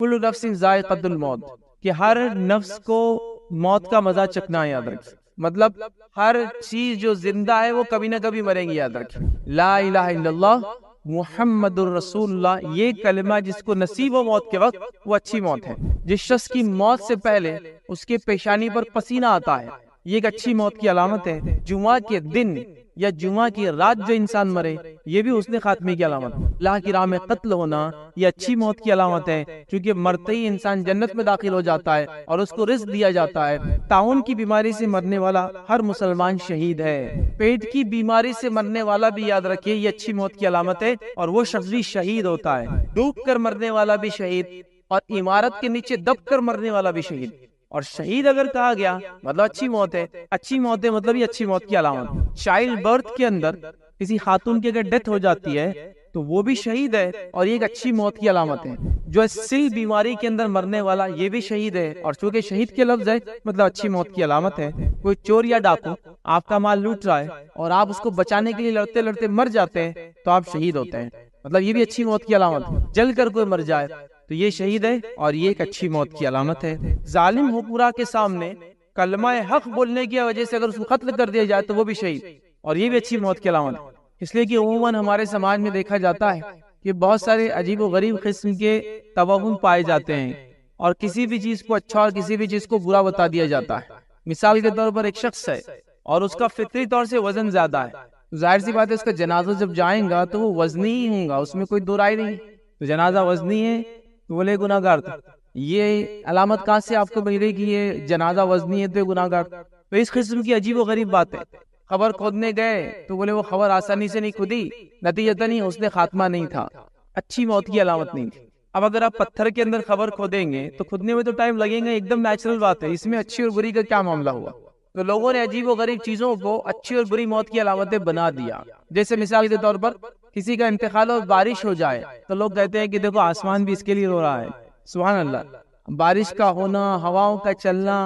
کل نفس ذائقۃ الموت، کہ ہر نفس کو موت کا مزہ چکھنا ہے، یاد رکھیں۔ مطلب ہر چیز جو زندہ ہے وہ کبھی نہ کبھی مریں گی، یاد رکھیں۔ لا الہ الا اللہ محمد الرسول اللہ، یہ کلمہ جس کو نصیب ہو موت کے وقت، وہ اچھی موت ہے۔ جس شخص کی موت سے پہلے اس کے پیشانی پر پسینہ آتا ہے، یہ ایک اچھی موت کی علامت ہے۔ جمعہ کے دن یا جمعہ کی رات جو انسان مرے، یہ بھی حسن خاتمے کی علامت ہے۔ اللہ کی راہ میں قتل ہونا یہ اچھی موت کی علامت ہے، کیونکہ مرتے ہی انسان جنت میں داخل ہو جاتا ہے اور اس کو رزق دیا جاتا ہے۔ طاعون کی بیماری سے مرنے والا ہر مسلمان شہید ہے۔ پیٹ کی بیماری سے مرنے والا بھی، یاد رکھیے، یہ اچھی موت کی علامت ہے، اور وہ شخص بھی شہید ہوتا ہے۔ ڈوب کر مرنے والا بھی شہید، اور عمارت کے نیچے دب کر مرنے والا بھی شہید۔ اور شہید اگر کہا گیا مطلب اچھی موت ہے، اچھی موت ہے مطلب یہ اچھی موت کی علامت۔ چائلڈ برتھ کے اندر کسی خاتون کی اگر ڈیتھ ہو جاتی ہے تو وہ بھی شہید ہے، اور یہ ایک اچھی موت کی علامت ہے۔ جو سل بیماری کے اندر مرنے والا یہ بھی شہید ہے، اور چونکہ شہید کے لفظ ہے مطلب اچھی موت کی علامت ہے۔ کوئی چور یا ڈاکو آپ کا مال لوٹ رہا ہے اور آپ اس کو بچانے کے لیے لڑتے لڑتے مر جاتے ہیں تو آپ شہید ہوتے ہیں، مطلب یہ بھی اچھی موت کی علامت ہے۔ جل کر کوئی مر جائے تو یہ شہید ہے، اور یہ ایک اچھی موت کی علامت ہے۔ ظالم حکمراں کے سامنے کلمہ حق بولنے کی وجہ سے اگر اس کو قتل کر دیا جائے تو وہ بھی شہید، اور یہ بھی اچھی موت کی علامت ہے۔ اس لیے کہ عموماً ہمارے سماج میں دیکھا جاتا ہے کہ بہت سارے عجیب و غریب قسم کے توہم پائے جاتے ہیں، اور کسی بھی چیز کو اچھا اور کسی بھی چیز کو برا بتا دیا جاتا ہے۔ مثال کے طور پر ایک شخص ہے اور اس کا فطری طور سے وزن زیادہ ہے، ظاہر سی بات ہے اس کا جنازہ جب جائیں گا تو وہ وزنی ہی ہوں گا، اس میں کوئی دو رائے نہیں۔ تو جنازہ وزنی ہے تو بولے گناہگار تھا۔ یہ علامت کہاں سے آپ کو مل گئی کہ یہ جنازہ وزنی ہے تو یہ گناہگار؟ تو اس قسم کی عجیب و غریب بات ہے۔ خبر کھودنے گئے تو بولے وہ خبر آسانی سے نہیں کھودی، نتیجتاً ہی اس نے خاتمہ نہیں تھا، اچھی موت کی علامت نہیں تھی۔ اب اگر آپ پتھر کے اندر خبر کھودیں گے تو کھودنے میں تو ٹائم لگے گا، ایک دم نیچرل بات ہے، اس میں اچھی اور بری کا کیا معاملہ ہوا؟ تو لوگوں نے عجیب و غریب چیزوں کو اچھی اور بری موت کی علامتیں بنا دیا۔ جیسے مثال کے طور پر کسی کا انتقال اور بارش ہو جائے تو لوگ کہتے ہیں کہ دیکھو آسمان بھی اس کے لیے رو رہا ہے، سبحان اللہ۔ بارش کا ہونا، ہواؤں کا چلنا،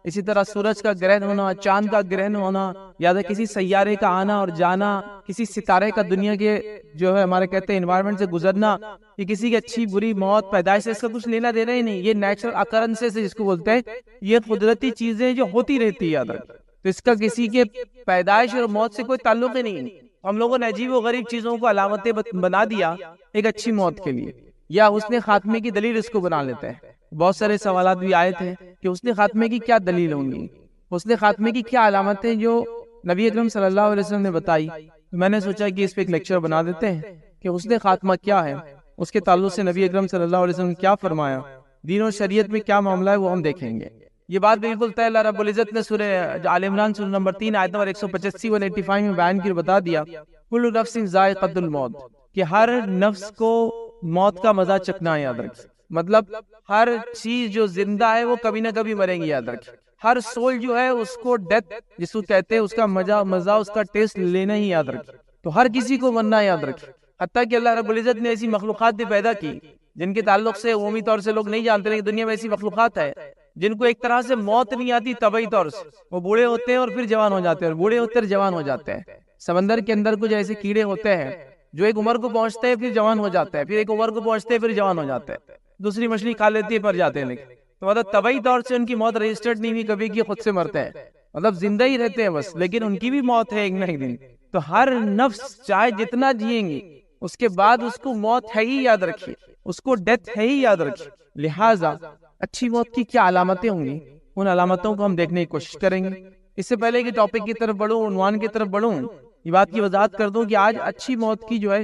اسی طرح سورج کا گرہن ہونا، چاند کا گرہن ہونا، یا کسی سیارے کا آنا اور جانا، کسی ستارے کا دنیا کے جو ہے ہمارے کہتے ہیں انوائرمنٹ سے گزرنا، یہ کسی کی اچھی بری موت پیدائش سے اس کا کچھ لینا دینا ہی نہیں، یہ نیچرل اکرنسز جس کو بولتے ہیں، یہ قدرتی چیزیں جو ہوتی رہتی ہے، یاد رکھ، تو اس کا کسی کے پیدائش اور موت سے کوئی تعلق ہی نہیں۔ ہم لوگوں نے عجیب و غریب چیزوں کو علامتیں بنا دیا ایک اچھی موت کے لیے، یا حسن خاتمے کی دلیل اس کو بنا لیتے ہیں۔ بہت سارے سوالات بھی آئے تھے کہ حسن خاتمے کی کیا دلیل ہوں گی، حسن خاتمے کی کیا علامتیں جو نبی اکرم صلی اللہ علیہ وسلم نے بتائی۔ میں نے سوچا کہ اس پہ ایک لیکچر بنا دیتے ہیں کہ حسن خاتمہ کیا ہے، اس کے تعلق سے نبی اکرم صلی اللہ علیہ وسلم نے کیا فرمایا، دین و شریعت میں کیا معاملہ ہے، وہ ہم دیکھیں گے۔ یہ بات بالکل طے اللہ رب العزت نے سورہ آل عمران سورہ نمبر 3 آیت نمبر 185 185 میں بیان کی بتا دیا، کل نفس ذائقۃ الموت، کہ ہر نفس کو موت کا مزہ چکھنا ہے، یاد رکھیں۔ مطلب ہر چیز جو زندہ ہے وہ کبھی نہ کبھی مریں گی، یاد رکھیں۔ ہر سول جو ہے اس کو ڈیتھ جس کو کہتے ہیں، اس کا مزہ اس کا ٹیسٹ لینا ہی، یاد رکھیں۔ تو ہر کسی کو مرنا ہے، یاد رکھیں۔ حتیٰ کہ اللہ رب العزت نے ایسی مخلوقات بھی پیدا کی جن کے تعلق سے عمومی طور سے لوگ نہیں جانتے، لیکن دنیا میں ایسی مخلوقات ہے جن کو ایک طرح سے موت نہیں آتی طبعی طور سے، وہ بوڑھے ہوتے ہیں اور پھر جوان ہو جاتے ہیں، اور بوڑھے ہوتے ہیں جوان ہو جاتے ہیں۔ سمندر کے اندر کچھ ایسے کیڑے ہوتے ہیں جو ایک عمر کو پہنچتے ہیں پھر جوان ہو جاتے ہیں، پھر ایک عمر کو پہنچتے ہیں پھر جوان ہو جاتے ہیں، دوسری مچھلی کھا لیتی ہے پر جاتے ہیں، لیکن تو مطلب طبعی طور سے ان کی موت رجسٹرڈ نہیں ہوئی کبھی کہ خود سے مرتے ہیں، مطلب زندہ ہی رہتے ہیں بس، لیکن ان کی بھی موت ہے ایک نہ ایک دن۔ تو ہر نفس چاہے جتنا جئیں گی اس کے بعد اس کو موت ہے ہی، یاد رکھیے، اس کو ڈیتھ ہے ہی، یاد رکھیے۔ لہٰذا اچھی موت کی کیا علامتیں ہوں گی، ان علامتوں کو ہم دیکھنے کی کوشش کریں گے۔ اس سے پہلے کہ ٹاپک کی طرف بڑھوں، عنوان کی طرف بڑھوں، یہ بات کی وضاحت کر دوں کہ آج اچھی موت کی جو ہے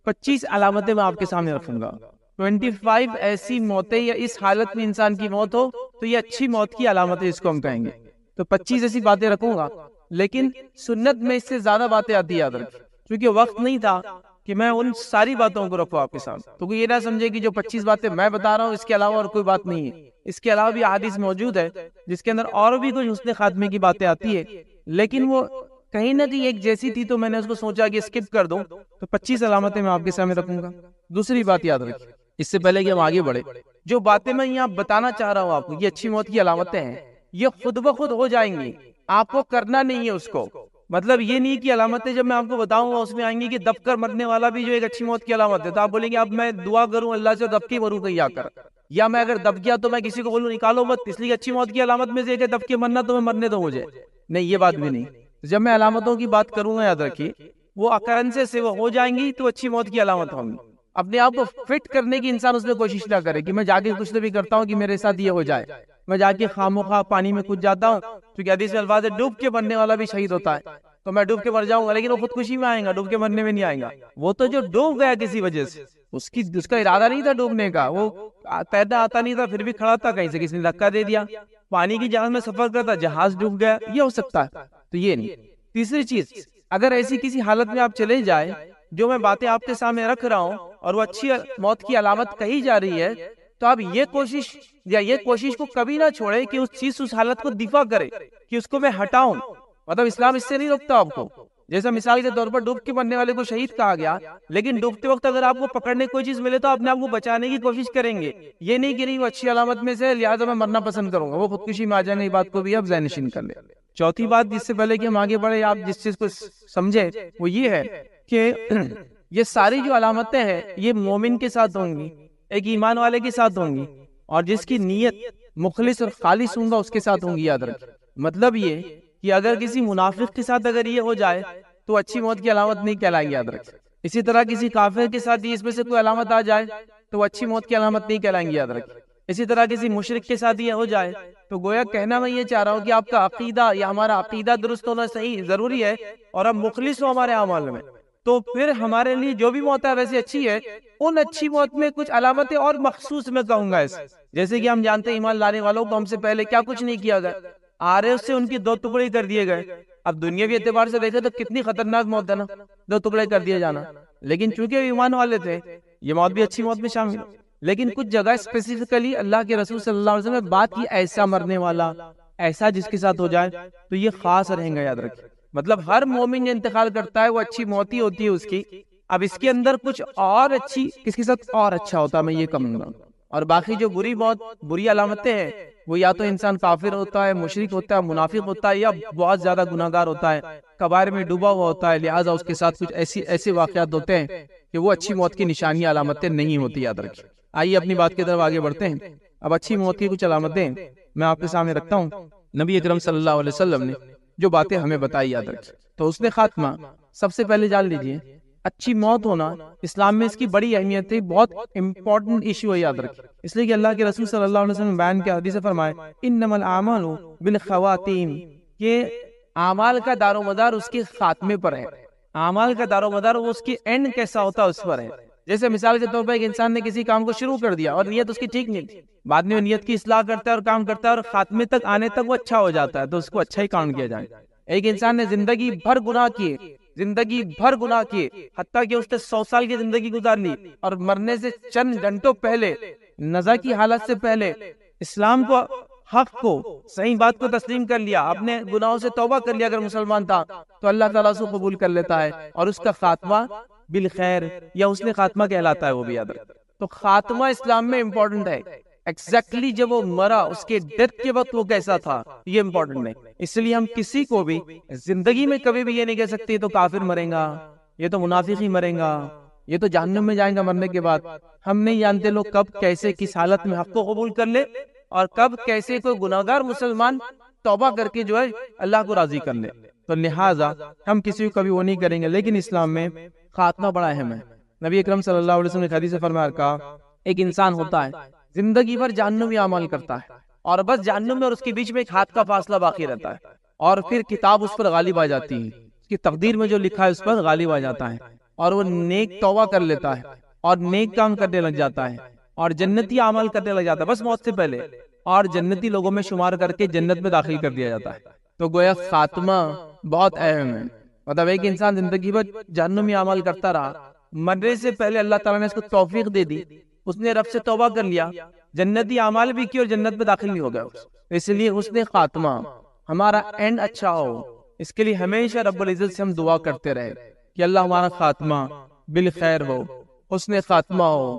25 علامتیں میں آپ کے سامنے رکھوں گا۔ 25 ایسی موتیں یا اس حالت میں انسان کی موت ہو تو یہ اچھی موت کی علامتیں اس کو ہم کہیں گے۔ تو 25 ایسی باتیں رکھوں گا، لیکن سنت میں اس سے زیادہ باتیں آتی ہے، یاد رکھیں، کیونکہ وقت نہیں تھا کہ میں ان ساری باتوں کو رکھوں آپ کے سامنے۔ تو کوئی یہ نہ سمجھے کہ جو 25 باتیں میں بتا رہا ہوں اس کے علاوہ اور کوئی بات نہیں ہے، اس کے علاوہ بھی احادیث موجود ہے جس کے اندر اور بھی کچھ حسن خاتمے کی باتیں آتی ہے، لیکن وہ کہیں نہ کہیں ایک جیسی تھی تو میں نے اس کو سوچا کہ اسکپ کر دوں، تو 25 علامتیں میں آپ کے سامنے رکھوں گا۔ دوسری بات یاد رکھیں، اس سے پہلے کہ ہم آگے بڑھیں، جو باتیں میں یہاں بتانا چاہ رہا ہوں آپ کو، یہ اچھی موت کی علامتیں ہیں، یہ خود بخود ہو جائیں گی، آپ کو کرنا نہیں ہے اس کو۔ مطلب یہ نہیں کہ علامتیں جب میں آپ کو بتاؤں گا اس میں آئیں گی کہ دب کر مرنے والا بھی جو ایک اچھی موت کی علامت ہے، تو آپ بولیں گے اب میں دعا کروں اللہ سے دب کے مروں کہیں آ کر، یا میں اگر دب گیا تو میں کسی کو بولوں نکالو مت، اس لیے اچھی موت کی علامت میں سے ایک ہے دب کے مرنا، تو میں مرنے دو مجھے، نہیں یہ بات بھی نہیں۔ جب میں علامتوں کی بات کروں گا یاد رکھیے وہ اکرنسز سے وہ ہو جائیں گی تو اچھی موت کی علامت ہوں گی۔ اپنے آپ کو فٹ کرنے کی انسان اس میں کوشش نہ کرے کہ میں جا کے کچھ تو بھی کرتا ہوں کہ میرے ساتھ یہ ہو جائے، میں جا کے خواہ پانی میں کود جاتا ہوں، کیونکہ حدیث میں الفاظ ہے ڈوب کے مرنے والا بھی شہید ہوتا ہے، تو میں ڈوب کے مر جاؤں گا، لیکن وہ خودکشی میں آئے گا، ڈوب کے مرنے میں نہیں آئے گا۔ وہ تو جو ڈوب گیا کسی وجہ سے، اس کا ارادہ نہیں تھا ڈوبنے کا، وہ تیرنا آتا نہیں تھا پھر بھی کھڑا تھا، کہیں سے کسی نے دھکا دے دیا، پانی کی جہاز میں سفر کرتا جہاز ڈوب گیا، یہ ہو سکتا ہے، تو یہ نہیں۔ تیسری چیز، اگر ایسی کسی حالت میں آپ چلے جائیں جو میں باتیں آپ کے سامنے رکھ رہا ہوں اور وہ اچھی موت کی علامت کہی جا رہی ہے، تو آپ یہ کوشش کو کبھی نہ چھوڑے کہ اس حالت کو دفاع کرے کہ اس کو میں ہٹاؤں۔ مطلب اسلام اس سے نہیں روکتا آپ کو، جیسا مثال کے طور پر ڈوب کے مرنے والے کو شہید کہا گیا، لیکن ڈوبتے وقت اگر آپ کو پکڑنے کوئی چیز ملے تو اپنے آپ کو بچانے کی کوشش کریں گے، یہ نہیں کہ نہیں وہ اچھی علامت میں سے لہٰذا میں مرنا پسند کروں گا، وہ خودکشی میں آ جائیں گے، یہ بات کو بھی آپ ذہن نشین کر لیں۔ چوتھی بات جس سے پہلے کہ ہم آگے بڑھے آپ جس چیز کو سمجھیں وہ یہ ہے کہ یہ ساری جو علامتیں ہیں یہ مومن کے ساتھ ہوں گی، ایک ایمان والے کے ساتھ ہوں گی، اور جس کی نیت مخلص اور خالص ہوں گا اس کے ساتھ ہوں گی، یاد رکھیں۔ مطلب یہ کہ اگر کسی منافق کے ساتھ اگر یہ ہو جائے تو اچھی موت کی علامت نہیں کہلائے گی، یاد رکھیں۔ اسی طرح کسی کافر کے ساتھ اس میں سے کوئی علامت آ جائے تو وہ اچھی موت کی علامت نہیں کہلائیں گی، یاد رکھیں۔ اسی طرح کسی مشرک کے ساتھ یہ ہو جائے تو گویا کہنا میں یہ چاہ رہا ہوں کہ آپ کا عقیدہ یا ہمارا عقیدہ درست ہونا صحیح ضروری ہے اور ہم مخلص ہو ہمارے اعمال میں، تو پھر ہمارے لیے جو بھی موت ہے ویسے اچھی ہے۔ ان اچھی موت میں کچھ علامتیں اور مخصوص میں کہوں گا ایسے، جیسے کہ ہم جانتے ہیں ایمان لانے والوں کو ہم سے پہلے کیا کچھ نہیں کیا گیا، آرے سے ان کی دو ٹکڑے کر دیے گئے۔ اب دنیاوی اعتبار سے دیکھیں تو کتنی خطرناک موت ہے نا، دو ٹکڑے کر دیے جانا، لیکن چونکہ ایمان والے تھے یہ موت بھی اچھی موت میں شامل۔ لیکن کچھ جگہ اسپیسیفکلی اللہ کے رسول صلی اللہ علیہ وسلم نے بات کی ایسا مرنے والا، ایسا جس کے ساتھ ہو جائے تو یہ خاص رہیں گا، یاد رکھیں۔ مطلب ہر مومن جو انتقال کرتا ہے وہ اچھی موت ہی ہوتی ہے اس کی، اب اس کے اندر کچھ اور اچھی کس کے ساتھ اور اچھا ہوتا ہے میں یہ کہوں گا، اور باقی جو بری موت بری علامتیں ہیں وہ یا تو انسان کافر ہوتا ہے، مشرک ہوتا ہے، منافق ہوتا ہے، یا بہت زیادہ گناہگار ہوتا ہے، کبائر میں ڈوبا ہوا ہوتا ہے، لہٰذا اس کے ساتھ کچھ ایسے واقعات ہوتے ہیں کہ وہ اچھی موت کی نشانیاں علامتیں نہیں ہوتی، یاد رکھیں۔ آئیے اپنی بات کی طرف آگے بڑھتے ہیں۔ اب اچھی موت کی کچھ علامتیں میں آپ کے سامنے رکھتا ہوں۔ نبی اکرم صلی اللہ علیہ وسلم نے جو باتیں ہمیں بتائی، یاد رکھیں، تو اس نے خاتمہ سب سے پہلے جان لیجئے اچھی موت ہونا اسلام میں اس کی بڑی اہمیت ہے، بہت امپورٹنٹ ایشو ہے، یاد رکھیں، اس لیے کہ اللہ کے رسول صلی اللہ علیہ وسلم بیان کے حدیث فرمائے انما الاعمال بالخواتیم، کہ اعمال کا دار و مدار اس کے خاتمے پر ہے، اعمال کا دار و مدار وہ اس کی اینڈ کیسا ہوتا ہے اس پر ہے۔ جیسے مثال کے طور پر ایک انسان نے کسی کام کو شروع کر دیا اور نیت اس کی ٹھیک نہیں تھی، بعد میں وہ نیت کی اصلاح کرتا ہے اور کام کرتا ہے اور خاتمے تک آنے تک وہ اچھا ہو جاتا ہے، تو اس کو اچھا ہی کاؤنٹ کیا جائے۔ ایک انسان نے زندگی بھر گناہ کیے حتیٰ کہ اس نے 100 سال کی زندگی گزار لی اور مرنے سے چند گھنٹوں پہلے نزا کی حالت سے پہلے اسلام کو، حق کو، صحیح بات کو تسلیم کر لیا، اپنے گناہوں سے توبہ کر لیا، اگر مسلمان تھا تو اللہ تعالیٰ اس کو قبول کر لیتا ہے اور اس کا خاتمہ بالخیر یا اس نے خاتمہ کہلاتا ہے، وہ بھی یاد رکھیں۔ تو خاتمہ اسلام میں امپورٹنٹ ہے، ایگزیکٹلی جب وہ مرا اس کے ڈیتھ کے وقت وہ کیسا تھا یہ امپورٹنٹ ہے۔ اس لیے ہم کسی کو بھی زندگی میں کبھی بھی یہ نہیں کہہ سکتے یہ تو کافر مریں گا، یہ تو منافق ہی مریں گا، یہ تو جہنم میں جائیں گا مرنے کے بعد۔ ہم نہیں جانتے لوگ کب کیسے کس حالت میں حق کو قبول کر لے اور کب کیسے کوئی گناہگار مسلمان توبہ کر کے جو ہے اللہ کو راضی کر لے، تو لہٰذا ہم کسی کو کبھی وہ نہیں کریں گے۔ لیکن اسلام میں خاتمہ بڑا اہم ہے۔ نبی اکرم صلی اللہ علیہ وسلم نے حدیث فرمایا کہا ایک انسان ہوتا ہے زندگی بھر جہنمی اعمال کرتا ہے اور بس جہنم میں اور اس کے بیچ میں ایک ہاتھ کا فاصلہ باقی رہتا ہے، اور پھر کتاب اس پر غالب آ جاتی ہے، اس کی تقدیر میں جو لکھا ہے اس پر غالب آ جاتا ہے اور وہ نیک توبہ کر لیتا ہے اور نیک کام کرنے لگ جاتا ہے اور جنتی عمل کرنے لگ جاتا ہے بس موت سے پہلے، اور جنتی لوگوں میں شمار کر کے جنت میں داخل کر دیا جاتا ہے۔ تو گویا خاتمہ بہت اہم ہے۔ مطلب ایک انسان زندگی بھر جہنمی عمل کرتا رہا، مرنے سے پہلے اللہ تعالیٰ نے اس کو توفیق دے دی، اس نے رب سے توبہ کر لیا، جنتی اعمال بھی کی اور جنت میں داخل نہیں ہو گیا، اس لیے اس نے خاتمہ ہمارا اینڈ اچھا ہو، اس کے لیے ہمیشہ رب العزت سے ہم دعا کرتے رہے کہ اللہ ہمارا خاتمہ بالخیر ہو، حسن خاتمہ ہو،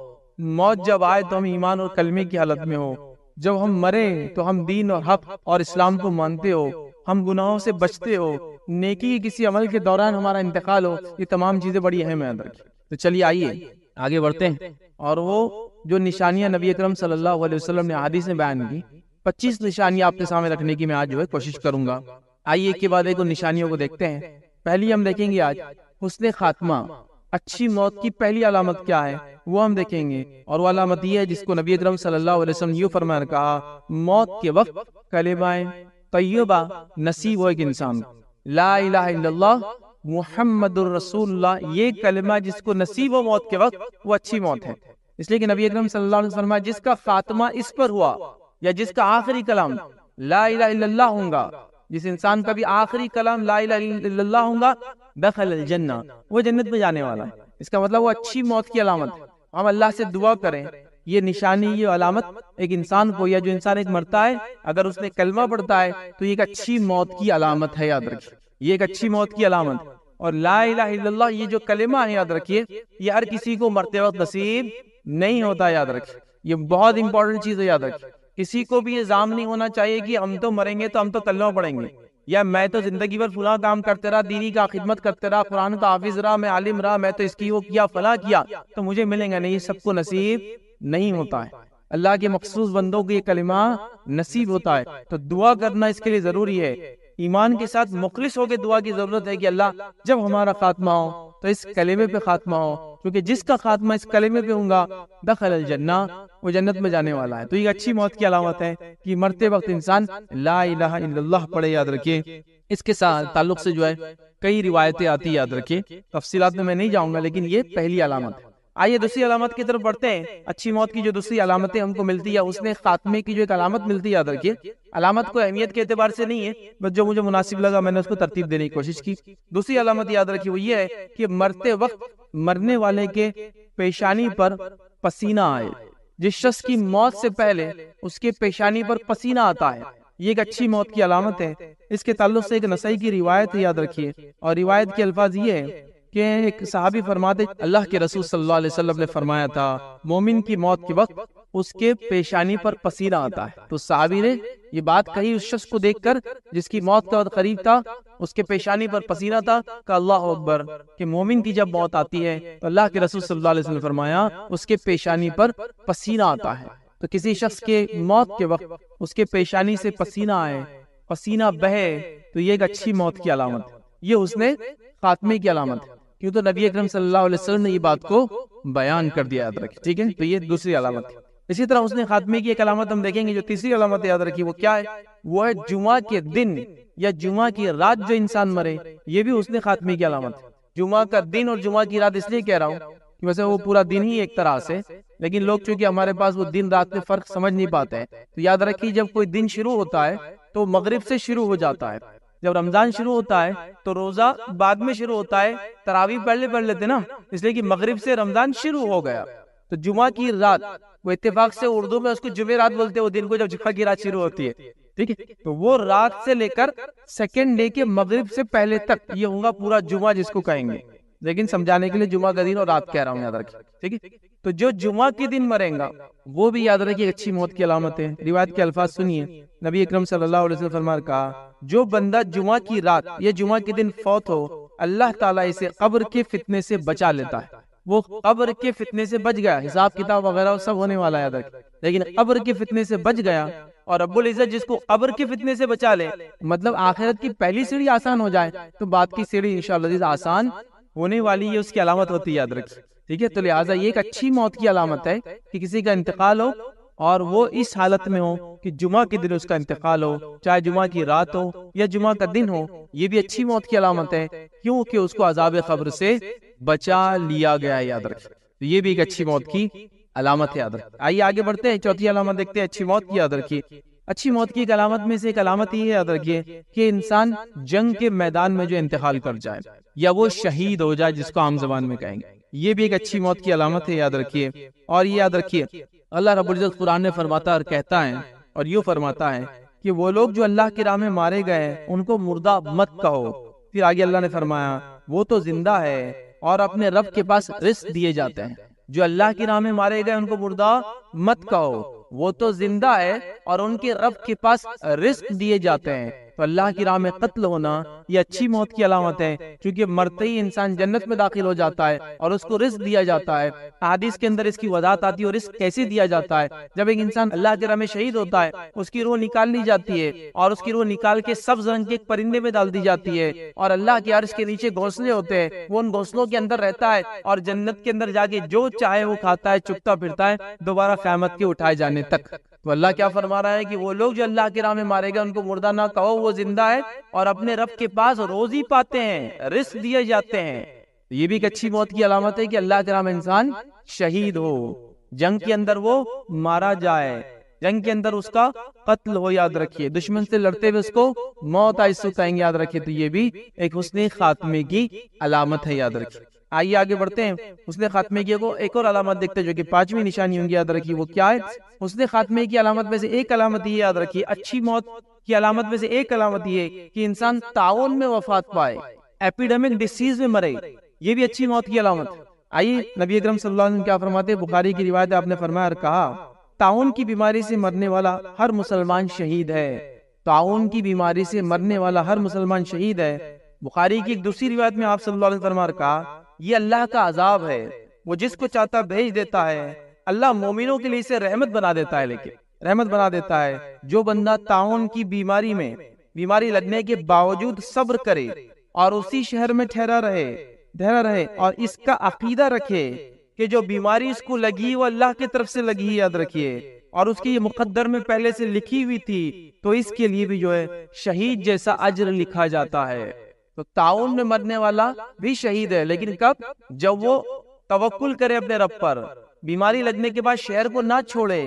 موت جب آئے تو ہم ایمان اور کلمے کی حالت میں ہو، جب ہم مرے تو ہم دین اور حق اور اسلام کو مانتے ہو، ہم گناہوں سے بچتے ہو، نیکی کے کسی عمل کے دوران ہمارا انتقال ہو، یہ تمام چیزیں بڑی اہم ہیں اندر کی۔ تو چلیے آئیے آگے بڑھتے ہیں، اور وہ جو نشانیاں نبی اکرم صلی اللہ علیہ وسلم نے حدیث میں بیان کی، 25 نشانیاں آپ کے سامنے رکھنے کی میں آج جو ہے کوشش کروں گا۔ آئیے ایک کے بعد ایک ان نشانیوں کو دیکھتے ہیں۔ پہلی ہم دیکھیں گے آج حسن خاتمہ، اچھی موت کی پہلی علامت کیا ہے وہ ہم دیکھیں گے، اور وہ علامت یہ ہے جس کو نبی اکرم صلی اللہ علیہ وسلم یوں فرمایا کہا، موت کے وقت کلمہ طیبہ نصیب ہو ایک انسان، لا الہ الا اللہ محمد الرسول اللہ، یہ کلمہ جس کو نصیب ہو موت کے وقت وہ اچھی موت ہے۔ اس لیے کہ نبی اکرم صلی اللہ علیہ وسلم فرمایا جس کا خاتمہ اس پر ہوا، یا جس کا آخری کلام لا الہ الا اللہ ہوگا، جس انسان کا بھی آخری کلام لا الہ الا اللہ ہوگا، دخل الجنہ، وہ جنت میں جانے والا ہے۔ اس کا مطلب وہ اچھی موت کی علامت۔ ہم اللہ سے دعا کریں، یہ نشانی، یہ علامت ایک انسان کو، یا جو انسان ایک مرتا ہے اگر اس نے کلمہ پڑھتا ہے تو یہ ایک اچھی موت کی علامت ہے، یاد رکھیے یہ ایک اچھی موت کی علامت۔ اور لا الہ الا اللہ یہ جو کلمہ ہے یاد رکھیے، یہ ہر کسی کو مرتے وقت نصیب نہیں ہوتا، یاد رکھیے یہ بہت امپورٹنٹ چیز ہے، یاد رکھیے کسی کو بھی یہ ظام نہیں ہونا چاہیے کہ ہم تو مریں گے تو ہم تو کلمہ پڑھیں گے، یا میں تو زندگی بھر فلاں کام کرتے رہا، دینی کا خدمت کرتے رہا، قرآن کا حافظ رہا، میں عالم رہا، میں تو اس کی وہ کیا فلاں کیا تو مجھے ملیں گا نہیں، یہ سب کو نصیب نہیں ہوتا ہے۔ اللہ کے مخصوص بندوں کو یہ کلمہ نصیب ہوتا ہے، تو دعا کرنا اس کے لیے ضروری ہے، ایمان کے ساتھ مخلص ہو کے دعا کی ضرورت ہے کہ اللہ جب ہمارا خاتمہ ہو تو اس کلمے پہ خاتمہ ہو، کیونکہ جس کا خاتمہ اس کلمے پہ ہوگا دخل الجنہ، وہ جنت میں جانے والا ہے۔ تو یہ اچھی موت کی علامت ہے کہ مرتے وقت انسان لا الہ الا اللہ پڑھے، یاد رکھیے۔ اس کے ساتھ تعلق سے جو ہے کئی روایتیں آتی، یاد رکھیے، تفصیلات میں نہیں جاؤں گا، لیکن یہ پہلی علامت ہے۔ آئیے دوسری علامت کی طرف بڑھتے ہیں۔ اچھی موت کی جو دوسری علامتیں ہم کو ملتی ہے، اس نے خاتمے کی جو ایک علامت ملتی ہے، یاد رکھیے علامت کو اہمیت کے اعتبار سے نہیں ہے، بس جو مجھے مناسب لگا میں نے اس کو ترتیب دینے کی کوشش کی۔ دوسری علامت یاد رکھیے وہ یہ ہے کہ مرتے وقت مرنے والے کے پیشانی پر پسینہ آئے، جس شخص کی موت سے پہلے اس کے پیشانی پر پسینہ آتا ہے، یہ ایک اچھی موت کی علامت ہے۔ اس کے تعلق سے ایک نسائی کی روایت ہے، یاد رکھیے، اور روایت کے الفاظ یہ ہے کہ ایک صحابی فرماتے اللہ کے رسول صلی اللہ علیہ وسلم نے فرمایا تھا مومن کی موت کے وقت اس کے پیشانی پر پسینہ آتا ہے۔ تو صحابی نے یہ بات کہی اس شخص کو دیکھ کر جس کی موت کا وقت قریب تھا، اس کے پیشانی پر پسینہ تھا، کہ اللہ اکبر، کہ مومن کی جب موت آتی ہے تو اللہ کے رسول صلی اللہ علیہ وسلم نے فرمایا اس کے پیشانی پر پسینہ آتا ہے۔ تو کسی شخص کے موت کے وقت اس کے پیشانی سے پسینہ آئے، پسینہ بہے، تو یہ ایک اچھی موت کی علامت ہے، یہ اس نے خاتمے کی علامت ہے، کیوں تو نبی اکرم صلی اللہ علیہ وسلم نے یہ بات کو بیان کر دیا، یاد رکھیں، ٹھیک ہے۔ تو یہ دوسری علامت ہے۔ اسی طرح اس نے خاتمے کی ایک علامت ہم دیکھیں گے، جو تیسری علامت یاد رکھی وہ کیا ہے، وہ ہے جمعہ کے دن یا جمعہ کی رات جو انسان مرے، یہ بھی اس نے خاتمے کی علامت ہے۔ جمعہ کا دن اور جمعہ کی رات اس لیے کہہ رہا ہوں کہ ویسے وہ پورا دن ہی ایک طرح سے، لیکن لوگ چونکہ ہمارے پاس وہ دن رات میں فرق سمجھ نہیں پاتے ہیں، تو یاد رکھیے جب کوئی دن شروع ہوتا ہے تو مغرب سے شروع ہو جاتا ہے، جب رمضان شروع ہوتا ہے تو روزہ بعد میں شروع ہوتا ہے، تراویح پہلے پڑھ لیتے نا، اس لیے کہ مغرب سے رمضان شروع ہو گیا۔ تو جمعہ کی رات، وہ اتفاق سے اردو میں اس کو جمعہ رات بولتے ہیں، وہ دن کو جب جمعہ کی رات شروع ہوتی ہے، ٹھیک ہے، تو وہ رات سے لے کر سیکنڈ ڈے کے مغرب سے پہلے تک یہ ہوگا پورا جمعہ جس کو کہیں گے، لیکن سمجھانے کے لیے جمعہ کا دن اور رات کہہ رہا ہوں، یاد رکھیں، ٹھیک ہے۔ تو جو جمعہ کے دن مریں گا وہ بھی یاد رکھیے اچھی موت کی علامت ہے۔ روایت کے الفاظ سنیے، نبی اکرم صلی اللہ علیہ وسلم فرمایا کہا جو بندہ جمعہ کی رات یا جمعہ کے دن فوت ہو، اللہ تعالیٰ اسے قبر کے فتنے سے بچا لیتا ہے۔ وہ قبر کے فتنے سے بچ گیا، حساب کتاب وغیرہ سب ہونے والا ہے، یاد رکھیں، لیکن قبر کے فتنے سے بچ گیا، اور رب العزت جس کو قبر کے فتنے سے بچا لے، مطلب آخرت کی پہلی سیڑھی آسان ہو جائے تو بعد کی سیڑھی انشاءاللہ آسان ہونے والی ہے، اس کی علامت ہوتی ہے، یاد رکھیں، ٹھیک ہے۔ تو لہٰذا یہ ایک اچھی موت کی علامت ہے کہ کسی کا انتقال ہو اور وہ اس حالت میں ہو کہ جمعہ کے دن اس کا انتقال ہو، چاہے جمعہ کی رات ہو یا جمعہ کا دن ہو، یہ بھی اچھی موت کی علامت ہے، کیونکہ اس کو عذاب قبر سے بچا لیا گیا ہے، یاد رکھیں۔ تو یہ بھی ایک اچھی موت کی علامت ہے، یاد رکھیں۔ آئیے آگے بڑھتے ہیں، چوتھی علامت دیکھتے ہیں اچھی موت کی، یاد رکھیے۔ اچھی موت کی ایک علامت میں سے ایک علامت یہ یاد رکھیے کہ انسان جنگ کے میدان میں جو انتقال کر جائے یا وہ شہید ہو جائے، جس کو عام زبان میں کہیں گے، یہ بھی ایک اچھی موت کی علامت ہے، یاد رکھیے۔ اور یہ یاد رکھیے اللہ رب العزت قرآن میں فرماتا اور کہتا ہے، اور یوں فرماتا ہے کہ وہ لوگ جو اللہ کی راہ میں مارے گئے ان کو مردہ مت کہو۔ پھر آگے اللہ نے فرمایا وہ تو زندہ ہے اور اپنے رب کے پاس رزق دیے جاتے ہیں۔ جو اللہ کی راہ میں مارے گئے ان کو مردہ مت کہو، وہ تو زندہ ہے اور ان کے رب کے پاس رزق دیے جاتے ہیں۔ تو اللہ کی راہ میں قتل ہونا یہ اچھی موت کی علامت ہے، کیونکہ مرتے ہی انسان جنت میں داخل ہو جاتا ہے اور اس کو رزق دیا جاتا ہے۔ حدیث کے اندر اس کی وضاحت آتی ہے، اور رزق کیسے دیا جاتا ہے؟ جب ایک انسان اللہ کی راہ میں شہید ہوتا ہے، اس کی روح نکال لی جاتی ہے اور اس کی روح نکال کے سبز رنگ کے ایک پرندے میں ڈال دی جاتی ہے، اور اللہ کے عرش کے نیچے گھونسلے ہوتے ہیں، وہ ان گھونسلوں کے اندر رہتا ہے اور جنت کے اندر جا کے جو چاہے وہ کھاتا ہے، چکتا پھرتا ہے دوبارہ قیامت کے اٹھائے جانے تک۔ تو اللہ کیا فرما رہا ہے کہ وہ لوگ جو اللہ کی راہ میں مارے گئے ان کو مردہ نہ کہو، وہ زندہ ہے اور اپنے رب کے پاس روزی پاتے ہیں، رزق دیے جاتے ہیں۔ یہ بھی ایک اچھی موت کی علامت ہے کہ اللہ کے راہ میں انسان شہید ہو، جنگ کے اندر وہ مارا جائے، جنگ کے اندر اس کا قتل ہو، یاد رکھیے، دشمن سے لڑتے ہوئے اس کو موت آئے، اس کو کہیں گے، یاد رکھیے۔ تو یہ بھی ایک حسن خاتمے کی علامت ہے، یاد رکھیے۔ آئیے آگے بڑھتے ہیں، حسن خاتمے کی ایک اور علامت دیکھتے ہیں جو کہ 5ویں نشانی ہوں گی، یاد رکھیے وہ کیا ہے؟ حسن خاتمے کی علامت میں سے ایک علامت یہ یاد رکھیے، اچھی موت کی علامت میں سے ایک علامت یہ کہ انسان تعاون میں وفات پائے، ایپیڈیمک ڈیسیز میں مرے، یہ بھی اچھی موت کی علامت۔ آئیے نبی اکرم صلی اللہ علیہ وسلم کیا فرماتے ہیں؟ بخاری کی روایت ہے، آپ نے فرمایا اور کہا، تعاون کی بیماری سے مرنے والا ہر مسلمان شہید ہے، تعاون کی بیماری سے مرنے والا ہر مسلمان شہید ہے۔ بخاری کی ایک دوسری روایت میں آپ صلی اللہ علیہ وسلم فرمایا اور کہا، یہ اللہ کا عذاب ہے، وہ جس کو چاہتا بھیج دیتا ہے، اللہ مومنوں کے لیے اسے رحمت بنا دیتا ہے، لیکن رحمت بنا دیتا ہے۔ جو بندہ تعاون کی بیماری میں، بیماری لگنے کے باوجود صبر کرے اور اسی شہر میں ٹھہرا رہے اور اس کا عقیدہ رکھے کہ جو بیماری اس کو لگی وہ اللہ کی طرف سے لگی، یاد رکھیے، اور اس کی یہ مقدر میں پہلے سے لکھی ہوئی تھی، تو اس کے لیے بھی جو ہے شہید جیسا اجر لکھا جاتا ہے۔ تو تعاون میں مرنے والا بھی شہید ہے، لیکن کب؟ جب وہ توکل کرے اپنے رب پر، بیماری لگنے کے بعد شہر کو نہ چھوڑے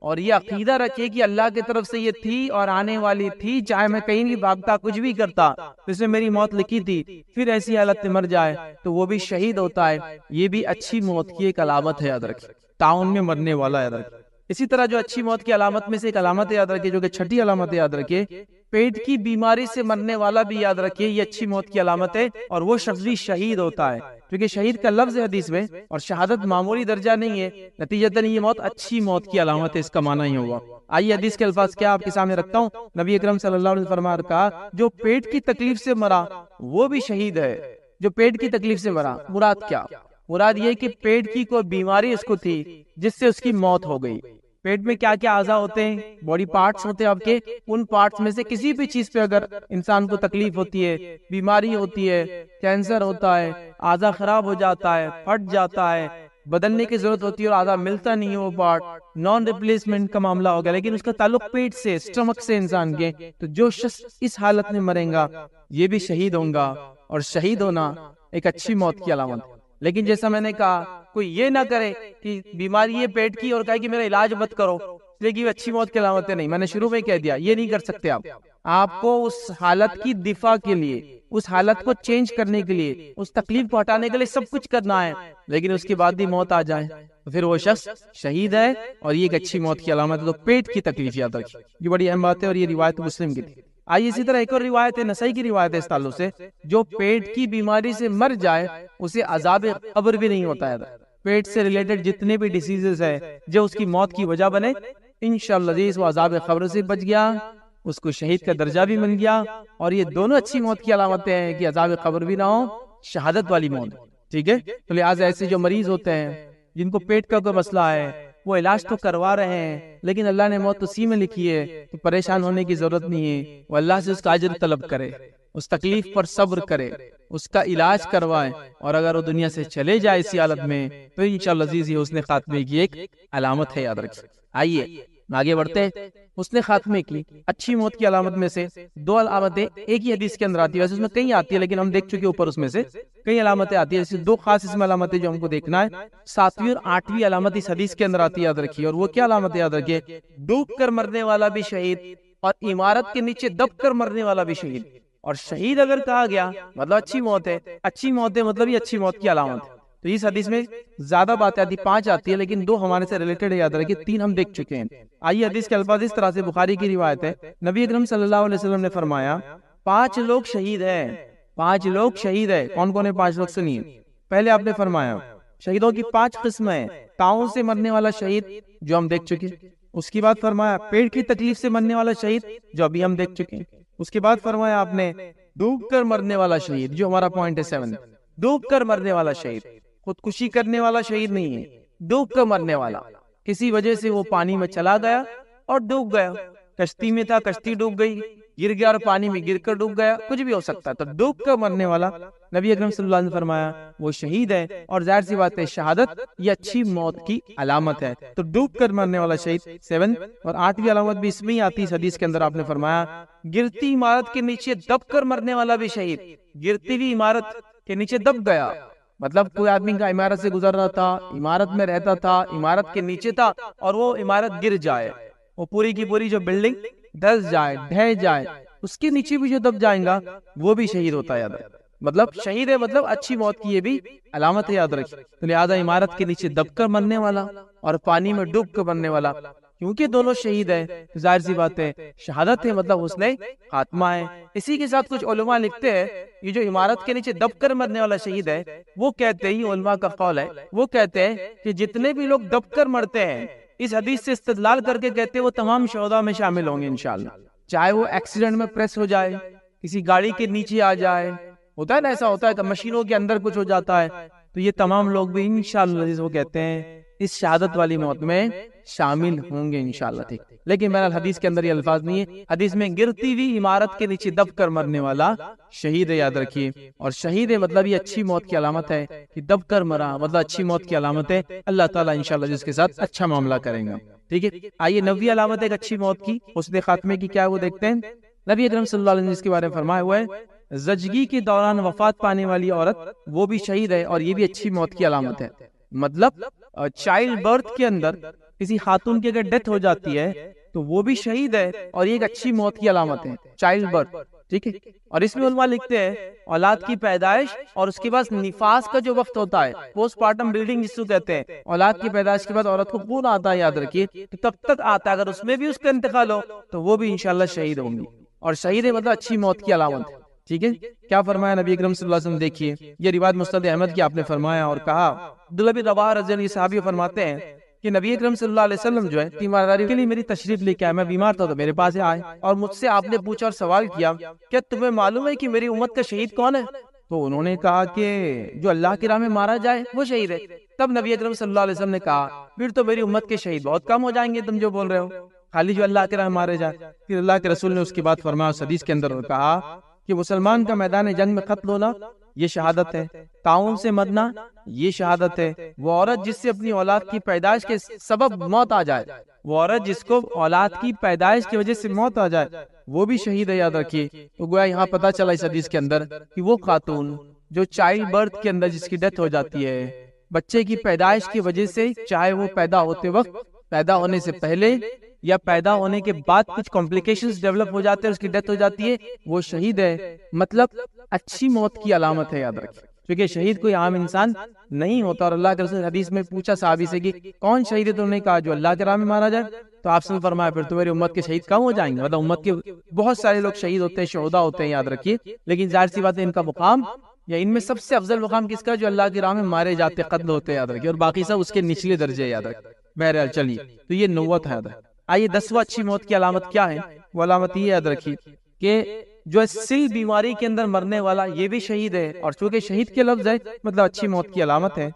اور یہ عقیدہ رکھے کہ اللہ کی طرف سے یہ تھی اور آنے والی تھی، چاہے میں کہیں بھی بھاگتا، کچھ بھی کرتا، اس میں میری موت لکھی تھی، پھر ایسی حالت میں مر جائے تو وہ بھی شہید ہوتا ہے۔ یہ بھی اچھی موت کی ایک علامت ہے، یاد رکھیں، تعاون میں مرنے والا، یاد رکھیں۔ اسی طرح جو اچھی موت کی علامت میں سے ایک علامت یاد رکھیے، جو کہ 6ٹھی علامت یاد رکھیے، پیٹ کی بیماری سے مرنے والا بھی یاد رکھیے، یہ اچھی موت کی علامت ہے، اور وہ شخص بھی شہید ہوتا ہے، کیونکہ شہید کا لفظ ہے حدیث میں، اور شہادت معمولی درجہ نہیں ہے، نتیجتاً یہ موت اچھی موت کی علامت ہے، اس کا معنی ہی ہوگا۔ آئیے حدیث کے الفاظ کیا آپ کے سامنے رکھتا ہوں۔ نبی اکرم صلی اللہ علیہ وسلم فرمایا، کہا، جو پیٹ کی تکلیف سے مرا وہ بھی شہید ہے۔ جو پیٹ کی تکلیف سے مرا، مراد کیا؟ مراد یہ کہ پیٹ کی کوئی بیماری اس کو تھی جس سے اس کی موت ہو گئی۔ پیٹ میں کیا کیا اعضاء ہوتے ہیں؟ باڈی پارٹس ہوتے ہیں آپ کے، ان پارٹس میں سے کسی بھی چیز پہ اگر انسان کو تکلیف ہوتی ہے، بیماری ہوتی ہے، کینسر ہوتا ہے، اعضاء خراب ہو جاتا ہے، پھٹ جاتا ہے، بدلنے کی ضرورت ہوتی ہے اور اعضاء ملتا نہیں ہے، وہ پارٹ نان ریپلیسمنٹ کا معاملہ ہو گیا، لیکن اس کا تعلق پیٹ سے، سٹمک سے انسان کے، تو جو شخص اس حالت میں مرے گا یہ بھی شہید ہوگا، اور شہید ہونا ایک اچھی موت کی علامت۔ لیکن جیسا میں نے کہا، کوئی یہ نہ کرے کہ بیماری ہے پیٹ کی اور کہے کہ میرا علاج مت کرو، لیکن اچھی موت کی علامتیں نہیں، میں نے شروع میں کہہ دیا، یہ نہیں کر سکتے آپ کو اس حالت کی دفاع کے لیے، اس حالت کو چینج کرنے کے لیے، اس تکلیف کو ہٹانے کے لیے سب کچھ کرنا ہے، لیکن اس کے بعد بھی موت آ جائے تو پھر وہ شخص شہید ہے، اور یہ ایک اچھی موت کی علامت ہے۔ تو پیٹ کی تکلیف یاد رکھیے، یہ بڑی اہم بات ہے، اور یہ روایت مسلم کی تھی۔ آئیے اسی طرح ایک اور روایت ہے، نسائی کی روایت ہے اس تعلق سے، جو پیٹ کی بیماری سے مر جائے اسے عذاب قبر بھی نہیں ہوتا ہے۔ پیٹ سے ریلیٹڈ جتنے بھی ڈیسیزز ہے جو اس کی موت کی وجہ بنے، انشاءاللہ جی وہ عذاب قبر سے بچ گیا، اس کو شہید کا درجہ بھی مل گیا، اور یہ دونوں اچھی موت کی علامتیں ہیں کہ عذاب قبر بھی نہ ہو، شہادت والی موت، ٹھیک ہے۔ تو لہٰذا ایسے جو مریض ہوتے ہیں جن کو پیٹ کا کوئی مسئلہ ہے، وہ علاج تو کروا رہے ہیں لیکن اللہ نے موت اسی میں لکھی ہے، تو پریشان ہونے کی ضرورت نہیں ہے، وہ اللہ سے اس کا اجر طلب کرے، اس تکلیف پر صبر کرے، اس کا علاج کروائے، اور اگر وہ دنیا سے چلے جائے اسی حالت میں تو انشاءاللہ عزیز یہ حسن خاتمے کی ایک علامت ہے، یاد رکھیں۔ آئیے آگے بڑھتے ہیں، حسن خاتمے کی اچھی موت کی علامت میں سے 2 علامتیں ایک ہی حدیث کے اندر آتی ہے، ویسے اس میں کئی آتی ہے لیکن ہم دیکھ چکے اوپر، اس میں سے کئی علامتیں آتی ہیں، جیسے 2 خاص اس میں علامتیں جو ہم کو دیکھنا ہے۔ 7ویں اور 8ویں علامت اس حدیث کے اندر آتی ہے، یاد رکھیے، اور وہ کیا علامت ہے؟ یاد رکھیے، ڈوب کر مرنے والا بھی شہید، اور عمارت کے نیچے دب کر مرنے والا بھی شہید۔ اور شہید اگر کہا گیا مطلب اچھی موت ہے، اچھی موت ہے مطلب یہ اچھی موت کی علامت ہے۔ تو اس حدیث میں زیادہ باتیں آتی، 5 آتی ہے لیکن 2 ہمارے سے ریلیٹڈ ہے، یاد رکھیے، 3 ہم دیکھ چکے ہیں۔ آئیے حدیث کے الفاظ اس طرح سے، بخاری کی روایت ہے، نبی اکرم صلی اللہ علیہ وسلم نے فرمایا، 5 لوگ شہید ہیں، 5 لوگ شہید ہیں۔ کون کون ہے 5 لوگ؟ سنیے، پہلے آپ نے فرمایا شہیدوں کی 5 قسمیں ہیں، تعاون سے مرنے والا شہید جو ہم دیکھ چکے، اس کے بعد فرمایا پیٹ کی تکلیف سے مرنے والا شہید جو ابھی ہم دیکھ چکے، اس کے بعد فرمایا آپ نے ڈوب کر مرنے والا شہید، جو ہمارا پوائنٹ ہے 7، ڈوب کر مرنے والا شہید، خودکشی کرنے والا شہید نہیں ہے، ڈوب کر مرنے والا، کسی وجہ سے وہ پانی میں چلا گیا اور ڈوب گیا، کشتی میں تھا، کشتی ڈوب گئی، گر گیا اور پانی میں گر کر ڈوب گیا، کچھ بھی ہو سکتا ہے، تو ڈوب کر مرنے والا نبی اکرم صلی اللہ علیہ وسلم نے فرمایا وہ شہید ہے، اور ظاہر سی بات ہے شہادت یہ اچھی موت کی علامت ہے، تو ڈوب کر مرنے والا شہید 7، اور 8ویں علامت بھی اس میں ہی آتی ہے، اس حدیث کے اندر آپ نے فرمایا گرتی عمارت کے نیچے دب کر مرنے والا بھی شہید، گرتی ہوئی عمارت کے نیچے دب گیا، مطلب کوئی آدمی کا عمارت سے گزر رہا تھا، عمارت میں رہتا تھا، عمارت کے نیچے تھا، اور وہ عمارت گر جائے، وہ پوری کی پوری جو بلڈنگ دھس جائے، ڈھہ جائے، اس کے نیچے بھی جو دب جائیں گا وہ بھی شہید ہوتا ہے، یاد رکھ، مطلب شہید ہے، مطلب اچھی موت کی یہ بھی علامت ہے، یاد رکھ، تو لہذا عمارت کے نیچے دب کر مرنے والا اور پانی میں ڈوب کر مرنے والا، کیونکہ دونوں شہید ہے، ظاہر سی بات ہے شہادت ہے، مطلب حسن خاتمہ ہے۔ اسی کے ساتھ کچھ علماء لکھتے ہیں یہ جو عمارت کے نیچے دب کر مرنے والا شہید ہے، وہ کہتے ہیں، یہ علماء کا قول ہے، وہ کہتے ہیں کہ جتنے بھی لوگ دب کر مرتے ہیں اس حدیث سے استدلال کر کے کہتے ہیں وہ تمام شہداء میں شامل ہوں گے انشاءاللہ، چاہے وہ ایکسیڈنٹ میں پریس ہو جائے، کسی گاڑی کے نیچے آ جائے، ہوتا ہے نا، ایسا ہوتا ہے کہ مشینوں کے اندر کچھ ہو جاتا ہے، تو یہ تمام لوگ بھی انشاءاللہ وہ کہتے ہیں اس شہادت والی موت میں شامل ہوں گے انشاءاللہ، ٹھیک، لیکن بہرحال حدیث کے اندر یہ الفاظ نہیں ہے، حدیث میں گرتی ہوئی عمارت کے نیچے دب کر مرنے والا شہید ہے، یاد رکھیے، اور شہید ہے مطلب یہ اچھی موت کی علامت ہے کہ دب کر مرا، مطلب اچھی موت کی علامت ہے، اللہ تعالیٰ انشاءاللہ جس کے ساتھ اچھا معاملہ کریں گا، ٹھیک ہے۔ آئیے 9ویں علامت ایک اچھی موت کی، حسن خاتمے کی کیا ہے وہ دیکھتے ہیں۔ نبی اکرم صلی اللہ علیہ وسلم نے اس کے بارے میں فرمایا ہوا ہے زچگی کے دوران وفات پانے والی عورت وہ بھی شہید ہے، اور یہ بھی اچھی موت کی علامت ہے، مطلب چائلڈ برتھ کے اندر کسی خاتون کی اگر ڈیتھ ہو جاتی ہے تو وہ بھی شہید ہے، اور یہ ایک اچھی موت کی علامت ہے، چائلڈ برتھ، ٹھیک ہے۔ اور اس میں علماء لکھتے ہیں اولاد کی پیدائش اور اس کے بعد نفاس کا جو وقت ہوتا ہے، پوسٹ پارٹم بلیڈنگ جس کو کہتے ہیں، اولاد کی پیدائش کے بعد عورت کو خون آتا ہے، یاد رکھیے، تو تب تک آتا ہے، اگر اس میں بھی اس کا انتقال ہو تو وہ بھی انشاءاللہ شہید ہوں گی، اور شہید ہے مطلب اچھی موت کی علامت ہے، ٹھیک ہے۔ کیا فرمایا نبی اکرم صلی اللہ علیہ وسلم، دیکھیے یہ روایت مسند احمد کی آپ نے فرمایا اور کہا، عبداللہ بن رواحہ رضی اللہ عنہ صحابی فرماتے ہیں کہ نبی اکرم صلی اللہ علیہ وسلم جو ہے تیمارداری کے لیے میری تشریف لے کے آئے، میں بیمار تھا تو میرے پاس آئے اور مجھ سے آپ نے پوچھا اور سوال کیا کیا تمہیں معلوم ہے کہ میری امت کا شہید کون ہے؟ تو انہوں نے کہا کہ جو اللہ کی راہ میں مارا جائے وہ شہید ہے۔ تب نبی اکرم صلی اللہ علیہ وسلم نے کہا پھر تو میری امت کے شہید بہت کم ہو جائیں گے، تم جو بول رہے ہو، خالی جو اللہ کی راہ میں مارے جائے۔ پھر اللہ کے رسول نے اس کے بعد فرمایا اس حدیث کے اندر کہا کہ مسلمان کا میدان جنگ میں قتل ہونا یہ شہادت ہے، تعاون سے مرنا یہ شہادت ہے، وہ عورت جس سے اپنی اولاد کی پیدائش کے سبب موت آ جائے، وہ عورت جس کو اولاد کی پیدائش کی وجہ سے موت آ جائے وہ بھی شہید ہے، یاد رکھیے۔ تو گویا یہاں پتہ چلا اس حدیث کے اندر کہ وہ خاتون جو چائلڈ برتھ کے اندر جس کی ڈیتھ ہو جاتی ہے بچے کی پیدائش کی وجہ سے، چاہے وہ پیدا ہوتے وقت، پیدا ہونے سے پہلے یا پیدا ہونے کے بعد کچھ کمپلیکیشنز ڈیولپ ہو جاتے ہیں، اس کی ڈیتھ ہو جاتی ہے، وہ شہید ہے، مطلب اچھی موت کی علامت ہے، یاد رکھیں، کیونکہ شہید کوئی عام انسان نہیں ہوتا۔ اور اللہ کے رسول حدیث میں پوچھا صحابی سے کہ کون شہید ہے، تو انہوں نے کہا جو اللہ کے راہ میں مارا جائے، تو آپ سے فرمایا پھر تو میری امت کے شہید کم ہو جائیں گے، مطلب امت کے بہت سارے لوگ شہید ہوتے ہیں، شہداء ہوتے ہیں، یاد رکھیے، لیکن ظاہر سی بات ہے ان کا مقام یا ان میں سب سے افضل مقام کس کا؟ جو اللہ کی راہ میں مارے جاتے، قتل ہوتے، یاد رکھیے، اور باقی سب اس کے نچلے درجے، یاد رکھیں۔ بہرحال چلیے، تو یہ نوت ہے۔ آئیے 10واں اچھی موت کی علامت کیا ہے؟ وہ علامت یہ یاد رکھیے کہ جو سل بیماری کے اندر مرنے والا یہ بھی شہید ہے، اور چونکہ شہید کے لفظ ہے مطلب اچھی موت کی علامت ہے۔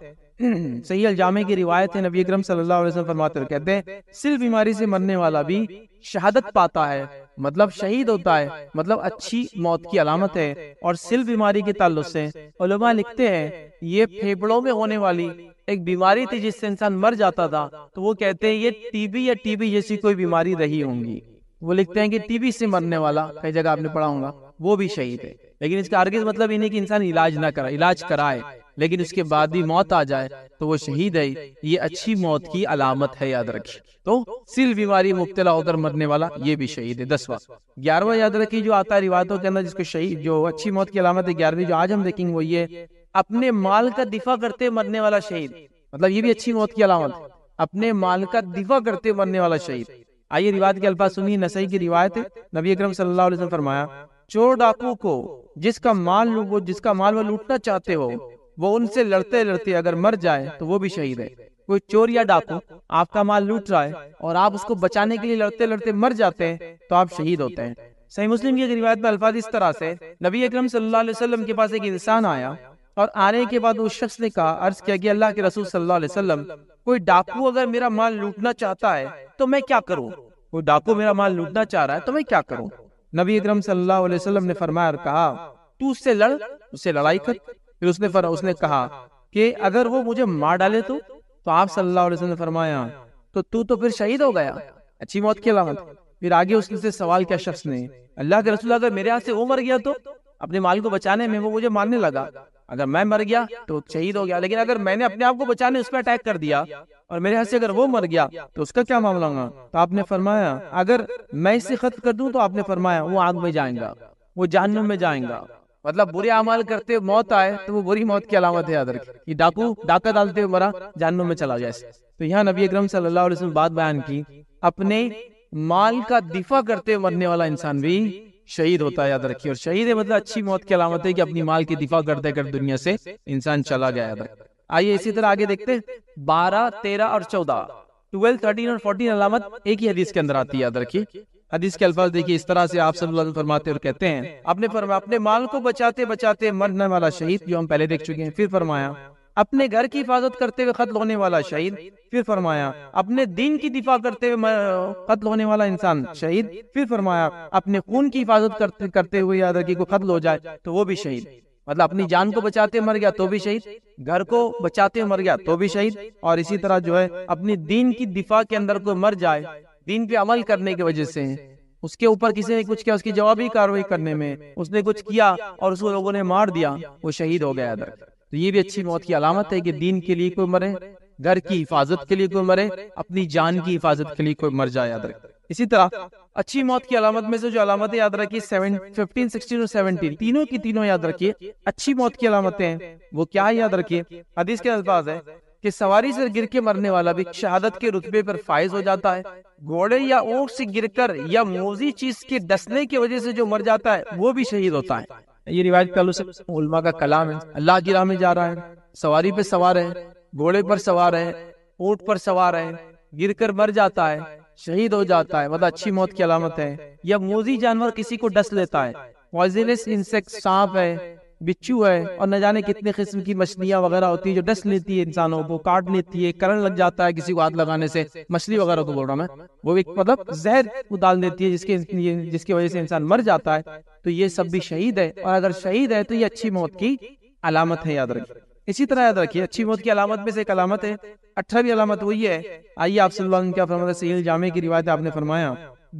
صحیح الجامع کی روایت ہے، نبی اکرم صلی اللہ علیہ وسلم فرماتے ہیں، کہتے ہیں سل بیماری سے مرنے والا بھی شہادت پاتا ہے، مطلب شہید ہوتا ہے، مطلب اچھی موت کی علامت ہے۔ اور سل بیماری کے تعلق سے علماء لکھتے ہیں یہ پھیپڑوں میں ہونے والی ایک بیماری تھی جس سے انسان مر جاتا تھا، تو وہ کہتے ہیں یہ ٹی بی یا ٹی بی جیسی کوئی بیماری رہی ہوں گی۔ وہ لکھتے ہیں کہ ٹی بی سے مرنے والا، کئی جگہ آپ نے پڑھا ہوگا، وہ بھی شہید ہے، لیکن اس کا ہرگز مطلب یہ نہیں کہ انسان علاج نہ کرے، علاج کرائے لیکن اس کے بعد بھی موت آ جائے تو وہ شہید ہے، یہ اچھی موت کی علامت ہے، یاد رکھیے۔ تو سل بیماری مبتلا ہو کر مرنے والا یہ بھی شہید ہے۔ 10واں 11واں یاد رکھیے جو آتا ہے روایتوں کے اندر جس کو شہید جو اچھی موت کی علامت ہے 11ویں جو آج ہم دیکھیں گے وہ یہ اپنے مال کا دفاع کرتے مرنے والا شہید، مطلب یہ بھی اچھی موت کی علامت ہے، اپنے مال کا دفاع کرتے مرنے والا شہید۔ آئیے روایت کے الفاظ سنیے، نسائی کی روایت ہے، نبی اکرم صلی اللہ علیہ وسلم فرمایا چور ڈاکو کو جس کا مال وہ لوٹنا چاہتے ہو وہ ان سے لڑتے لڑتے اگر مر جائے تو وہ بھی شہید ہے۔ کوئی چور یا ڈاکو آپ کا مال لوٹ رہا ہے اور آپ اس کو بچانے کے لیے لڑتے لڑتے مر جاتے ہیں تو آپ شہید ہوتے ہیں۔ صحیح مسلم کی ایک روایت میں الفاظ اس طرح سے، نبی اکرم صلی اللہ علیہ وسلم کے پاس ایک انسان آیا اور آنے کے بعد اس شخص نے کہا، عرض کیا کہ اللہ کے رسول صلی اللہ علیہ وسلم، کوئی ڈاکو اگر میرا مال لوٹنا چاہتا ہے تو میں کیا کروں؟ کوئی ڈاکو میرا مال لوٹنا چاہ رہا ہے تو میں کیا کروں؟ نبی اکرم صلی اللہ علیہ وسلم نے فرمایا اور کہا، تو اس سے لڑ، اس سے لڑائی کر۔ پھر اس نے کہا کہ اگر وہ مجھے مار ڈالے تو آپ صلی اللہ علیہ وسلم نے فرمایا تو پھر شہید ہو گیا، اچھی موت کی علامت۔ پھر آگے اس سے سوال کیا شخص نے، اللہ کے رسول اگر میرے ہاتھ سے وہ مر گیا تو؟ اپنے مال کو بچانے میں وہ مجھے مارنے لگا، اگر میں مر گیا تو شہید ہو گیا، لیکن اگر میں نے اپنے آپ کو بچانے اس پہ اٹیک کر دیا اور میرے ہاتھ سے اگر وہ مر گیا تو اس کا کیا معاملہ ہوگا؟ تو آپ نے فرمایا اگر میں اسے ختم کر دوں تو آپ نے فرمایا وہ آگ میں جائیں گا، وہ جہنم میں جائیں گا۔ مطلب برے اعمال کرتے موت آئے تو وہ بری موت کی علامت ہے، یاد رکھیں۔ یہ ڈاکو ڈاکہ ڈالتے ہوئے مرا، جہنم میں چلا جائے۔ تو یہاں نبی اکرم صلی اللہ علیہ وسلم بات بیان کی، اپنے مال کا دفاع کرتے مرنے والا انسان بھی شہید ہوتا ہے، یاد رکھیے۔ اور شہید ہے مطلب اچھی موت کی علامت ہے کہ اپنی مال کی دفاع کرتے کرتے دنیا سے انسان چلا گیا، یاد رکھیں۔ آئیے اسی طرح آگے دیکھتے ہیں 12، 13 اور 14، 12، 13 اور 14 علامت ایک ہی حدیث کے اندر آتی ہے، یاد رکھیے۔ حدیث کے الفاظ دیکھیے اس طرح سے، آپ صلی اللہ علیہ وسلم فرماتے اور کہتے ہیں، آپ نے فرمایا اپنے مال کو بچاتے بچاتے مرنے والا شہید، جو ہم پہلے دیکھ چکے ہیں۔ پھر فرمایا اپنے گھر کی حفاظت کرتے ہوئے قتل ہونے والا شہید۔ پھر فرمایا اپنے دین کی دفاع کرتے ہوئے قتل ہونے والا انسان شہید۔ پھر فرمایا اپنے خون کی حفاظت کرتے ہوئے یاد رکھیے کوئی قتل ہو جائے تو وہ بھی شہید۔ مطلب اپنی جان کو بچاتے مر گیا تو بھی شہید، گھر کو بچاتے مر گیا تو بھی شہید، اور اسی طرح جو ہے اپنی دین کی دفاع کے اندر کوئی مر جائے، دین پہ عمل کرنے کی وجہ سے، اس کے اوپر کسی نے کچھ کیا، اس کی جوابی کارروائی کرنے میں اس نے کچھ کیا اور اس کو لوگوں نے مار دیا، وہ شہید ہو گیا۔ تو یہ بھی اچھی موت کی علامت ہے کہ دین کے لیے کوئی مرے، گھر کی حفاظت کے لیے کوئی مرے، اپنی جان کی حفاظت کے لیے کوئی مر جائے، یاد رکھیں۔ اسی طرح اچھی موت کی علامت میں سے جو علامتیں یاد رکھیے 15، 16 اور 17، تینوں کی تینوں یاد رکھیے اچھی موت کی علامتیں ہیں۔ وہ کیا ہے یاد رکھیے، حدیث کے الفاظ ہے کہ سواری سے گر کے مرنے والا بھی شہادت کے رتبے پر فائز ہو جاتا ہے، گھوڑے یا اونٹ سے گر کر یا موذی چیز کے ڈسنے کی وجہ سے جو مر جاتا ہے وہ بھی شہید ہوتا ہے۔ یہ روایت پہلو سے علماء کا کلام ہے۔ اللہ کی راہ میں جا رہا ہے، سواری پہ سوار ہے، گھوڑے پر سوار ہے، اونٹ پر سوار ہے، گر کر مر جاتا ہے، شہید ہو جاتا ہے، مطلب اچھی موت کی علامت ہے۔ یا موذی جانور کسی کو ڈس لیتا ہے، پوائزنس انسیکٹ، سانپ ہے، بچھو ہے، اور نہ جانے کتنے قسم کی مچھلیاں وغیرہ ہوتی ہے جو ڈس لیتی ہے، انسانوں کو کاٹ لیتی ہے، کرنٹ لگ جاتا ہے کسی کو ہاتھ لگانے سے، مچھلی وغیرہ کو بول رہا میں، وہ ایک مطلب زہر کو ڈال دیتی ہے جس کی وجہ سے انسان مر جاتا ہے، تو یہ سب بھی شہید ہے۔ اور اگر شہید ہے تو یہ اچھی موت کی علامت ہے، یاد رکھیے۔ اسی طرح یاد رکھیے اچھی موت کی علامت میں سے ایک علامت ہے 18ویں علامت، وہ یہ ہے، آئیے آپ صلی اللہ علیہ وسلم کیا فرماتے ہیں، صحیح الجامع کی روایت ہے، آپ نے فرمایا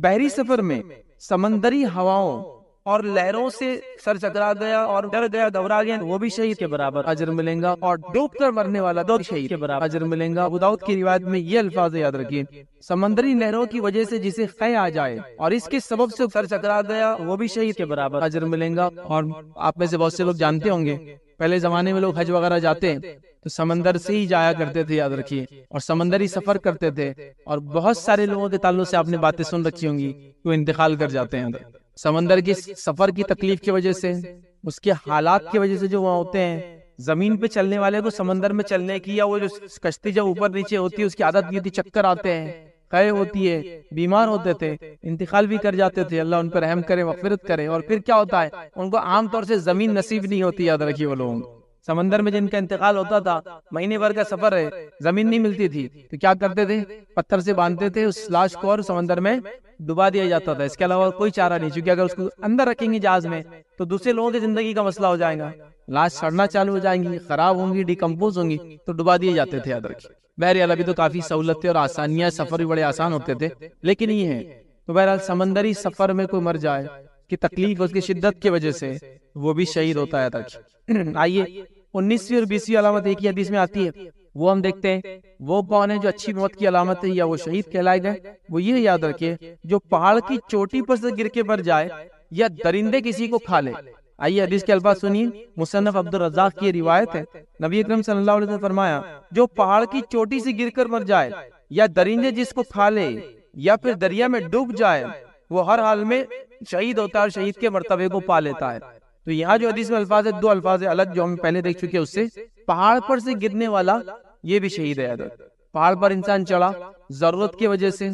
بحری سفر میں سمندری ہواؤں اور لہروں سے سر چکرا گیا اور ڈر گیا، گھبرا گیا، وہ بھی شہید کے برابر اجر ملیں گا، اور ڈوب کر مرنے والا دو شہید کے برابر اجر ملیں گا۔ ابو داؤد کی روایت میں یہ الفاظ یاد رکھیے، سمندری لہروں کی وجہ سے جسے قے آ جائے اور اس کے سبب سے سر چکرا گیا، وہ بھی شہید کے برابر اجر ملیں گا۔ اور آپ میں سے بہت سے لوگ جانتے ہوں گے پہلے زمانے میں لوگ حج وغیرہ جاتے ہیں تو سمندر سے ہی جایا کرتے تھے، یاد رکھیے، اور سمندری سفر کرتے تھے، اور بہت سارے لوگوں کے تعلق سے آپ نے باتیں سن رکھی ہوں گی، وہ انتقال کر جاتے ہیں سمندر کی سفر کی تکلیف کی وجہ سے، اس کے حالات کی وجہ سے جو وہاں ہوتے ہیں۔ زمین پہ چلنے والے کو سمندر میں چلنے کی یا وہ جو کشتی جب اوپر نیچے ہوتی ہے اس کی عادت نہیں ہوتی، چکر آتے ہیں، قے ہوتی ہے، بیمار ہوتے تھے، انتقال بھی کر جاتے تھے، اللہ ان پر رحم کرے، مغفرت کرے۔ اور پھر کیا ہوتا ہے، ان کو عام طور سے زمین نصیب نہیں ہوتی، یاد رکھیے۔ وہ لوگ سمندر میں جن کا انتقال ہوتا تھا، مہینے بھر کا سفر ہے، زمین نہیں ملتی تھی تو کیا کرتے تھے، پتھر سے باندھتے تھے اس لاش کو اور سمندر میں ڈبا دیا جاتا تھا۔ اس کے علاوہ کوئی چارہ نہیں، چونکہ اگر اس کو اندر رکھیں گے جہاز میں تو دوسرے لوگوں کی زندگی کا مسئلہ ہو جائے گا، لاش سڑنا چالو ہو جائیں گی، خراب ہوں گی، ڈیکمپوز ہوں گی، تو ڈبا دیے جاتے تھے، یاد رکھیے۔ بہرحال ابھی تو کافی سہولتیں اور آسانیاں، سفر بھی بڑے آسان ہوتے تھے، لیکن یہ ہے تو بہرحال سمندری سفر میں کوئی مر جائے کہ تکلیف اس کی شدت کی وجہ سے، وہ بھی شہید ہوتا ہے، یاد رکھیے۔ آئیے 19ویں اور 20ویں علامت ایک ہی حدیث میں آتی ہے، وہ ہم دیکھتے ہیں وہ کون ہے جو اچھی موت کی علامت ہے یا وہ شہید کہلائے گئے۔ وہ یہ یاد رکھے جو پہاڑ کی چوٹی پر سے گر کے مر جائے یا درندے کسی کو کھا لے۔ آئیے حدیث کے الفاظ سنیے، مصنف عبد الرزاق کی روایت ہے، نبی اکرم صلی اللہ علیہ وسلم نے فرمایا جو پہاڑ کی چوٹی سے گر کر مر جائے یا درندے جس کو کھا لے یا پھر دریا میں ڈوب جائے، وہ ہر حال میں شہید ہوتا ہے اور شہید کے مرتبے کو پا لیتا ہے۔ تو یہاں جو حدیث میں الفاظ ہے، دو الفاظ الگ جو ہم پہلے دیکھ چکے، اس سے پہاڑ پر سے گرنے والا یہ بھی شہید ہے۔ پہاڑ پر انسان چڑھا ضرورت کی وجہ سے،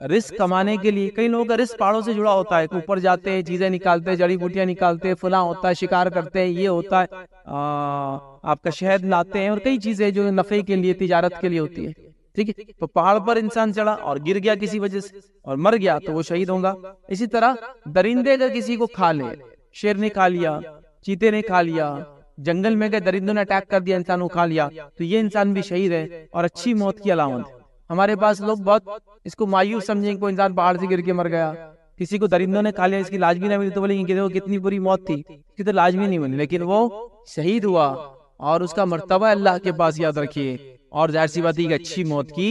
رزق کمانے کے لیے. کئی لوگوں کا رزق پہاڑوں سے جڑا ہوتا ہے کہ اوپر جاتے ہیں, چیزیں نکالتے ہیں, جڑی بوٹیاں نکالتے ہیں, فلاں ہوتا ہے, شکار کرتے ہیں, یہ ہوتا ہے, آپ کا شہد لاتے ہیں, اور کئی چیزیں جو نفع کے لیے, تجارت کے لیے ہوتی ہے. ٹھیک ہے, تو پہاڑ پر انسان چڑھا اور گر گیا کسی وجہ سے اور مر گیا تو وہ شہید ہوگا. اسی طرح درندے اگر کسی کو کھا لے, شیر نے کھا لیا, چیتے نے کھا لیا, جنگل میں گئے درندوں نے اٹیک کر دیا, انسان کو کھا لیا, تو یہ انسان بھی شہید ہے اور اچھی موت کی علامت ہے. ہمارے پاس لوگ بہت اس کو مایوس سمجھیں کہ کوئی انسان پہاڑ سے گر کے مر گیا, کسی کو درندوں نے کھا لیا, اس کی لاج بھی نہ ملی, تو بولیں گے کہ کتنی بری موت تھی, اس کی تو لاج بھی نہیں ملی, لیکن وہ شہید ہوا اور اس کا مرتبہ اللہ کے پاس یاد رکھیے. اور ظاہر سی بات ہے کہ اچھی موت کی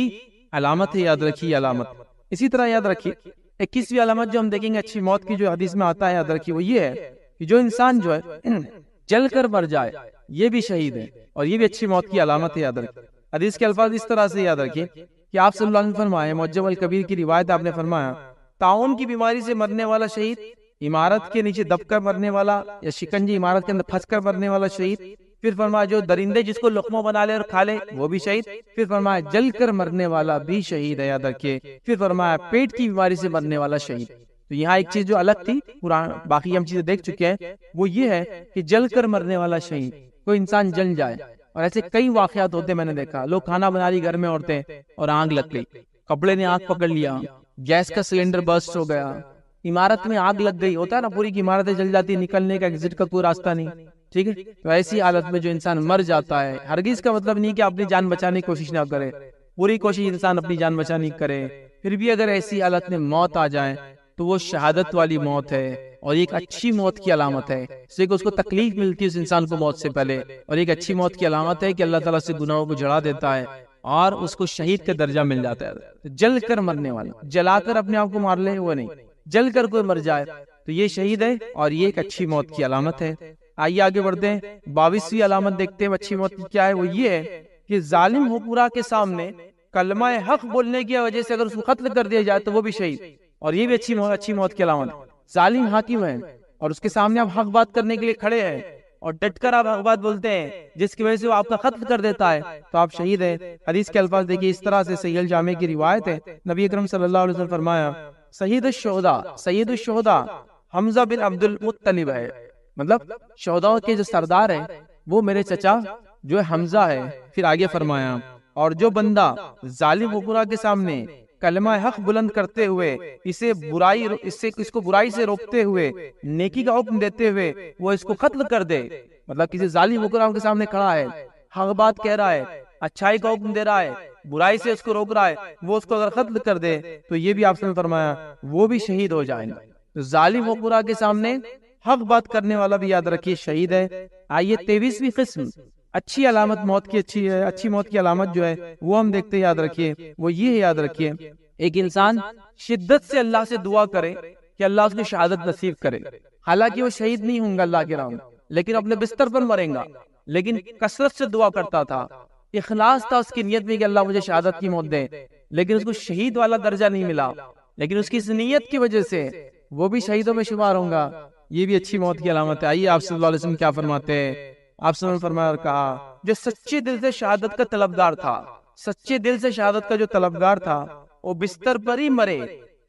علامت ہے, یاد رکھیے علامت. اسی طرح یاد رکھیے 21ویں علامت جو ہم دیکھیں گے اچھی موت کی, جو حدیث میں آتا ہے, یاد رکھیے وہ یہ ہے کہ جو انسان جو ہے جل کر مر جائے یہ بھی شہید ہے, اور یہ بھی اچھی موت کی علامت ہے, یاد رکھیے. حدیث کے الفاظ اس طرح سے یاد رکھیے کہ آپ صلی اللہ علیہ وسلم فرمائے, معجم الکبیر کی روایت آپ نے فرمایا, طاعون کی بیماری سے مرنے والا شہید, عمارت کے نیچے دب کر مرنے والا یا شکنجی عمارت کے اندر پھنس کر مرنے والا شہید, پھر فرمایا جو درندے جس کو لقمہ بنا لے اور کھا لے وہ بھی شہید, پھر فرمایا جل کر مرنے والا بھی شہید ہے, یاد رکھیے, پھر فرمایا پیٹ کی بیماری سے مرنے والا شہید. تو یہاں ایک چیز جو الگ تھی, باقی ہم چیزیں دیکھ چکے ہیں, وہ یہ ہے کہ جل کر مرنے والا شہید, کوئی انسان جل جائے. اور ایسے کئی واقعات ہوتے میں نے دیکھا, لوگ کھانا بنا رہی گھر میں عورتیں اور آگ لگ گئی, کپڑے نے آگ پکڑ لیا, گیس کا سلنڈر برسٹ ہو گیا, عمارت میں آگ لگ گئی, ہوتا ہے نا پوری کی عمارتیں جل جاتی, نکلنے کا ایگزٹ کا کوئی راستہ نہیں. ٹھیک ہے, تو ایسی حالت میں جو انسان مر جاتا ہے, ہرگز کا مطلب نہیں کہ اپنی جان بچانے کی کوشش نہ کرے, پوری کوشش انسان اپنی جان بچانے کی کرے, پھر بھی اگر ایسی حالت میں موت آ جائے تو وہ شہادت والی موت ہے, اور ایک اچھی موت کی علامت ہے, اس لیے کہ اس کو تکلیف ملتی ہے اس انسان کو موت سے پہلے, اور ایک اچھی موت کی علامت ہے کہ اللہ تعالیٰ سے گناہوں کو جھڑا دیتا ہے اور اس کو شہید کا درجہ مل جاتا ہے. جل کر مرنے والا, جلا کر اپنے آپ کو مار لے وہ نہیں, جل کر کوئی مر جائے تو یہ شہید ہے, اور یہ ایک اچھی موت کی علامت ہے. آئیے آگے بڑھتے ہیں, 22ویں علامت دیکھتے ہیں اچھی موت کی کیا ہے. وہ یہ ہے کہ ظالم حکمراں کے سامنے کلمہ حق بولنے کی وجہ سے اگر اس کو قتل کر دیا جائے تو وہ بھی شہید, اور یہ بھی اچھی موت کی علامت. ظالم حاکم ہے اور اس کے سامنے آپ حق بات کرنے کے لیے کھڑے ہیں اور ڈٹ کر آپ حق بات بولتے ہیں جس کی وجہ سے وہ آپ کا قتل کر دیتا ہے تو آپ شہید ہیں. حدیث کے الفاظ دیکھیے اس طرح سے, صحیح الجامع کی روایت ہے, نبی اکرم صلی اللہ علیہ وسلم فرمایا, سید الشہداء حمزہ بن عبد المطلب ہے, مطلب شہداء کے جو سردار ہیں وہ میرے چچا جو ہے حمزہ ہے. پھر آگے فرمایا, اور جو بندہ ظالم حکمراں کے سامنے کلمہ حق بلند کرتے ہوئے اس کو برائی سے روکتے ہوئے نیکی کا حکم دیتے ہوئے وہ اس کو قتل کر دے, مطلب کسی ظالم حکمراں کے سامنے کھڑا ہے, حق بات کہہ رہا ہے, اچھائی کا حکم دے رہا ہے, برائی سے اس کو روک رہا ہے, وہ اس کو اگر قتل کر دے تو یہ بھی آپ نے فرمایا وہ بھی شہید ہو جائے گا. ظالم حکمراں کے سامنے حق بات کرنے والا بھی یاد رکھیے شہید ہے. آئیے 23ویں قسم اچھی علامت موت کی, اچھی موت کی علامت جو ہے وہ ہم دیکھتے, یاد رکھیے وہ یہ ہے, یاد رکھیے ایک انسان شدت سے اللہ سے دعا کرے کہ اللہ اس کو شہادت نصیب کرے, حالانکہ وہ شہید نہیں ہوں گا اللہ کے راہ میں, لیکن اپنے بستر پر مریں گا, لیکن کثرت سے دعا کرتا تھا, اخلاص تھا اس کی نیت میں کہ اللہ مجھے شہادت کی موت دے, لیکن اس کو شہید والا درجہ نہیں ملا, لیکن اس کی اس نیت کی وجہ سے وہ بھی شہیدوں میں شمار ہوں گا. یہ بھی اچھی موت کی علامت ہے. آئیے آپ صلی اللہ علیہ وسلم کیا فرماتے ہیں, آپ صلی اللہ علیہ وسلم فرمایا اور کہا, جو سچے دل سے شہادت کا طلبگار تھا, سچے دل سے شہادت کا جو طلبگار تھا وہ بستر پر ہی مرے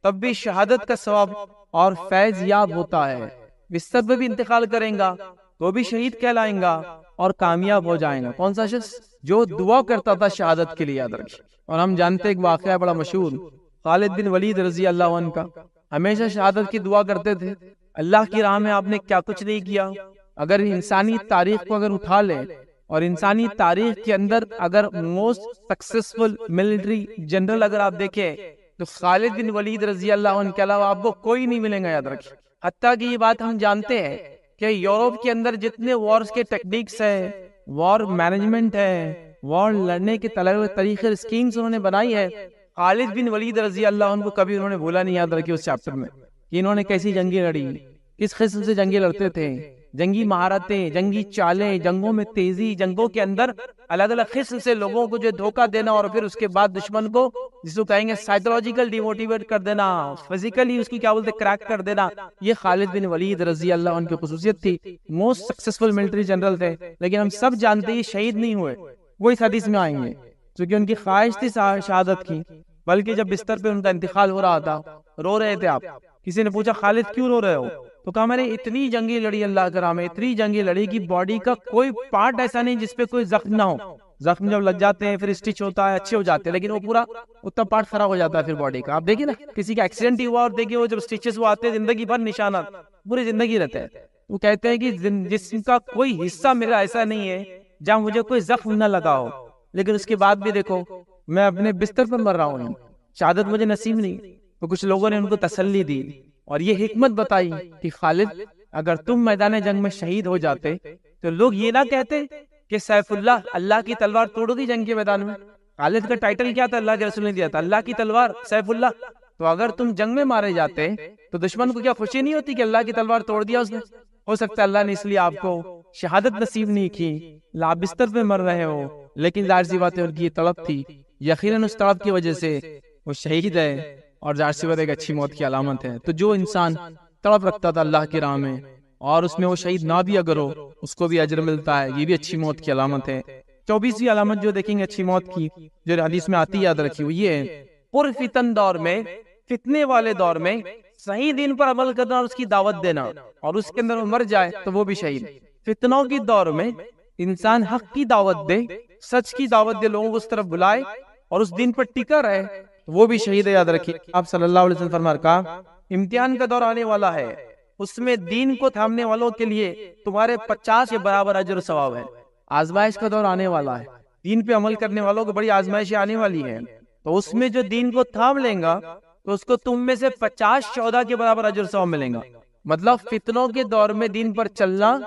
تب بھی شہادت کا ثواب اور فیض یاب ہوتا ہے, بستر پہ بھی انتقال کریں گا تو بھی شہید کہلائیں گا اور کامیاب ہو جائیں گا. کون سا شخص جو دعا کرتا تھا شہادت کے لیے, یاد رکھیں. اور ہم جانتے ایک واقعہ ہے بڑا مشہور, خالد بن ولید رضی اللہ عنہ کا, ہمیشہ شہادت کی دعا کرتے تھے. اللہ کی راہ میں آپ نے کیا کچھ نہیں کیا. اگر انسانی تاریخ کو اگر اٹھا لیں اور انسانی تاریخ کے اندر اگر موسٹ سکسیسفل ملٹری جنرل اگر آپ دیکھیں تو خالد بن ولید رضی اللہ عنہ کے علاوہ آپ کو کوئی نہیں ملیں گا, یاد رکھیں. حتیٰ کہ یہ بات ہم جانتے ہیں کہ یورپ کے اندر جتنے وارز کے ٹیکنیکس ہیں, وار مینجمنٹ ہے, وار لڑنے کے طریقے اسکیمز انہوں نے بنائی ہے, خالد بن ولید رضی اللہ عنہ کو کبھی انہوں نے بولا نہیں, یاد رکھیں اس چیپٹر میں کہ انہوں نے کیسی جنگیں لڑی, کس قسم سے جنگیں لڑتے تھے, جنگی مہارتیں, جنگی چالیں, جنگوں میں تیزی, جنگوں کے اندر الگ الگ قسم سے لوگوں کو جو دھوکہ دینا اور پھر اس کے بعد دشمن کو جس کو کہیں گے سائیکولوجیکل ڈیموٹیویٹ کر دینا, فزیکلی اس کی کیا بولتے کریک کر دینا, یہ خالد بن ولید رضی اللہ عنہ کی خصوصیت تھی. موسٹ سکسیسفل ملٹری جنرل تھے, لیکن ہم سب جانتے ہیں شہید نہیں ہوئے. وہ اس حدیث میں آئیں گے کیونکہ ان کی خواہش تھی شہادت کی, بلکہ جب بستر پہ ان کا انتقال ہو رہا تھا رو رہے تھے آپ. کسی نے پوچھا خالد کیوں رو رہے ہو؟ تو کہا میں نے اتنی جنگیں لڑی اللہ کے راہ میں، اتنی جنگیں لڑی کہ باڈی کا کوئی پارٹ ایسا نہیں جس پہ کوئی زخم نہ ہو. زخم جب لگ جاتے ہیں پھر اسٹچ ہوتا ہے اچھے ہو جاتے ہیں، لیکن وہ پورا اتنا پارٹ خراب ہو جاتا ہے پھر باڈی کا. آپ دیکھیں نا کسی کا ایکسیڈنٹ ہی ہوا اور دیکھیں وہ جب اسٹچز وہ آتے ہیں زندگی بھر نشانات پوری زندگی رہتے ہیں. وہ کہتے ہیں کہ جسم کا کوئی حصہ میرا ایسا نہیں ہے جہاں مجھے کوئی زخم نہ لگا ہو، لیکن اس کے بعد بھی دیکھو میں اپنے بستر پر مر رہا ہوں، شہادت مجھے نصیب نہیں. تو کچھ لوگوں نے ان کو تسلی دی اور یہ حکمت بتائی کہ خالد اگر تم میدان جنگ میں شہید ہو جاتے تو لوگ یہ نہ کہتے کہ سیف اللہ، اللہ کی تلوار توڑ دی جنگ کے میدان میں. خالد کا ٹائٹل کیا تھا؟ اللہ کے رسول نے دیا تھا، اللہ کی تلوار سیف اللہ. تو اگر تم جنگ میں مارے جاتے تو دشمن کو کیا خوشی نہیں ہوتی کہ اللہ کی تلوار توڑ دیا اس نے؟ ہو سکتا ہے اللہ نے اس لیے آپ کو شہادت نصیب نہیں کی، آپ بستر پہ مر رہے ہو، لیکن ظاہر سی بات ہے ان کی یہ طلب تھی. یقیناً اس طلب کی وجہ سے وہ شہید ہے، اور ظاہر سی بات ایک اچھی موت کی علامت ہے. تو جو انسان طلب رکھتا تھا اللہ کی راہ میں اور اس میں وہ شہید نہ بھی اگر ہو اس کو بھی اجر ملتا ہے، یہ بھی اچھی موت کی علامت ہے. 24ویں علامت جو دیکھیں گے اچھی موت کی جو حدیث میں آتی یاد رکھی، وہ یہ ہے پر فتن دور میں، فتنے والے دور میں صحیح دین پر عمل کرنا اور اس کی دعوت دینا، اور اس کے اندر وہ مر جائے تو وہ بھی شہید. فتنوں کی دور میں انسان حق کی دعوت دے، سچ کی دعوت دے، لوگوں کو اس طرف بلائے اور اس دین پر ٹکا رہے، وہ بھی شہید ہے. یاد رکھیے آپ صلی اللہ علیہ وسلم فرمایا کہا امتحان کا دور آنے والا ہے، اس میں دین کو تھامنے والوں کے لیے تمہارے 50 کے برابر اجر و ثواب ہے. آزمائش کا دور آنے والا ہے، دین پہ عمل کرنے والوں کو بڑی آزمائشیں آنے والی ہیں، تو اس میں جو دین کو تھام لیں گا تو اس کو تم میں سے 50 14 کے برابر اجر و ثواب ملیں گا. مطلب فتنوں کے دور میں دین پر چلنا،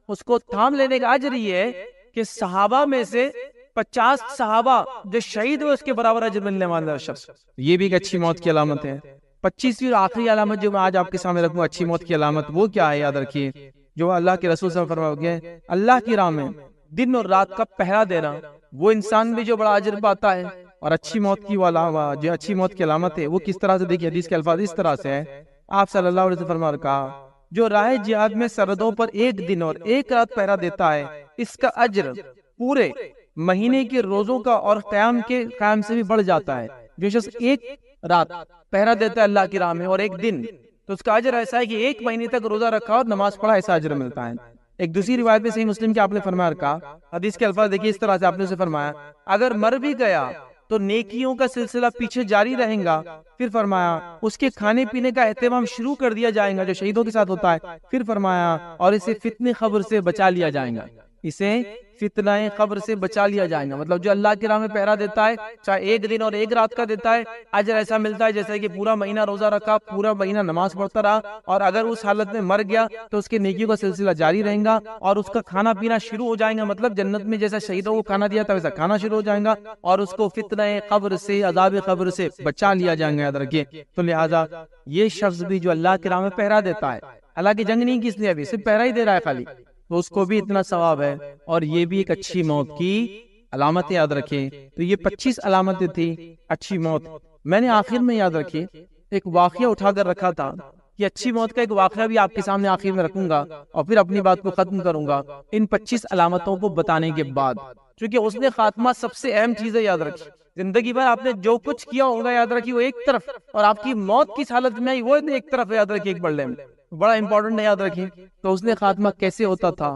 اس کو تھام لینے کا اجر یہ ہے کہ صحابہ میں سے 50 صحابہ جو شہید ہوئے اس کے برابر اجر ملنے والا شخص. یہ بھی ایک اچھی موت کی علامت ہے. 25ویں اور آخری علامت جو میں آج آپ کے سامنے رکھوں اچھی موت کی علامت، وہ کیا ہے؟ یاد رکھیے جو اللہ کے رسول صلی اللہ علیہ وسلم فرمایا گیا اللہ کی راہ میں دن اور رات کا پہرا دینا، وہ انسان بھی جو بڑا اجر پاتا ہے. اور اچھی موت کی علامت جو اچھی موت کی علامت ہے وہ کس طرح سے؟ دیکھیے حدیث کے الفاظ اس طرح سے ہے. آپ صلی اللہ علیہ وسلم فرمایا کہا جو راہ جہاد میں سرحدوں پر ایک دن اور ایک رات پہرا دیتا ہے اس کا اجر پورے مہینے کے روزوں کا اور قیام سے بھی بڑھ جاتا ہے. جو شخص ایک رات پہرا دیتا ہے اللہ کی راہ میں اور ایک دن، تو اس کا اجر ایسا ہے کہ ایک مہینے تک روزہ رکھا اور نماز پڑھا، ایسا اجر ملتا ہے. ایک دوسری روایت میں صحیح مسلم کی آپ نے فرمایا کہا حدیث کے الفاظ دیکھیے اس طرح سے آپ نے اسے فرمایا اگر مر بھی گیا تو نیکیوں کا سلسلہ پیچھے جاری رہیں گا. پھر فرمایا اس کے کھانے پینے کا اہتمام شروع کر دیا جائے گا جو شہیدوں کے ساتھ ہوتا ہے. پھر فرمایا اور اسے فتنہ قبر سے بچا لیا جائے گا، اسے فتنہ قبر سے بچا لیا جائے گا. مطلب جو اللہ کی راہ میں پہرا دیتا ہے چاہے ایک دن اور ایک رات کا دیتا ہے، اجر ایسا ملتا ہے جیسے کہ پورا مہینہ روزہ رکھا، پورا مہینہ نماز پڑھتا رہا، اور اگر اس حالت میں مر گیا تو اس کے نیکیوں کا سلسلہ جاری رہے گا اور اس کا کھانا پینا شروع ہو جائے گا. مطلب جنت میں جیسا شہیدوں کو کھانا دیا تھا ویسا کھانا شروع ہو جائے گا اور اس کو فتنہ قبر سے، عذاب قبر سے بچا لیا جائے گا. یاد رکھیے تو لہٰذا یہ شخص بھی جو اللہ کی راہ میں پہرا دیتا ہے، اللہ کی جنگ نہیں کس لیے، ابھی صرف پہرا ہی دے رہا ہے خالی، تو اس کو بھی اتنا ثواب ہے. اور یہ بھی ایک اچھی موت کی علامت یاد رکھیں. تو یہ 25 علامتیں تھی اچھی موت. میں نے آخر میں یاد رکھی ایک واقعہ اٹھا کر رکھا تھا کہ اچھی موت کا ایک واقعہ بھی آپ کے سامنے آخر میں رکھوں گا اور پھر اپنی بات کو ختم کروں گا ان 25 علامتوں کو بتانے کے بعد، کیونکہ حسن خاتمہ سب سے اہم چیز ہے. یاد رکھیے زندگی بھر آپ نے جو کچھ کیا ہوگا یاد رکھیے وہ ایک طرف، اور آپ کی موت کس حالت میں آئی وہ ایک طرف. یاد رکھیے ایک بڑے بڑا امپورٹنٹ ہے. یاد رکھیے تو حسن خاتمہ کیسے ہوتا تھا،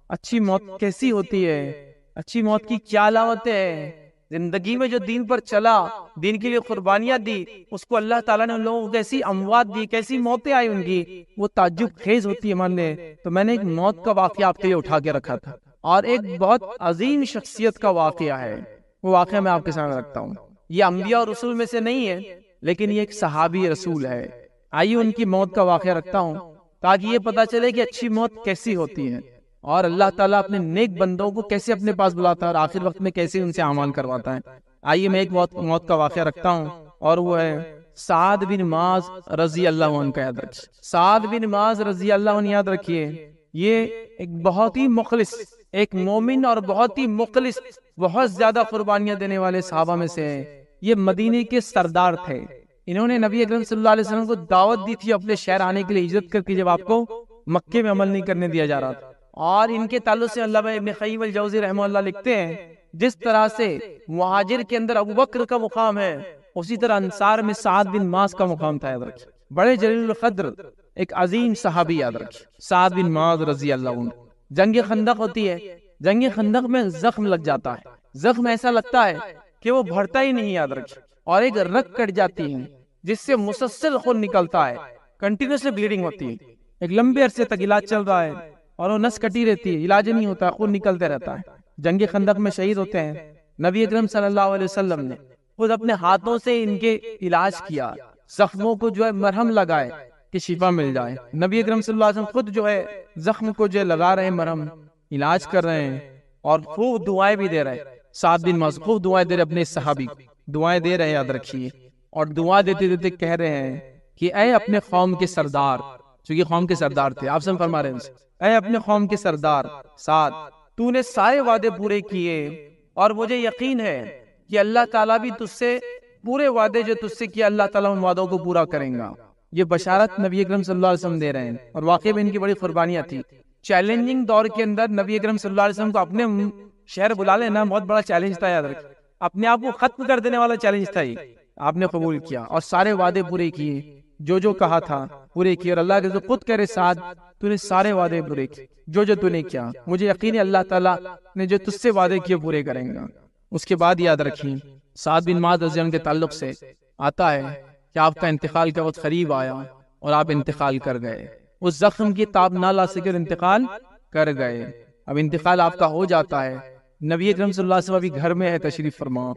اچھی موت کیسی ہوتی ہے، اچھی موت کی کیا علامتیں ہیں. زندگی میں جو دین پر چلا، دین کے لیے قربانیاں دی، اس کو اللہ تعالیٰ نے ان لوگوں کو کیسی اموات دی، کیسی موتیں آئی ان کی، وہ تعجب خیز ہوتی ہے مان لے. تو میں نے ایک موت کا واقعہ آپ کے لیے اٹھا کے رکھا تھا اور ایک بہت عظیم شخصیت کا واقعہ ہے. وہ واقعہ میں آپ کے سامنے رکھتا ہوں. یہ انبیاء اور رسول میں سے نہیں ہے لیکن یہ ایک صحابی رسول ہے. آئیے ان کی موت کا واقعہ رکھتا ہوں تاکہ یہ پتا چلے کہ اچھی موت کیسی ہوتی ہے اور اللہ تعالیٰ اپنے نیک بندوں کو کیسے اپنے پاس بلاتا ہے اور آخر وقت میں کیسے ان سے اعمال کرواتا ہے. آئیے میں ایک موت کا واقعہ رکھتا ہوں اور وہ ہے سعد بن معاذ رضی اللہ عنہ کا. یاد رکھیے سعد بن معاذ رضی اللہ عنہ، یاد رکھیے یہ ایک بہت ہی مخلص، ایک مومن اور بہت ہی مخلص، بہت زیادہ قربانیاں دینے والے صحابہ میں سے ہے. یہ مدینے کے سردار تھے. انہوں نے نبی اکرم صلی اللہ علیہ وسلم کو دعوت دی تھی اپنے شہر آنے کے لیے ہجرت کر کے، جب آپ کو مکے میں عمل نہیں کرنے دیا جا رہا تھا. اور ان کے تعلق سے علامہ ابن قیم الجوزی رحمہ اللہ لکھتے ہیں جس طرح سے مہاجر کے اندر ابو بکر کا مقام ہے اسی طرح انصار میں سعد بن معاذ کا مقام تھا، یاد رکھیے، بڑے جلیل القدر ایک عظیم صحابی، یاد رکھیے، سعد بن معاذ رضی اللہ عنہ۔ جنگ خندق ہوتی ہے، جنگ خندق میں زخم لگ جاتا ہے، زخم ایسا لگتا ہے کہ وہ بھرتا ہی نہیں، یاد رکھیے، اور ایک رگ کٹ جاتی ہے جس سے مسلسل خون نکلتا ہے، کنٹینیوسلی بلیڈنگ ہوتی ہے، ایک لمبے عرصے تک علاج چل رہا ہے اور وہ نس کٹی رہتی ہے، علاج نہیں ہوتا، خون نکلتے رہتا ہے۔ جنگ خندق میں شہید ہوتے ہیں، نبی اکرم صلی اللہ علیہ وسلم نے خود اپنے ہاتھوں سے ان کے علاج کیا، زخموں کو جو ہے مرہم لگائے کہ شفا مل جائے۔ نبی اکرم صلی اللہ علیہ وسلم خود جو ہے زخم کو جو ہے لگا رہے ہیں مرہم، علاج کر رہے ہیں اور خوب دعائیں بھی دے رہے ہیں۔ سعد بن معاذ خوب دعائیں دے رہے اپنے صحابی کو، دعائیں دے رہے ہیں، یاد رکھیے، اور دعا دیتے دیتے کہہ رہے ہیں کہ اے اپنے قوم کے سردار، چونکہ قوم کے سردار تھے، آپ سے فرما رہے ہیں، اے اپنے قوم کے سردار سعد، تو نے سارے وعدے پورے کیے اور مجھے یقین ہے کہ اللہ تعالیٰ بھی تجھ سے پورے وعدے جو تجھ سے کیا، اللہ تعالیٰ ان وعدوں کو پورا کریں گا۔ یہ بشارت نبی اکرم صلی اللہ علیہ وسلم دے رہے ہیں، اور واقعی میں ان کی بڑی قربانیاں تھی۔ چیلنجنگ دور کے اندر نبی اکرم صلی اللہ علیہ وسلم کو اپنے شہر بلا لینا بہت بڑا چیلنج تھا، یاد رکھیں، اپنے آپ کو ختم کر دینے والا چیلنج تھا یہ، آپ نے قبول کیا اور سارے وعدے پورے کیے، جو کہا تھا پورے کیے، اور اللہ کے خود کہہ رہے سعد تو نے سارے وعدے پورے کیے، جو تو نے کیا، مجھے یقین ہے اللہ تعالیٰ نے جو تجھ سے وعدے کیے پورے کریں گا۔ اس کے بعد یاد رکھیں، سعد بن معاذ رضی اللہ عنہ کے تعلق سے آتا ہے کہ آپ کا انتقال کا وقت قریب آیا اور آپ انتقال کر گئے، اس زخم کی تاب نہ لا سکے اور انتقال کر گئے۔ اب انتقال آپ کا ہو جاتا ہے، نبی اکرم صلی اللہ علیہ وسلم ابھی گھر میں ہے، تشریف فرما،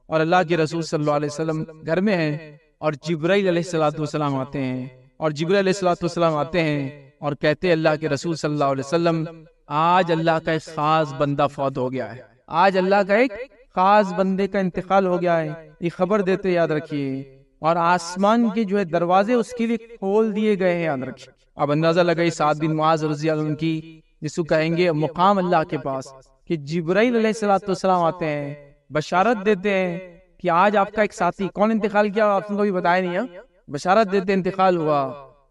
اور اللہ کے رسول صلی اللہ علیہ وسلم گھر میں ہیں، اور جبرائیل علیہ السلام آتے ہیں، اور جبرائیل علیہ السلام آتے ہیں اور کہتے ہیں اللہ کے رسول صلی اللہ علیہ وسلم، آج اللہ کا ایک خاص بندہ فوت ہو گیا ہے، آج اللہ کا ایک خاص بندے کا انتقال ہو گیا ہے، یہ خبر دیتے، یاد رکھیے، اور آسمان کے جو ہے دروازے اس کے لیے کھول دیے گئے ہیں، یاد رکھیے۔ اب اندازہ لگائی سعد بن معاذ رضی اللہ عنہ کی، جس کو کہیں گے مقام اللہ کے پاس، کہ جبرائیل علیہ السلام آتے ہیں، بشارت دیتے ہیں کہ آج آپ کا ایک ساتھی، کون انتقال کیا آپ نے کبھی بتایا نہیں ہے، بشارت دیتے انتقال ہوا،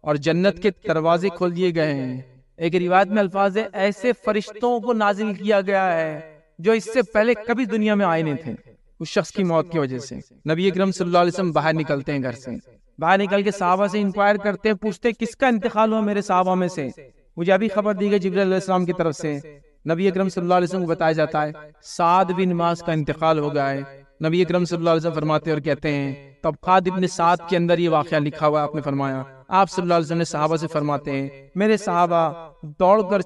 اور جنت کے دروازے کھول دیے گئے ہیں۔ ایک روایت میں الفاظ ہے، ایسے فرشتوں کو نازل کیا گیا ہے جو اس سے پہلے کبھی دنیا میں آئے نہیں تھے، اس شخص کی موت کی وجہ سے۔ نبی اکرم صلی اللہ علیہ وسلم باہر نکلتے ہیں، گھر سے باہر نکل کے صحابہ سے انکوائر کرتے ہیں، پوچھتے ہیں کس کا انتقال ہوا میرے صحابہ میں سے، مجھے ابھی خبر دی گئی جبرائیل علیہ السلام کی طرف سے۔ نبی اکرم صلی اللہ علیہ وسلم کو بتایا جاتا ہے سعد بن معاذ کا انتقال ہو گیا ہے۔ نبی اکرم صلی اللہ علیہ وسلم فرماتے اور کہتے ہیں، طبقات ابن سعد کے اندر یہ واقعہ لکھا ہوا ہے، آپ نے فرمایا، آپ صلی اللہ علیہ وسلم نے صحابہ سے فرماتے ہیں، میرے صحابہ دوڑ کر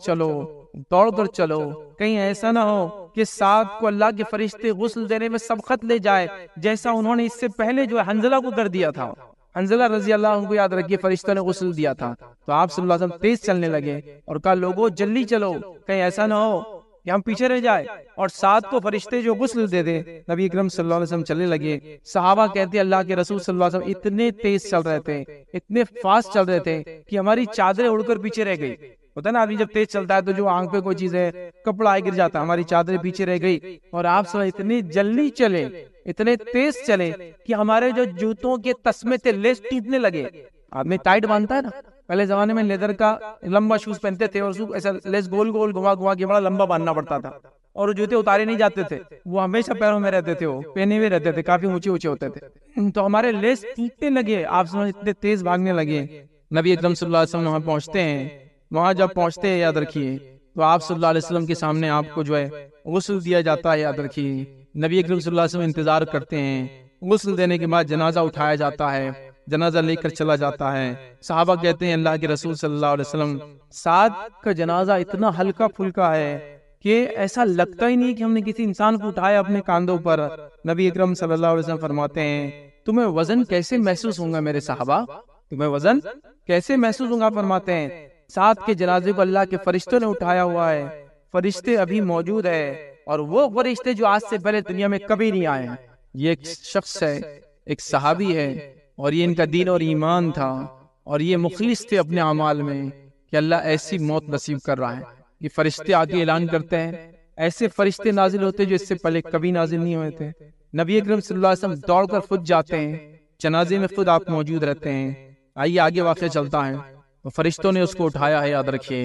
چلو، کہیں ایسا نہ ہو کہ سعد کو اللہ کے فرشتے غسل دینے میں سبقت لے جائے، جیسا انہوں نے اس سے پہلے جو حنزلہ کو کر دیا تھا۔ حنزلہ رضی اللہ عنہ کو یاد رکھیے، فرشتوں نے غسل دیا تھا، تو آپ صلی اللہ علیہ وسلم تیز چلنے لگے اور کہا لوگوں جلدی چلو، کہیں ایسا نہ ہو کہ ہم پیچھے رہ جائے اور سعد کو فرشتے جو غسل دے دے۔ نبی اکرم صلی اللہ علیہ وسلم چلنے لگے، صحابہ کہتے ہیں اللہ کے رسول صلی اللہ علیہ وسلم اتنے تیز چل رہے تھے، اتنے فاسٹ چل رہے تھے کہ ہماری چادریں اڑ کر پیچھے رہ گئی۔ ہوتا ہے نا، ابھی جب تیز چلتا ہے تو جو آنکھ پہ کوئی چیز ہے، کپڑا گر جاتا ہے، ہماری چادریں پیچھے رہ گئی، اور آپ سب اتنی جلدی چلے، اتنے تیز چلے کہ ہمارے جو جوتوں کے تسمے تھے لیس ٹوٹنے لگے۔ آدمی ٹائٹ باندھتا ہے نا، پہلے زمانے میں لیدر کا لمبا شوز پہنتے تھے اور ایسا لیس گول گول گھما کے بڑا لمبا باندھنا پڑتا تھا، اور جوتے اتارے نہیں جاتے تھے، وہ ہمیشہ پیروں میں رہتے تھے، وہ پہنے ہوئے رہتے تھے، کافی اونچے اونچے ہوتے تھے، تو ہمارے لیس ٹوٹنے لگے، آپ سب اتنے تیز بھاگنے لگے۔ نبی اکرم صلی اللہ علیہ وسلم وہاں پہنچتے ہیں، وہاں جب پہنچتے ہیں یاد رکھیے تو آپ صلی اللہ علیہ وسلم کے سامنے آپ کو جو ہے غسل دیا جاتا ہے، یاد رکھیے نبی اکرم صلی اللہ علیہ وسلم انتظار کرتے ہیں، غسل دینے کے بعد جنازہ اٹھایا جاتا ہے، جنازہ لے کر چلا جاتا ہے۔ صحابہ کہتے ہیں اللہ کے رسول صلی اللہ علیہ وسلم، سعد کا جنازہ اتنا ہلکا پھلکا ہے کہ ایسا لگتا ہی نہیں کہ ہم نے کسی انسان کو اٹھایا اپنے کاندھوں پر۔ نبی اکرم صلی اللہ علیہ وسلم فرماتے ہیں تمہیں وزن کیسے محسوس ہوگا میرے صحابہ، تمہیں وزن کیسے محسوس ہوگا؟ فرماتے ہیں سعد کے جنازے کو اللہ کے فرشتوں نے اٹھایا ہوا ہے، فرشتے ابھی موجود ہے، اور وہ فرشتے جو آج سے پہلے دنیا میں کبھی نہیں آئے ہیں۔ یہ ایک شخص ہے، ایک صحابی ہے، اور یہ ان کا دین اور ایمان تھا، اور یہ مخلص تھے اپنے اعمال میں کہ اللہ ایسی موت نصیب کر رہا ہے۔ یہ فرشتے آگے اعلان کرتے ہیں، ایسے فرشتے نازل ہوتے جو اس سے پہلے کبھی نازل نہیں ہوئے تھے۔ نبی اکرم صلی اللہ علیہ وسلم دوڑ کر خود جاتے ہیں، جنازے میں خود آپ موجود رہتے ہیں۔ آئیے آگے واقعہ چلتا ہے، تو فرشتوں نے اس کو اٹھایا ہے، یاد رکھیے۔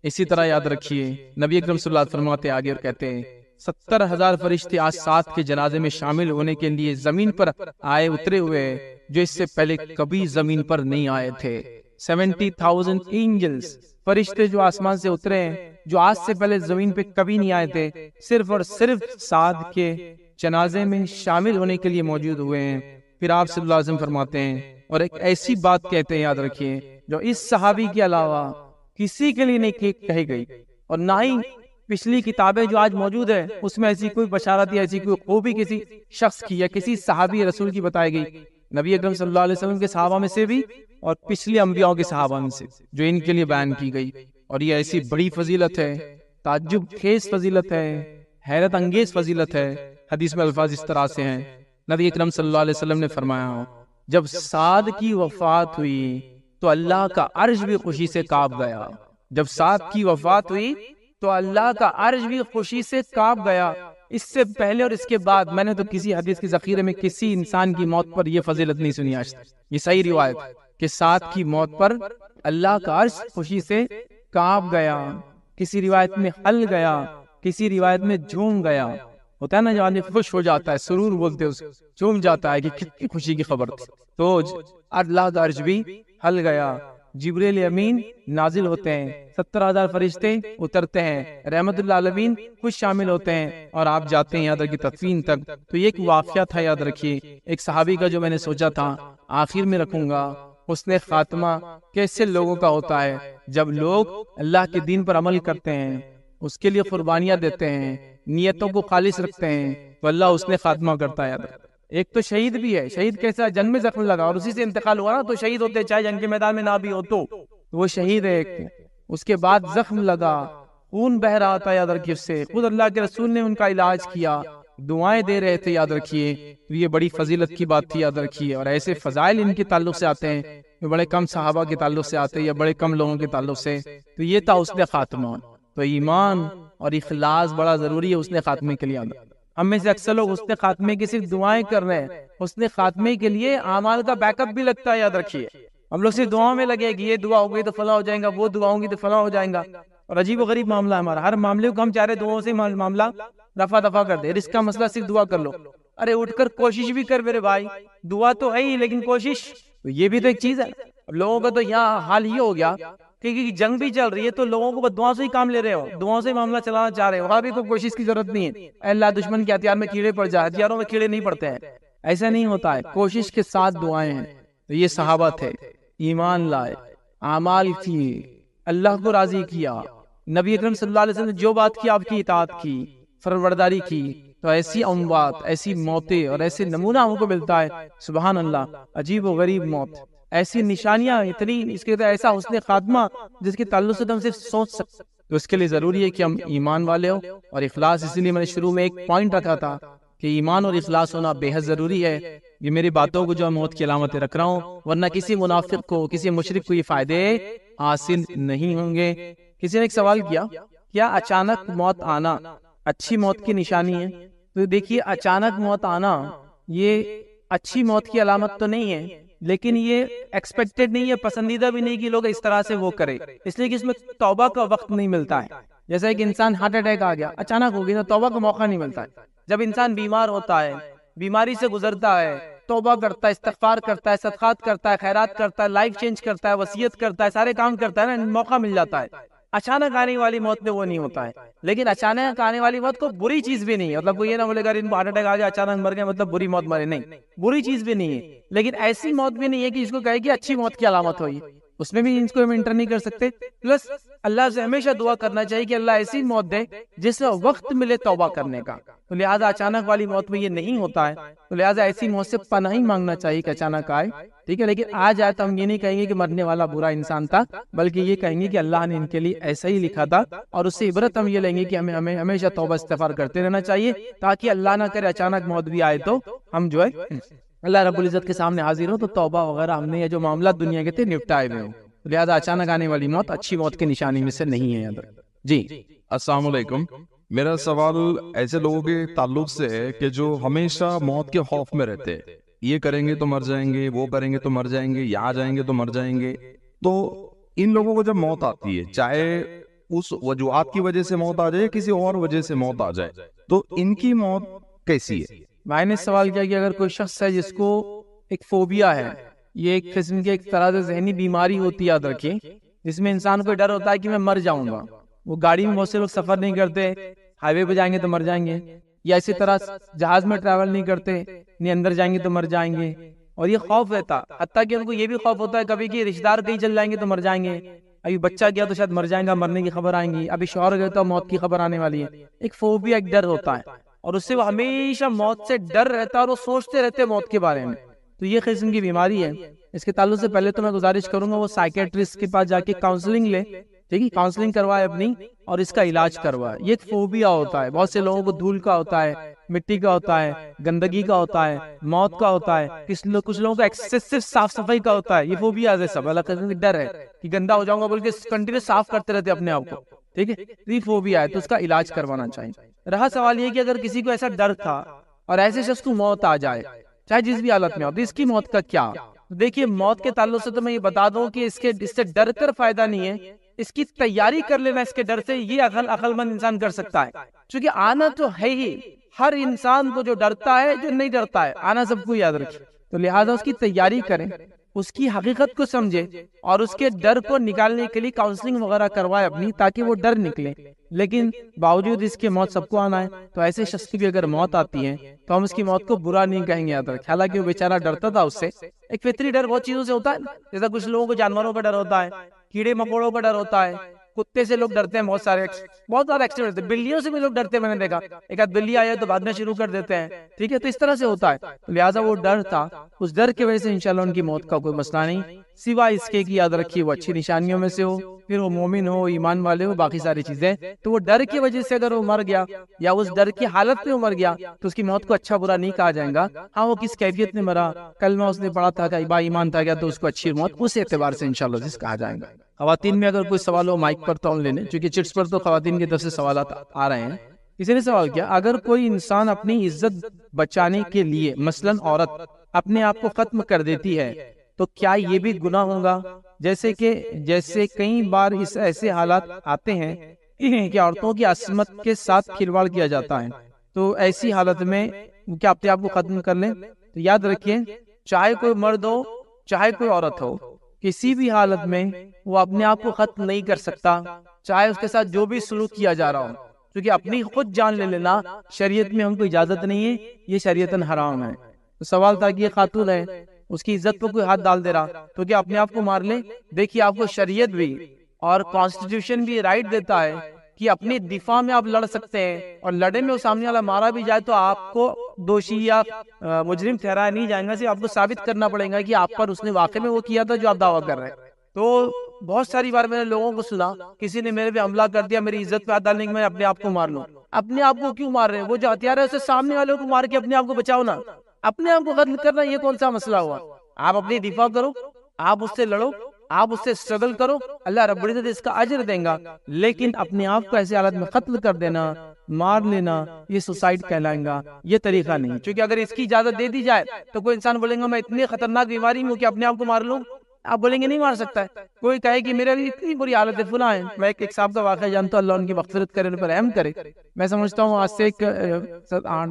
اسی طرح یاد رکھیے نبی اکرم صلی اللہ علیہ وسلم فرماتے آگے اور کہتے ہیں 70,000 فرشتے آج ساتھ کے جنازے میں شامل ہونے کے لیے زمین پر آئے اترے ہوئے جو اس سے پہلے کبھی زمین پر نہیں آئے تھے. 70,000 اینجلز فرشتے جو آسمان سے اترے ہیں جو آج سے پہلے زمین پہ کبھی نہیں آئے تھے, صرف اور صرف سعد کے جنازے میں شامل ہونے کے لیے موجود ہوئے ہیں. پھر آپ صلی اللہ علیہ وسلم فرماتے ہیں اور ایک ایسی بات کہتے ہیں, یاد رکھیے, جو اس صحابی کے علاوہ کسی کے لیے نہیں کہی گئی اور نہ ہی پچھلی کتابیں جو آج موجود ہے اس میں ایسی کوئی بشارت یا ایسی کوئی خوبی کسی شخص کی یا کسی صحابی رسول کی بتائی گئی. نبی اکرم صلی اللہ علیہ وسلم کے صحابہ میں سے بھی اور پچھلے انبیاء کے صحابہ میں سے جو ان کے لیے بیان کی گئی. اور یہ ایسی بڑی فضیلت ہے, تعجب خیز فضیلت ہے, حیرت انگیز فضیلت ہے. حدیث میں الفاظ اس طرح سے ہیں, نبی اکرم صلی اللہ علیہ وسلم نے فرمایا, جب سعد کی وفات ہوئی تو اللہ کا عرش بھی خوشی سے کانپ گیا. جب سعد کی وفات ہوئی تو اللہ کا عرش بھی خوشی سے کانپ گیا. اس سے پہلے اور اس کے بعد میں نے تو کسی حدیث کے ذخیرے میں کسی انسان کی موت پر یہ فضیلت نہیں سنی آج تک. یہ صحیح روایت کہ سعد کی موت پر اللہ کا عرش خوشی سے کانپ گیا. کسی روایت میں ہل گیا, کسی روایت میں جھوم گیا. ہوتا ہے نا جو آدمی خوش ہو جاتا ہے, سرور بولتے اس, جھوم جاتا ہے کہ کتنی خوشی کی خبر تھی. تو اللہ کا عرش بھی ہل گیا. جبریل امین نازل ہوتے ہیں, 70,000 فرشتے اترتے ہیں, رحمت اللہ عالمین خوش شامل ہوتے ہیں اور آپ جاتے ہیں یاد رکھیے تدفین تک. تو یہ ایک واقعہ تھا, یاد رکھیے, ایک صحابی کا جو میں نے سوچا تھا آخر میں رکھوں گا. حسن خاتمہ کیسے لوگوں کا ہوتا ہے جب لوگ اللہ کے دین پر عمل کرتے ہیں, اس کے لیے قربانیاں دیتے ہیں, نیتوں کو خالص رکھتے ہیں, تو اللہ حسن خاتمہ کرتا ہے. ایک تو شہید بھی ہے, شہید کیسا, جنگ میں زخم لگا اور اسی سے انتقال ہوا نا, تو شہید ہوتے چاہے جنگ کے میدان میں نہ بھی ہو تو وہ شہید ہے. ایک اس کے بعد زخم لگا, خون بہ رہا تھا, یاد رکھیے, اس سے خود اللہ کے رسول نے ان کا علاج کیا, دعائیں دے رہے تھے, یاد رکھیے. تو یہ بڑی فضیلت کی بات تھی, یاد رکھیے. اور ایسے فضائل ان کے تعلق سے آتے ہیں جو بڑے کم صحابہ کے تعلق سے آتے ہیں یا بڑے کم لوگوں کے تعلق سے. تو یہ تھا حسن خاتمہ. تو ایمان اور اخلاص بڑا ضروری ہے حسن خاتمے کے لیے. ہم میں سے اکثر لوگ حسن خاتمے کی صرف دعائیں کر رہے ہیں, حسن خاتمے کے لیے اعمال کا بیک اپ بھی لگتا ہے, یاد رکھیے. ہم لوگ صرف دعاؤں میں لگے کہ یہ دعا ہو گئی تو فلاں ہو جائے گا, وہ دعا ہوگی تو فلاں ہو جائے گا. اور عجیب و غریب معاملہ ہے ہمارا, ہر معاملے کو ہم چاہ رہے دعاؤں سے معاملہ رفع دفع کر دے. رزق کا مسئلہ صرف دعا کر لو, ارے اٹھ کر کوشش بھی کر میرے بھائی, دعا تو ہے ہی لیکن کوشش, تو یہ بھی تو ایک چیز ہے. اب لوگوں کا تو یہاں حال یہ ہو گیا کہ جنگ بھی چل رہی ہے تو لوگوں کو دعاؤں سے ہی کام لے رہے ہو, دعاؤں سے معاملہ چلانا چاہ رہے ہو, وہاں بھی کوئی کوشش کی ضرورت نہیں ہے. اللہ دشمن کے ہتھیار میں کیڑے پڑ جائے, ہتھیاروں میں کیڑے نہیں پڑتے ہیں, ایسا نہیں ہوتا ہے. کوشش کے ساتھ دعائیں ہیں. تو یہ صحابہ تھے, ایمان لائے, اعمال کیے, اللہ کو راضی کیا, نبی اکرم صلی اللہ علیہ وسلم نے جو بات کی آپ کی اطاعت کی, فرمانبرداری کی. تو ایسی اموات, ایسی موتیں اور ایسے نمونہ ہم کو ملتا ہے, سبحان اللہ, عجیب و غریب موت, ایسی نشانیاں اتنی, اس کے ایسا حسن خاتمہ جس کے تعلق سے ہم صرف سوچ سکتے. تو اس کے لیے ضروری ہے کہ ہم ایمان والے ہو اور اخلاص. اسی لیے میں نے شروع میں ایک پوائنٹ رکھا تھا کہ ایمان اور اخلاص ہونا بے حد ضروری ہے. یہ میری باتوں کو جو موت کی علامتیں رکھ رہا ہوں, ورنہ کسی منافق کو, کسی مشرک کو یہ فائدے حاصل نہیں ہوں گے. کسی نے ایک سوال کیا اچانک موت آنا اچھی موت کی نشانی ہے؟ تو دیکھیے, اچانک موت آنا یہ اچھی موت کی علامت تو نہیں ہے, لیکن یہ ایکسپیکٹڈ نہیں ہے, پسندیدہ بھی نہیں کہ لوگ اس طرح سے وہ کرے, اس لیے کہ اس میں توبہ کا وقت نہیں ملتا ہے. جیسا ایک انسان ہارٹ اٹیک آ گیا, اچانک ہو گیا, تو توبہ کا موقع نہیں ملتا ہے. جب انسان بیمار ہوتا ہے, بیماری سے گزرتا ہے, توبہ کرتا ہے, استغفار کرتا ہے, صدقات کرتا ہے, خیرات کرتا ہے, لائف چینج کرتا ہے, وصیت کرتا ہے, سارے کام کرتا ہے نا, موقع مل جاتا ہے. اچانک آنے والی موت میں وہ نہیں ہوتا ہے. لیکن اچانک آنے والی موت کو بری چیز بھی نہیں ہے, مطلب کوئی یہ نہ بولے گا ان کو ہارٹ اٹیک آ گیا اچانک مر گئے مطلب بری موت مرے, نہیں, بری چیز بھی نہیں ہے. لیکن ایسی موت بھی نہیں ہے کہ اس کو کہے کہ اچھی موت کی علامت ہوئی, اس میں بھی ان کو ہم انٹر نہیں کر سکتے. پلس اللہ سے ہمیشہ دعا کرنا چاہیے کہ اللہ ایسی موت دے جس سے وقت ملے توبہ کرنے کا. تو لہٰذا اچانک والی موت میں یہ نہیں ہوتا ہے, تو لہٰذا ایسی موت سے پناہ مانگنا چاہیے کہ اچانک آئے, ٹھیک ہے. لیکن آ جائے تو ہم یہ نہیں کہیں گے کہ مرنے والا برا انسان تھا, بلکہ یہ کہیں گے کہ اللہ نے ان کے لیے ایسا ہی لکھا تھا, اور اس سے عبرت ہم یہ لیں گے کہ ہمیں ہمیشہ توبہ استغفار کرتے رہنا چاہیے, تاکہ اللہ نہ کرے اچانک موت بھی آئے تو ہم جو ہے اللہ رب العزت کے سامنے حاضر ہو تو توبہ وغیرہ ہم نے یہ جو معاملات دنیا کے تھے نپٹائے ہوئے ہوں. لہٰذا اچانک آنے والی موت اچھی موت کی نشانی میں سے نہیں ہے. جی السلام علیکم. میرا سوال ایسے لوگوں کے تعلق سے ہے کہ جو ہمیشہ موت کے خوف میں رہتے ہیں, یہ کریں گے تو مر جائیں گے, وہ کریں گے تو مر جائیں گے, یہاں جائیں گے تو مر جائیں گے. تو ان لوگوں کو جب موت آتی ہے, چاہے اس وجوہات کی وجہ سے موت آ جائے, کسی اور وجہ سے موت آ جائے, تو ان کی موت کیسی ہے؟ بھائی نے سوال کیا کہ اگر کوئی شخص ہے جس کو ایک فوبیا ہے، یہ ایک قسم کی ایک طرح سے ذہنی بیماری ہوتی ہے، یاد رکھیے، جس میں انسان کو ڈر ہوتا ہے کہ میں مر جاؤں گا. وہ گاڑی میں بہت سے لوگ سفر نہیں کرتے، ہائی وے پہ جائیں گے تو مر جائیں گے، یا اسی طرح جہاز میں ٹریول نہیں کرتے، نہیں اندر جائیں گے تو مر جائیں گے، اور یہ خوف رہتا، حتیٰ کہ ان کو یہ بھی خوف ہوتا ہے کبھی کہ رشتہ دار کہیں چل جائیں گے تو مر جائیں گے، ابھی بچہ گیا تو شاید مر جائیں گا، مرنے کی خبر آئیں گی، ابھی شوہر گیا تو موت کی خبر آنے والی ہے. ایک فوبیا، ایک ڈر ہوتا ہے، اور اس سے وہ ہمیشہ موت سے ڈر رہتا ہے اور وہ سوچتے رہتے ہیں موت کے بارے میں. تو یہ قسم کی بیماری ہے. اس کے تعلق سے پہلے تو میں گزارش کروں گا وہ سائیکیٹرسٹ کے پاس جا کے کاؤنسلنگ لے، ٹھیک ہے، کاؤنسلنگ کروائے اپنی، اور اس کا علاج کروائے. یہ ایک فوبیا ہوتا ہے، بہت سے لوگوں کو دھول کا ہوتا ہے، مٹی کا ہوتا ہے، گندگی کا ہوتا ہے، موت کا ہوتا ہے، کچھ لوگوں کا ایکسیسو صاف صفائی کا ہوتا ہے. یہ فوبیا ہے، سب الگ قسم کی ڈر ہے کہ گندا ہو جاؤں گا بول کے کنٹینیو صاف کرتے رہتے اپنے آپ کو، ٹھیک ہے. یہ فوبیا ہے، تو اس کا علاج کروانا چاہیے. رہا سوال یہ کہ اگر کسی کو ایسا ڈر تھا اور ایسے شخص کو موت آ جائے، چاہے جس بھی حالت میں ہو، تو اس کی موت کا کیا؟ دیکھیے، موت کے تعلق سے تو میں یہ بتا دوں کہ اس سے ڈر کر فائدہ نہیں ہے، اس کی تیاری کر لینا اس کے ڈر سے، یہ عقل مند انسان کر سکتا ہے. چونکہ آنا تو ہے ہی، ہر انسان کو جو ڈرتا ہے، جو نہیں ڈرتا ہے، آنا سب کو یاد رکھے. تو لہٰذا اس کی تیاری کریں، اس کی حقیقت کو سمجھے، اور اس کے ڈر کو نکالنے کے لیے کاؤنسلنگ وغیرہ کروائے اپنی، تاکہ وہ ڈر نکلے. لیکن باوجود اس کے موت سب کو آنا ہے، تو ایسے شخص کی بھی اگر موت آتی ہے تو ہم اس کی موت کو برا نہیں کہیں گے، یاد رکھیں. حالانکہ وہ بیچارہ ڈرتا تھا، اس سے ایک فطری ڈر بہت چیزوں سے ہوتا ہے. جیسا کچھ لوگوں کو جانوروں کا ڈر ہوتا ہے، کیڑے مکوڑوں کا ڈر ہوتا ہے، کتے سے لوگ ڈرتے ہیں، بہت سارے ایکسیڈنٹ ہوتے ہیں، بلیوں سے بھی لوگ ڈرتے ہیں، میں نے دیکھا ایک آدھ بلی آیا تو بھاگنا شروع کر دیتے ہیں، ٹھیک ہے. تو اس طرح سے ہوتا ہے. تو لہٰذا وہ ڈر تھا، اس ڈر کی وجہ سے انشاءاللہ ان کی موت کا کوئی مسئلہ نہیں، سوائے اس کے کہ یاد رکھیے وہ اچھی نشانیوں میں سے ہو، پھر وہ مومن ہو، ایمان والے ہو، باقی ساری چیزیں. تو وہ ڈر کی وجہ سے اگر وہ مر گیا، یا اس ڈر کی حالت میں وہ مر گیا، تو اس کی موت کو اچھا برا نہیں کہا جائے گا. ہاں، وہ کس کیفیت میں مرا، کلمہ اس نے پڑھا تھا کہ با ایمان تھا کیا، تو اس کو اچھی موت اس اعتبار سے انشاءاللہ جس کہا جائے گا. خواتین میں اگر کوئی سوال ہو مائک پر تو ہم لینے، چونکہ چٹس پر تو خواتین کی طرف سے سوالات آ رہے ہیں. کسی نے سوال کیا، اگر کوئی انسان اپنی عزت بچانے کے لیے، مثلاً عورت اپنے آپ کو ختم کر دیتی ہے، تو کیا یہ بھی گناہ ہوگا؟ جیسے کئی بار اس ایسے حالات آتے ہیں کہ عورتوں کی عصمت کے ساتھ کھلواڑ کیا جاتا ہے، تو ایسی حالت میں کیا اپنے آپ کو ختم کر لیں؟ تو یاد رکھیے، چاہے کوئی مرد ہو، چاہے کوئی عورت ہو، کسی بھی حالت میں وہ اپنے آپ کو ختم نہیں کر سکتا، چاہے اس کے ساتھ جو بھی سلوک کیا جا رہا ہو. کیونکہ اپنی خود جان لے لینا شریعت میں ہم کو اجازت نہیں ہے، یہ شریعتاً حرام ہے. تو سوال تھا کہ یہ خاتون ہے، اس کی عزت پہ کوئی ہاتھ ڈال دے رہا تو کیا اپنے آپ کو مار لے؟ دیکھیے، آپ کو شریعت بھی اور کانسٹیٹیوشن بھی رائٹ دیتا ہے کہ اپنی دفاع میں آپ لڑ سکتے ہیں، اور لڑے میں وہ سامنے والا مارا بھی جائے تو آپ کو دوشی یا مجرم ٹھہرایا نہیں جائے گا، صرف آپ کو ثابت کرنا پڑے گا کہ آپ پر اس نے واقعے میں وہ کیا تھا جو آپ دعویٰ کر رہے ہیں. تو بہت ساری بار میں نے لوگوں کو سنا، کسی نے میرے پہ حملہ کر دیا، میری عزت پہ ہاتھ ڈالنے کے میں اپنے آپ کو مار لوں. اپنے آپ کو کیوں مار رہے ہیں؟ وہ جو ہتھیار ہے اسے سامنے والوں کو مار کے اپنے آپ کو بچاؤ نا. اپنے آپ کو قتل کرنا یہ کون سا مسئلہ ہوا؟ آپ اپنی دفاع کرو، آپ اس سے لڑو، آپ اس سے اسٹرگل کرو، اللہ رب العزت اس کا اجر دیں گا. لیکن اپنے آپ کو ایسی حالت میں قتل کر دینا، مار لینا، یہ سوسائڈ کہلائیں گا، یہ طریقہ نہیں. چونکہ اگر اس کی اجازت دے دی جائے تو کوئی انسان بولے گا میں اتنی خطرناک بیماری میں ہوں کہ اپنے آپ کو مار لوں، آپ بولیں گے نہیں مار سکتا ہے. کوئی کہے کہ میرا بھی اتنی بری حالت ہے، فلاں ہے. میں ایک صاحب کا واقعہ جانتا ہوں، اللہ ان کی مغفرت کرے، ان پر رحم کرے. میں سمجھتا ہوں آج سے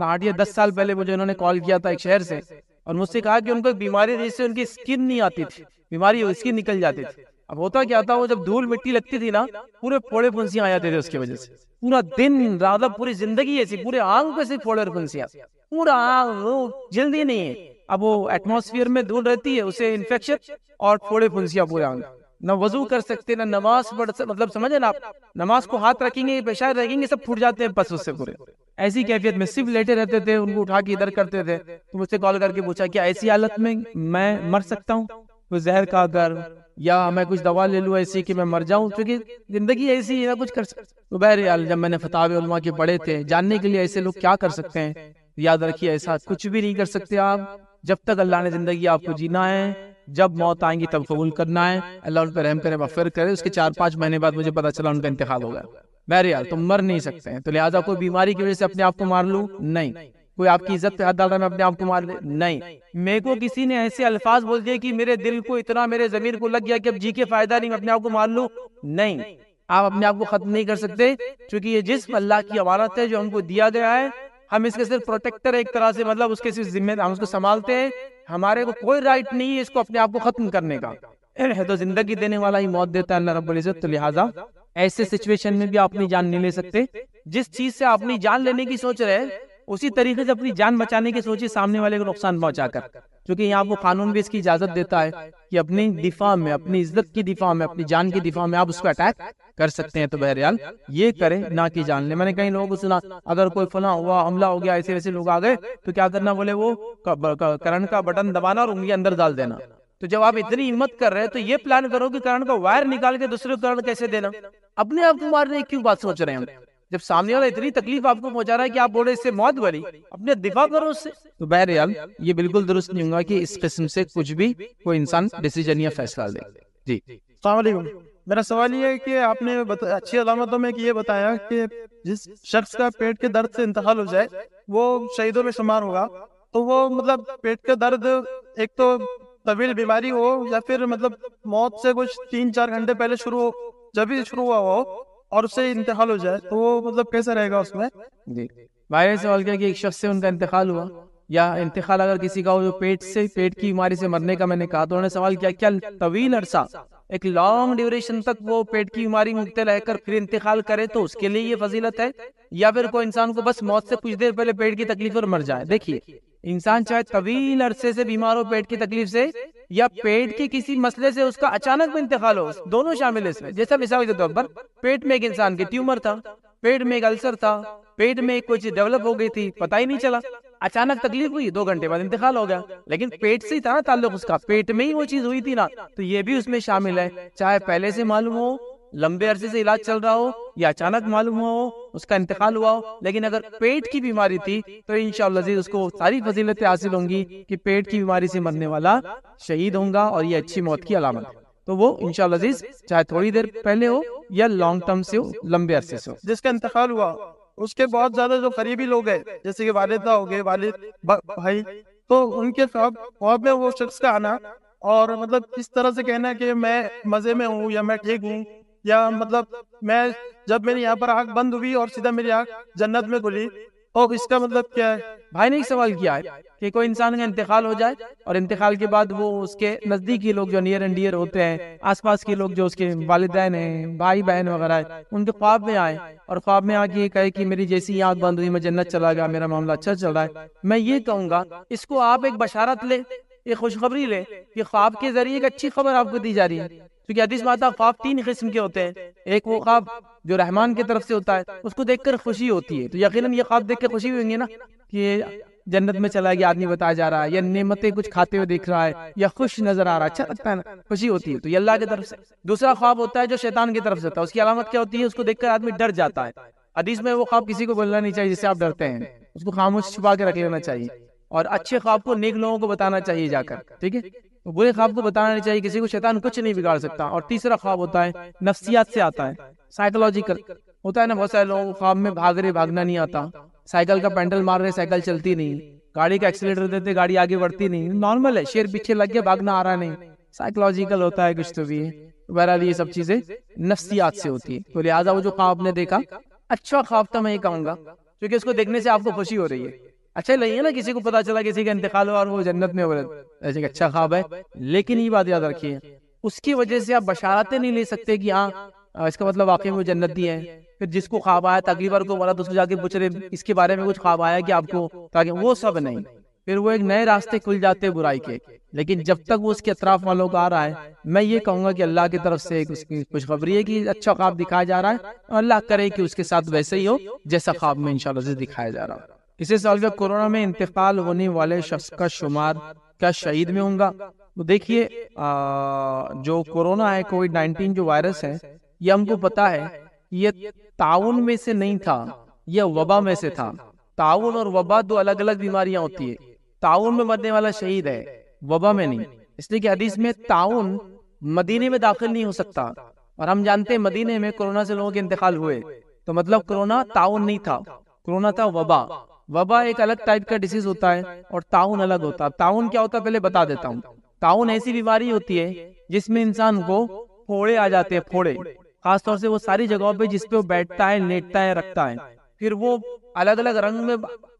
8 یا 10 سال پہلے مجھے انہوں نے کال کیا تھا ایک شہر سے، اور مجھ سے کہا کہ ان کو ایک بیماری جس سے ان کی سکن نہیں آتی تھی، بیماری اسکن نکل جاتی تھی. اب ہوتا کیا تھا، وہ جب دھول مٹی لگتی تھی نا، پورے پھوڑے پھنسیاں آ جاتے تھے اس کی وجہ سے. پورا دن رات، پوری زندگی ایسی، پورے آنکھ پہ سے پھوڑے اور پھنسیاں، پورا جلد ہی نہیں ہے. اب وہ ایٹماسفیئر میں دھول رہتی ہے، اسے انفیکشن اور پھوڑے پھنسیاں پورے آنکھ. نہ وضو کر سکتے، نہ نماز پڑھ سکتے، مطلب سمجھے نا، آپ نماز کو ہاتھ رکھیں گے، پیشاب رکھیں گے، سب پھوٹ جاتے ہیں بس اس سے پورے. ایسی کیفیت میں صرف لیٹے رہتے تھے، ان کو اٹھا کے ادھر کرتے تھے. تو مجھ سے کال کر کے پوچھا کیا ایسی حالت میں میں مر سکتا ہوں، کوئی زہر کھا کر، یا میں کچھ دوا لے لوں ایسی کہ میں مر جاؤں، کیونکہ زندگی ایسی ہے، نہ کچھ کر سکتا. تو بہرحال جب میں نے فتاوی علماء کے پڑھے تھے، جاننے کے لیے ایسے لوگ کیا کر سکتے ہیں، یاد رکھیے ایسا کچھ بھی نہیں کر سکتے آپ. جب تک اللہ نے زندگی آپ کو جینا ہے، جب موت آئیں گی تب قبول کرنا ہے. اللہ ان پہ رحم کرے، مغفرت کرے. اس کے 4-5 مہینے بعد مجھے پتا چلا ان کا انتقال ہو گیا. بہرحال تم مر نہیں سکتے ہیں، تو لہٰذا کوئی بیماری کی وجہ سے اپنے آپ کو مار لوں نہیں. کوئی آپ کی عزت پہ ہاتھ ڈال رہا ہے، میں اپنے آپ کو مار لے نہیں. میرے کو کسی نے ایسے الفاظ بول دیے کہ میرے دل کو اتنا، میرے ضمیر کو لگ گیا کہ اب جی کے فائدہ نہیں، میں اپنے آپ کو مار لوں نہیں. آپ اپنے آپ کو ختم نہیں کر سکتے، چونکہ یہ جسم اللہ کی امانت ہے جو ہم کو دیا گیا ہے. ہم اس کے صرف پروٹیکٹر ایک طرح سے، مطلب اس کے صرف ذمہ ہم اس کو سنبھالتے ہیں. ہمارے کو کوئی رائٹ نہیں ہے اس کو اپنے آپ کو ختم کرنے کا. ہے تو زندگی دینے والا ہی موت دیتا ہے اللہ رب العزت. تو لہٰذا ایسے سچویشن میں بھی آپ اپنی جان نہیں لے سکتے. جس چیز سے آپ اپنی جان لینے کی سوچ رہے ہیں اسی طریقے سے اپنی جان بچانے کی سوچی سامنے والے کو نقصان پہنچا کر. کیونکہ یہاں وہ قانون بھی اس کی اجازت دیتا ہے کہ اپنی دفاع میں، اپنی عزت کی دفاع میں، اپنی جان کی دفاع میں آپ اس کو اٹیک کر سکتے ہیں. تو بہرحال یہ کرے نہ کہ جان لے. میں نے کئی لوگوں کو سنا اگر کوئی فلاں ہوا، حملہ ہو گیا، ایسے ویسے لوگ آ گئے تو کیا کرنا، بولے وہ کرنٹ کا بٹن دبانا اور انگلی اندر ڈال دینا. تو جب آپ اتنی ہمت کر رہے ہیں تو یہ پلان کرو کہ کرنٹ کا وائر نکال کے دوسرے کو کرنٹ کیسے دینا. اپنے آپ کو مارنے کی کیوں بات سوچ رہے ہیں؟ جب سامنے والا اتنی تکلیف آپ کو پہنچا رہا ہے کہ آپ بولے اس سے موت بری، اپنے دفاع کرو اس سے. تو بہرحال یہ بالکل درست نہیں ہوگا کہ اس قسم سے کچھ بھی کوئی انسان ڈیسیجن یا فیصلہ لے. جی السلام علیکم. میرا سوال یہ ہے کہ آپ نے اچھی علامتوں میں یہ بتایا کہ جس شخص کا پیٹ کے درد سے انتقال ہو جائے وہ شہیدوں میں شمار ہوگا. تو وہ مطلب پیٹ کا درد ایک تو طویل بیماری ہو یا پھر مطلب موت سے کچھ 3-4 گھنٹے پہلے جب بھی شروع ہوا ہو اور اس سے انتقال ہو جائے تو وہ مطلب کیسا رہے گا اس میں؟ جی بھائی سوال کیا کہ ایک شخص سے ان کا انتقال ہوا یا انتقال اگر کسی کا ہو جو پیٹ کی بیماری سے مرنے کا، میں نے کہا تو انہوں نے سوال کیا کیا طویل عرصہ، ایک لانگ ڈیوریشن تک وہ پیٹ کی بیماری میں مبتلا رہ کر پھر انتقال کرے تو اس کے لیے یہ فضیلت ہے، یا پھر کوئی انسان کو بس موت سے کچھ دیر پہلے پیٹ کی تکلیف پر مر جائے. دیکھیے انسان چاہے طویل عرصے سے بیمار ہو پیٹ کی تکلیف سے یا پیٹ کے کسی مسئلے سے اس کا اچانک میں انتقال ہو، دونوں شامل ہے اس میں. جیسا مثال کے طور پر پیٹ میں ایک انسان کے ٹیومر تھا، پیٹ میں ایک السر تھا، پیٹ میں کوئی چیز ڈیولپ ہو گئی تھی، پتہ ہی نہیں چلا، اچانک تکلیف ہوئی، 2 گھنٹے بعد انتقال ہو گیا، لیکن پیٹ سے ہی تھا نا تعلق اس کا، پیٹ میں ہی وہ چیز ہوئی تھی نا. تو یہ بھی اس میں شامل ہے، چاہے پہلے سے معلوم ہو، لمبے عرصے سے علاج چل رہا ہو، یا اچانک معلوم ہو اس کا انتقال ہوا ہو، لیکن اگر پیٹ کی بیماری تھی تو انشاءاللہ عزیز اس کو ساری فضیلتیں حاصل ہوں گی کہ پیٹ کی بیماری سے مرنے والا شہید ہوں گا، اور یہ اچھی موت کی علامت ہے. تو وہ انشاءاللہ عزیز چاہے تھوڑی دیر پہلے ہو یا لانگ ٹرم سے ہو، لمبے عرصے سے ہو. جس کا انتقال ہوا اس کے بہت زیادہ جو قریبی لوگ ہیں جیسے کہ والدہ ہو گئے، والد، بھائی، تو ان کے خواب میں وہ شخص کا آنا اور مطلب اس طرح سے کہنا کہ میں مزے میں ہوں یا میں ٹھیک ہوں، یا مطلب میں جب میری یہاں پر آنکھ بند ہوئی اور سیدھا میری آنکھ جنت میں کھلی، تو اس کا مطلب کیا ہے؟ بھائی نے ایک سوال کیا ہے کہ کوئی انسان کا انتقال ہو جائے اور انتقال کے بعد وہ اس کے نزدیکی لوگ جو نیئر اینڈ ڈیئر ہوتے ہیں، آس پاس کے لوگ جو اس کے والدین ہیں، بھائی بہن وغیرہ ہیں، ان کے خواب میں آئے اور خواب میں آ کے یہ کہے کہ میری جیسی آنکھ بند ہوئی میں جنت چلا گیا، میرا معاملہ اچھا چل رہا ہے. میں یہ کہوں گا اس کو آپ ایک بشارت لے، ایک خوشخبری لے کہ خواب کے ذریعے ایک اچھی خبر آپ کو دی جا رہی ہے. کیونکہ حدیث میں آتا ہے خواب 3 قسم کے ہوتے ہیں. ایک وہ خواب جو رحمان کی طرف سے ہوتا ہے، اس کو دیکھ کر خوشی ہوتی ہے، تو یقیناً یہ خواب دیکھ کے خوشی ہوئیں گے نا کہ جنت میں چلا گیا آدمی بتایا جا رہا ہے، یا نعمتیں کچھ کھاتے ہوئے دیکھ رہا ہے، یا خوش نظر آ رہا ہے، اچھا لگتا ہے نا، خوشی ہوتی ہے، تو یہ اللہ کی طرف سے. دوسرا خواب ہوتا ہے جو شیطان کی طرف سے ہوتا ہے، اس کی علامت کیا ہوتی ہے؟ اس کو دیکھ کر آدمی ڈر جاتا ہے. حدیث میں وہ خواب کسی کو بولنا نہیں چاہیے جس سے آپ ڈرتے ہیں، اس کو خاموش چھپا کے رکھ لینا چاہیے، اور اچھے خواب کو نیک لوگوں کو بتانا چاہیے جا کر، ٹھیک ہے؟ برے خواب کو بتانا نہیں چاہیے کسی کو، شیطان کچھ نہیں بگاڑ سکتا. اور تیسرا خواب ہوتا ہے نفسیات سے آتا ہے، سائیکولوجیکل ہوتا ہے نا. بہت سارے لوگوں کو خواب میں بھاگنا نہیں آتا، سائیکل کا پینڈل مار رہے سائیکل چلتی نہیں، گاڑی کا ایکسیلیٹر دیتے گاڑی آگے بڑھتی نہیں، نارمل ہے، شیر پیچھے لگ گیا بھاگنا آ رہا نہیں، سائیکولوجیکل ہوتا ہے کچھ تو بھی. بہرحال یہ سب چیزیں نفسیات سے ہوتی ہے. تو لہٰذا وہ جو خواب نے دیکھا اچھا خواب تھا، میں یہ کہوں گا، کیونکہ اس کو دیکھنے سے آپ کو خوشی ہو رہی ہے. اچھا نہیں ہے نا کسی کو پتا چلا کسی کا انتقال ہوا اور وہ جنت میں ہو رہا ہے، ایسے اچھا خواب ہے. لیکن یہ بات یاد رکھیے اس کی وجہ سے آپ بشارتیں نہیں لے سکتے کہ ہاں اس کا مطلب واقعی وہ جنتی ہے. پھر جس کو خواب آیا اگلی بار کو بولا تو اس کو جا کے پوچھ رہے اس کے بارے میں کچھ خواب آیا کہ آپ کو، تاکہ وہ سب نہیں، پھر وہ ایک نئے راستے کھل جاتے برائی کے. لیکن جب تک وہ اس کے اطراف والوں کو آ رہا ہے، میں یہ کہوں گا کہ اللہ کی طرف سے اس کی خوشخبری ہے کہ اچھا خواب دکھایا جا رہا ہے، اور اللہ کرے کہ اس کے ساتھ ویسے ہی ہو جیسا خواب میں انشاءاللہ دکھایا جا رہا ہے. اسی سال کا کورونا میں انتقال ہونے والے شخص کا شمار کیا شہید میں ہوں گا؟ تو دیکھیے جو کورونا ہے، کووڈ-19 جو وائرس ہے، یہ ہم کو پتا ہے یہ تعاون میں سے نہیں تھا، یہ وبا میں سے تھا. تعاون اور وبا 2 الگ الگ بیماریاں ہوتی ہے. تعاون میں مرنے والا شہید ہے، وبا میں نہیں. اس لیے کہ حدیث میں تعاون مدینے میں داخل نہیں ہو سکتا، اور ہم جانتے ہیں مدینے میں کورونا سے لوگوں کے انتقال ہوئے. تو مطلب کورونا تعاون نہیں تھا، کورونا تھا وبا. وبا ایک الگ ٹائپ کا ڈیزیز ہوتا ہے اور تعاون الگ ہوتا ہے. تعاون کیا ہوتا ہے پہلے بتا دیتا ہوں. تعاون ایسی بیماری ہوتی ہے جس میں انسان کو پھوڑے آ جاتے ہیں، پھوڑے. خاص طور سے وہ ساری جگہوں پہ جس پہ وہ بیٹھتا ہے، لیٹتا ہے، رکھتا ہے، پھر وہ الگ الگ رنگ میں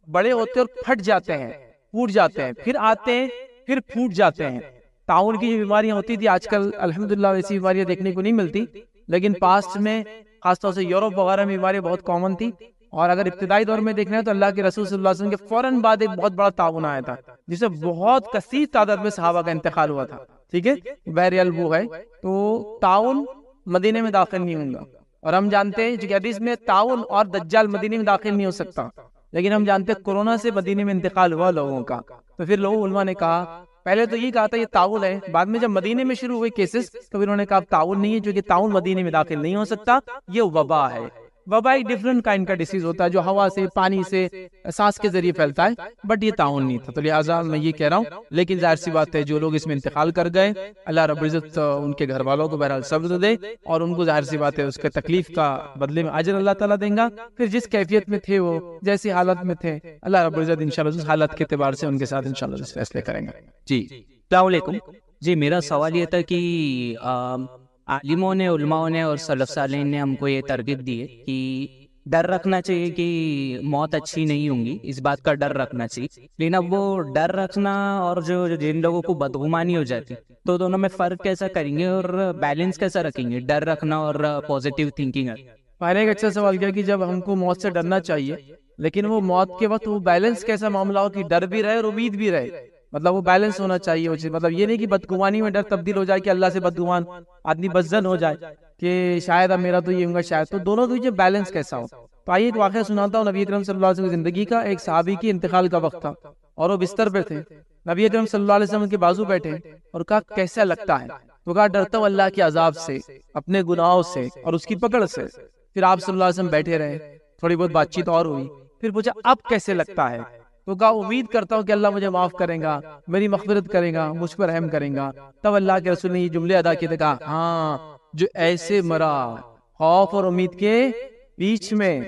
بڑے ہوتے ہیں اور پھٹ جاتے ہیں، پھوٹ جاتے ہیں، پھر آتے ہیں، پھر پھوٹ جاتے ہیں۔ طاعون کی جو بیماریاں ہوتی تھی آج کل الحمدللہ ویسی بیماریاں دیکھنے کو نہیں ملتی، لیکن پاسٹ میں خاص طور سے یورپ وغیرہ میں بیماریاں بہت کامن تھی۔ اور اگر ابتدائی دور میں دیکھنا ہے تو اللہ کے رسول صلی اللہ علیہ وسلم کے فوراً بعد ایک بہت بڑا طاعون آیا تھا، جس سے بہت کثیر تعداد میں صحابہ کا انتقال ہوا تھا، ٹھیک ہے، بہرحال وہ ہے۔ تو طاعون مدینے میں داخل نہیں ہوں گا، اور ہم جانتے ہیں کہ حدیث میں طاعون اور دجال مدینے میں داخل نہیں ہو سکتا، لیکن ہم جانتے ہیں کورونا سے مدینے میں انتقال ہوا لوگوں کا، تو پھر لوگوں علماء نے کہا، پہلے تو یہ کہا تھا یہ طاعون ہے، بعد میں جب مدینے میں شروع ہوئے کیسز تو پھر انہوں نے کہا طاعون نہیں ہے، جو کہ طاعون مدینے میں داخل نہیں ہو سکتا، یہ وبا ہے۔ وبا ایک ڈفرنٹ کائنڈ کا ڈیسیز ہوتا ہے جو ہوا سے، پانی سے، سانس کے ذریعے پھیلتا ہے، بٹ یہ طاعون نہیں تھا، تو لہٰذا میں یہ کہہ رہا ہوں۔ لیکن ظاہر سی بات ہے جو لوگ اس میں انتقال کر گئے، اللہ رب العزت ان کے گھر والوں کو بہرحال صبر دے، اور ان کو ظاہر سی بات ہے اس کے تکلیف کا بدلے میں اجر اللہ تعالیٰ دیں گا۔ پھر جس کیفیت میں تھے وہ، جیسی حالت میں تھے، اللہ رب العزت انشاءاللہ اس حالت کے اعتبار سے ان کے ساتھ انشاءاللہ فیصلے کریں گے۔ جی السلام علیکم جی، میرا سوال یہ تھا کہ عالموں نے، علماء نے اور سلف صالحین نے ہم کو یہ ترغیب دی ہے کہ ڈر رکھنا چاہیے کہ موت اچھی نہیں ہوں گی، اس بات کا ڈر رکھنا چاہیے، لیکن اب وہ ڈر رکھنا اور جو جن لوگوں کو بدگمانی ہو جاتی تو دونوں میں فرق کیسا کریں گے اور بیلنس کیسا رکھیں گے، ڈر رکھنا اور پازیٹیو تھنکنگ؟ پہلے ایک اچھا سوال کیا کہ جب ہم کو موت سے ڈرنا چاہیے، لیکن وہ موت کے وقت وہ بیلنس کیسا معاملہ ہو کہ ڈر بھی رہے اور امید بھی رہے، مطلب وہ بیلنس ہونا چاہیے وہ چیز، مطلب یہ نہیں کہ بدگمانی میں ڈر تبدیل ہو جائے کہ اللہ سے بدگمان آدمی بدظن ہو جائے کہ شاید اب میرا تو یہ ہوگا شاید، تو دونوں کے بیچ بیلنس کیسا ہو۔ تو آئیے ایک واقعہ سناتا ہوں نبی اکرم صلی اللہ علیہ وسلم کی زندگی کا۔ ایک صحابی کی انتقال کا وقت تھا اور وہ بستر پہ تھے، نبی اکرم صلی اللہ علیہ وسلم کے بازو بیٹھے اور کہا کیسا لگتا ہے؟ تو کہا ڈرتا ہوں اللہ کے عذاب سے، اپنے گناہوں سے اور اس کی پکڑ سے۔ پھر آپ صلی اللہ علیہ وسلم بیٹھے رہے، تھوڑی بہت بات چیت اور ہوئی، پھر پوچھا اب کیسے لگتا ہے؟ تو کہا امید کرتا ہوں کہ اللہ مجھے معاف کرے گا، میری مغفرت کرے گا، مجھ پر رحم کرے گا۔ تب اللہ کے رسول نے یہ جملے ادا کیے تھے، کہا ہاں جو ایسے مرا خوف اور امید کے بیچ میں،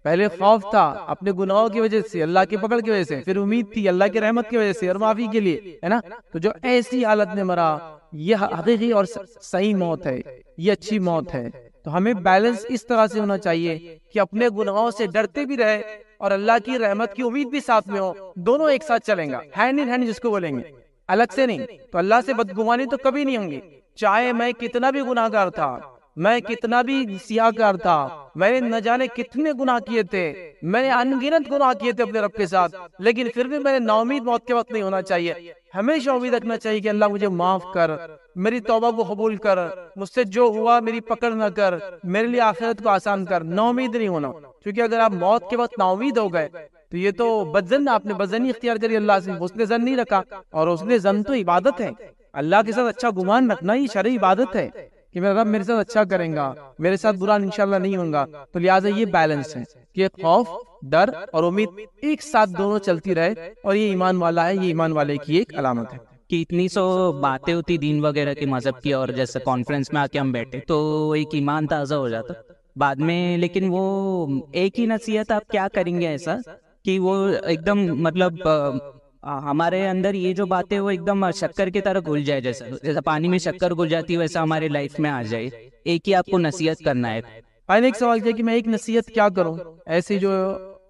پہلے خوف تھا اپنے گناہوں کی وجہ سے، اللہ کی پکڑ کی وجہ سے، پھر امید تھی اللہ کی رحمت کی وجہ سے اور معافی کے لیے، ہے نا؟ تو جو ایسی حالت میں مرا یہ حقیقی اور صحیح موت ہے، یہ اچھی موت ہے۔ تو ہمیں بیلنس اس طرح سے ہونا چاہیے کہ اپنے گناہوں سے ڈرتے بھی رہے اور اللہ کی رحمت کی امید بھی ساتھ میں ہو، دونوں ایک ساتھ چلیں گا، ہینڈ ان ہینڈ جس کو بولیں گے، الگ سے نہیں۔ تو اللہ سے بدگمانی تو کبھی نہیں ہوں گی، چاہے میں کتنا بھی گناہ گار تھا، میں کتنا بھی سیاہ کار تھا، میں نے نہ جانے کتنے گناہ کیے تھے، میں نے انگنت گناہ کیے تھے اپنے رب کے ساتھ، لیکن پھر بھی میں نے نا امید موت کے وقت نہیں ہونا چاہیے۔ ہمیشہ امید رکھنا چاہیے کہ اللہ مجھے معاف کر، میری توبہ کو قبول کر، مجھ سے جو ہوا میری پکڑ نہ کر، میرے لیے آخرت کو آسان کر، نا امید نہیں ہونا۔ کیونکہ اگر آپ موت کے وقت نا امید ہو گئے تو یہ تو بدظن، آپ نے بدظنی اختیار کری اللہ سے، حسن ظن نہیں رکھا، اور حسن ظن تو عبادت ہے، اللہ کے ساتھ اچھا گمان رکھنا ہی شرعی عبادت ہے کہ میرا رب میرے ساتھ اچھا کریں گا، میرے ساتھ برا انشاءاللہ نہیں ہوگا۔ تو لہٰذا یہ بیلنس ہے کہ خوف، ڈر اور امید ایک ساتھ دونوں چلتی رہے، اور یہ ایمان والا ہے، یہ ایمان والے کی ایک علامت ہے۔ کہ اتنی سو باتیں ہوتی دین وغیرہ کے مذہب کی، اور جیسے کانفرنس میں آ کے ہم بیٹھے تو ایک ایمان تازہ ہو جاتا بعد میں، لیکن وہ ایک ہی نصیحت آپ کیا کریں گے ایسا کہ وہ ایک دم مطلب ہمارے اندر یہ جو باتیں وہ ایک دم شکر کی طرح گھل جائے، جیسا پانی میں شکر گھل جاتی ہے ویسا ہمارے لائف میں آ جائے، ایک ہی آپ کو نصیحت کرنا ہے۔ پہلے ایک سوال کیا کہ میں ایک نصیحت کیا کروں، ایسی جو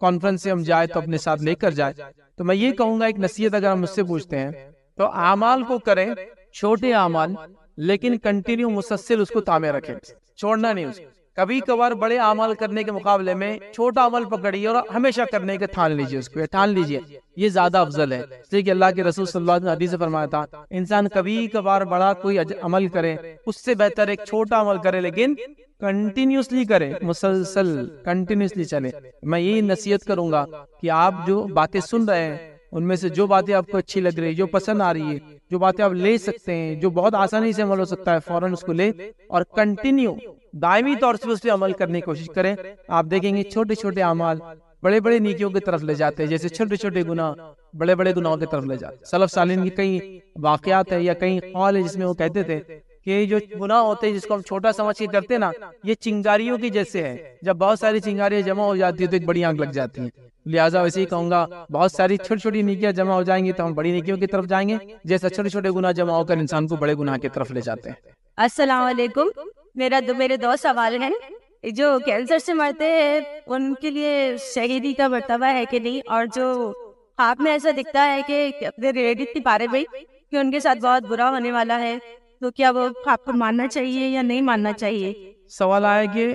کانفرنس سے ہم جائے تو اپنے ساتھ لے کر جائے، تو میں یہ کہوں گا ایک نصیحت اگر ہم مجھ سے پوچھتے ہیں تو اعمال کو کریں، چھوٹے اعمال، لیکن کنٹینیو مسلسل اس کو تامے رکھیں، چھوڑنا نہیں اس کو۔ کبھی کبھار بڑے اعمال کرنے کے مقابلے میں چھوٹا عمل پکڑیے اور ہمیشہ کرنے کے ٹھان لیجیے، اس کو ٹھان لیجیے، یہ زیادہ افضل ہے۔ اس لیے کہ اللہ کے رسول صلی اللہ علیہ وسلم نے حدیث سے فرمایا تھا انسان کبھی کبھار بڑا کوئی عمل کرے، اس سے بہتر ایک چھوٹا عمل کرے لیکن کنٹینیوسلی کرے، مسلسل کنٹینیوسلی چلے۔ میں یہی نصیحت کروں گا کہ آپ جو باتیں سن رہے ہیں ان میں سے جو باتیں آپ کو اچھی لگ رہی ہے، جو پسند آ رہی ہے، جو باتیں آپ لے سکتے ہیں، جو بہت آسانی سے عمل ہو سکتا ہے، فوراً اس کو لے اور کنٹینیو دائمی طور سے اس پہ عمل کرنے کی کوشش کریں۔ آپ دیکھیں گے چھوٹے چھوٹے اعمال بڑے بڑے نیکیوں کی طرف لے جاتے ہیں، جیسے چھوٹے چھوٹے گناہ بڑے بڑے گناہوں کی طرف لے جاتے ہیں۔ سلف صالحین کی کئی واقعات ہے یا کئی قول ہے جس میں وہ کہتے تھے کہ جو گناہ ہوتے ہیں جس کو ہم چھوٹا سمجھ کے کرتے نا، یہ چنگاریوں کی جیسے ہے، جب بہت ساری چنگاریاں جمع ہو جاتی ہے تو ایک بڑی آگ لگ جاتی ہے۔ لہٰذا ویسے ہی کہوں گا بہت ساری چھوٹی چھوٹی نیکیاں جمع ہو جائیں گی تو ہم بڑی نیکیوں کی طرف جائیں گے، جیسا چھوٹے چھوٹے گناہ جمع ہو کر انسان کو بڑے گناہ کی طرف لے جاتے ہیں۔ السلام علیکم، میرے دو سوال ہیں. جو کینسر سے مرتے ہیں ان کے لیے شہیدی کا مرتبہ ہے کہ نہیں, اور جو خواب میں ایسا دکھتا ہے کہ اپنے ریلیٹیو کے بارے میں کہ ان کے ساتھ بہت برا ہونے والا ہے, تو کیا وہ خواب کو ماننا چاہیے یا نہیں ماننا چاہیے؟ سوال آیا کہ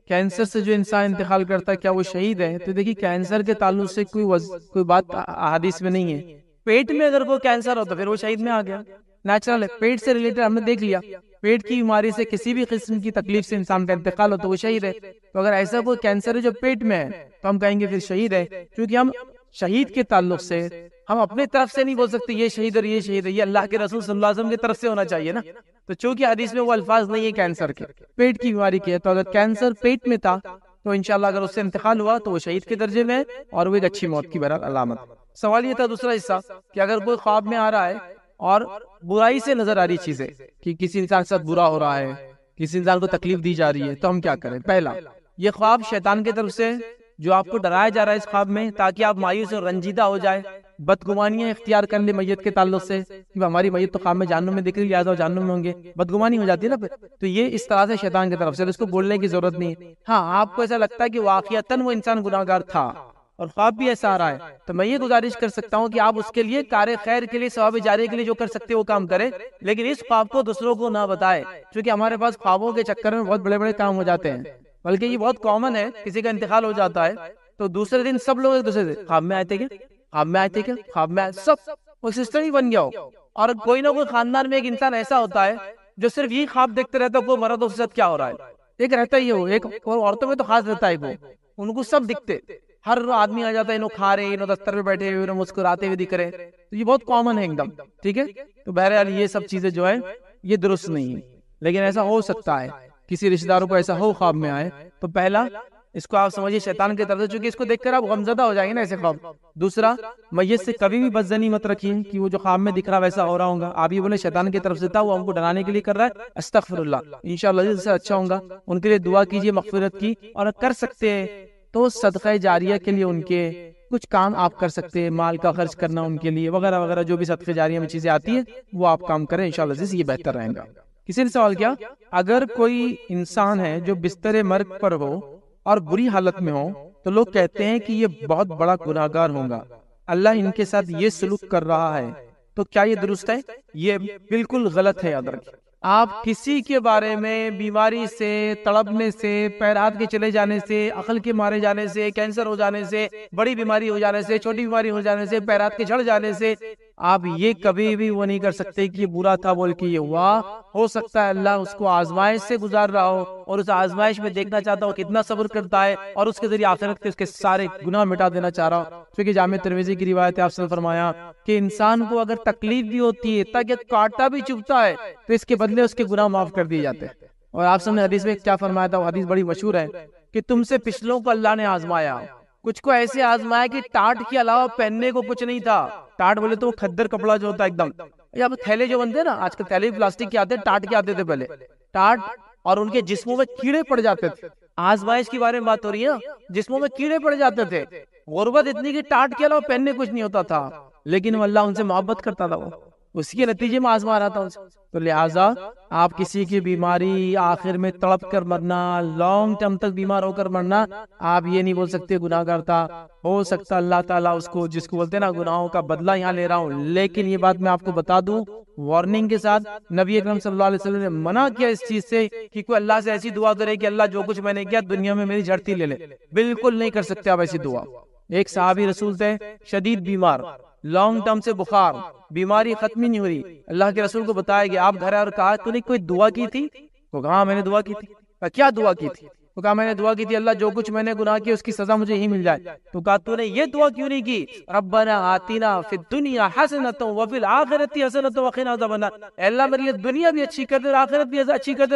کینسر سے جو انسان انتقال کرتا ہے کیا وہ شہید ہے؟ تو دیکھیے کینسر کے تعلق سے کوئی بات حدیث میں نہیں ہے. پیٹ میں اگر کوئی کینسر ہو تو پھر وہ شہید میں آ گیا, نیچرل ہے. پیٹ سے ریلیٹڈ ہم نے دیکھ لیا, پیٹ کی بیماری سے کسی بھی قسم کی تکلیف سے انسان کا انتقال ہو تو وہ شہید ہے. تو اگر ایسا کوئی کینسر ہے جو پیٹ میں ہے تو ہم کہیں گے پھر شہید ہے, کیونکہ ہم شہید کے تعلق سے ہم اپنے طرف سے نہیں بول سکتے یہ شہید اور یہ شہید ہے, یہ اللہ کے رسول صلی اللہ علیہ وسلم کی طرف سے ہونا چاہیے نا. تو چونکہ حدیث میں وہ الفاظ نہیں ہے کینسر کے, پیٹ کی بیماری کے, تو اگر کینسر پیٹ میں تھا تو انشاءاللہ اگر اس سے انتقال ہوا تو وہ شہید کے درجے میں ہے, اور وہ ایک اچھی موت کی بہرحال علامت. سوال یہ تھا دوسرا حصہ کہ اگر کوئی خواب میں آ رہا ہے اور برائی سے نظر آ رہی چیزیں, کہ کسی انسان کے ساتھ برا ہو رہا ہے, کسی انسان کو تکلیف دی جا رہی ہے, تو ہم کیا کریں؟ پہلا, یہ خواب شیطان کی طرف سے جو آپ کو ڈرایا جا رہا ہے اس خواب میں تاکہ آپ مایوس اور رنجیدہ ہو جائے, بدگمانیاں اختیار کر لیں میت کے تعلق سے کہ ہماری میت تو خواب میں جہنم میں دکھ رہی, لہٰذا جہنم میں ہوں گے, بدگمانی ہو جاتی ہے نا پھر. تو یہ اس طرح سے شیطان کی طرف سے, اس کو بولنے کی ضرورت نہیں ہے. ہاں آپ کو ایسا لگتا ہے کہ واقعتاً وہ انسان گناہگار تھا اور خواب بھی ایسا آ رہا ہے, تو میں یہ گزارش کر سکتا ہوں کہ آپ اس کے لیے کار خیر کے لیے, ثواب جاری کے لیے جو کر سکتے وہ کام کریں, لیکن اس خواب کو دوسروں کو نہ بتائیں, کیونکہ ہمارے پاس خوابوں کے چکر میں بہت بڑے بڑے کام ہو جاتے ہیں. بلکہ یہ بہت کامن ہے, کسی کا انتقال ہو جاتا ہے تو دوسرے دن سب لوگ ایک دوسرے سے خواب میں آئے تھے کیا, خواب میں آئے تھے کیا, خواب میں آئے, سب وہ سسٹم ہی بن گیا ہو. اور کوئی نہ کوئی خاندان میں ایک انسان ایسا ہوتا ہے جو صرف یہی خواب دیکھتے رہتا ہے کوئی مرد اس کے ساتھ کیا ہو رہا ہے, ایک رہتا ہی ہو, ایک عورتوں میں تو خاص رہتا ہے وہ, ان کو سب دکھتے, ہر آدمی آ جاتا ہے, انہوں کھا رہے, انہوں دفتر میں بیٹھے ہوئے, انہوں مسکراتے ہوئے دکھ رہے, تو یہ بہت کامن ہے ایک دم. ٹھیک ہے, تو بہرحال یہ سب چیزیں جو ہے یہ درست نہیں ہے, لیکن ایسا ہو سکتا ہے کسی رشتہ داروں کو ایسا ہو خواب میں آئے, تو پہلا اس کو آپ سمجھیے شیطان کی طرف سے, چونکہ اس کو دیکھ کر آپ غمزدہ ہو جائیں گے نا ایسے خواب. دوسرا, میت سے کبھی بھی بدظنی مت رکھیے کہ وہ جو خواب میں دکھ رہا ویسا ہو رہا ہوگا, آپ یہ بولے شیطان کی طرف سے تھا, وہ ہم کو ڈرانے کے لیے کر رہا ہے, استغفر اللہ, انشاءاللہ جس سے اچھا ہوگا. ان کے لیے دعا کیجیے مغفرت کی, اور کر سکتے ہیں تو صدقہ جاریہ کے لیے ان کے کچھ کام آپ کر سکتے ہیں, مال کا خرچ کرنا ان کے لیے وغیرہ وغیرہ, جو بھی صدقہ جاریہ میں چیزیں آتی ہیں وہ آپ کام کریں انشاءاللہ جس یہ بہتر رہے گا. کسی نے سوال کیا, اگر کوئی انسان ہے جو بستر مرگ پر ہو اور بری حالت میں ہو تو لوگ کہتے ہیں کہ یہ بہت بڑا گناہگار ہوگا, اللہ ان کے ساتھ یہ سلوک کر رہا ہے, تو کیا یہ درست ہے؟ یہ بالکل غلط ہے. یاد رکھیں, آپ کسی کے بارے میں بیماری سے, تڑپنے سے, پیر ہاتھ کے چلے جانے سے, عقل کے مارے جانے سے, کینسر ہو جانے سے, بڑی بیماری ہو جانے سے, چھوٹی بیماری ہو جانے سے, پیر ہاتھ کے جھڑ جانے سے, آپ یہ کبھی بھی وہ نہیں کر سکتے کہ یہ برا تھا بول کے یہ ہوا. ہو سکتا ہے اللہ اس کو آزمائش سے گزار رہا ہو اور اس آزمائش میں دیکھنا چاہتا ہو کتنا صبر کرتا ہے, اور اس کے ذریعے آخرت کے اس کے سارے گناہ مٹا دینا چاہ رہا ہو. کیونکہ جامع ترمذی کی روایت ہے, آپ نے فرمایا کہ انسان کو اگر تکلیف بھی ہوتی ہے, تاکہ کاٹا بھی چبھتا ہے, تو اس کے بدلے اس کے گناہ معاف کر دیے جاتے ہیں. اور آپ نے حدیث میں کیا فرمایا تھا, وہ حدیث بڑی مشہور ہے کہ تم سے پچھلوں کو اللہ نے آزمایا, کچھ کو ایسے آزمایا کہ ٹاٹ کے علاوہ پہننے کو کچھ نہیں تھا. ٹاٹ بولے تو وہ کھدر کپڑا جو ہوتا ہے ایک دم, یا تھیلے جو بنتے ہیں نا, آج کل تھیلے پلاسٹک کے آتے ہیں, ٹاٹ کے آتے تھے پہلے, ٹاٹ, اور ان کے جسموں میں کیڑے پڑ جاتے تھے. آزمائش کے بارے میں بات ہو رہی ہے, جسموں میں کیڑے پڑ جاتے تھے, غربت اتنی کہ ٹاٹ کے علاوہ پہننے کچھ نہیں ہوتا تھا, لیکن وہ اللہ ان سے محبت کرتا تھا, وہ اسی کے نتیجے میں آزما رہا تھا اسے. تو لہٰذا آپ کسی کی بیماری آخر میں تڑپ کر مرنا, لانگ ٹرم تک بیمار ہو کر مرنا, آپ یہ نہیں بول سکتے گناہ کرتا. ہو سکتا اللہ تعالیٰ اس کو, جس کو بولتے ہیں نا گناہوں کا بدلہ یہاں لے رہا ہوں, لیکن یہ بات میں آپ کو بتا دوں وارننگ کے ساتھ, نبی اکرم صلی اللہ علیہ وسلم نے منع کیا اس چیز سے کہ کوئی اللہ سے ایسی دعا کرے کہ اللہ جو کچھ میں نے کیا دنیا میں میری جھڑتی لے لے. بالکل نہیں کر سکتے آپ ایسی دعا. ایک صحابی رسول تھے, شدید بیمار, لانگ ٹرم سے بخار, بیماری ختم ہی نہیں ہو رہی. اللہ کے رسول کو بتایا گیا, آپ گھر اور کہا تو نے کوئی دعا کی تھی؟ تو کہا میں نے دعا کی تھی. کیا دعا کی تھی؟ تو کہا میں نے دعا کی تھی اللہ جو کچھ میں نے گناہ کیا اس کی سزا مجھے ہی مل جائے. تو کہا تو نے یہ دعا کیوں نہیں کی, ربنا آتنا فی الدنیا حسنۃ وفی الآخرۃ حسنۃ وقنا عذاب النار, اے اللہ میری یہ دنیا بھی اچھی کر دے اور آخرت بھی اچھی کر دے,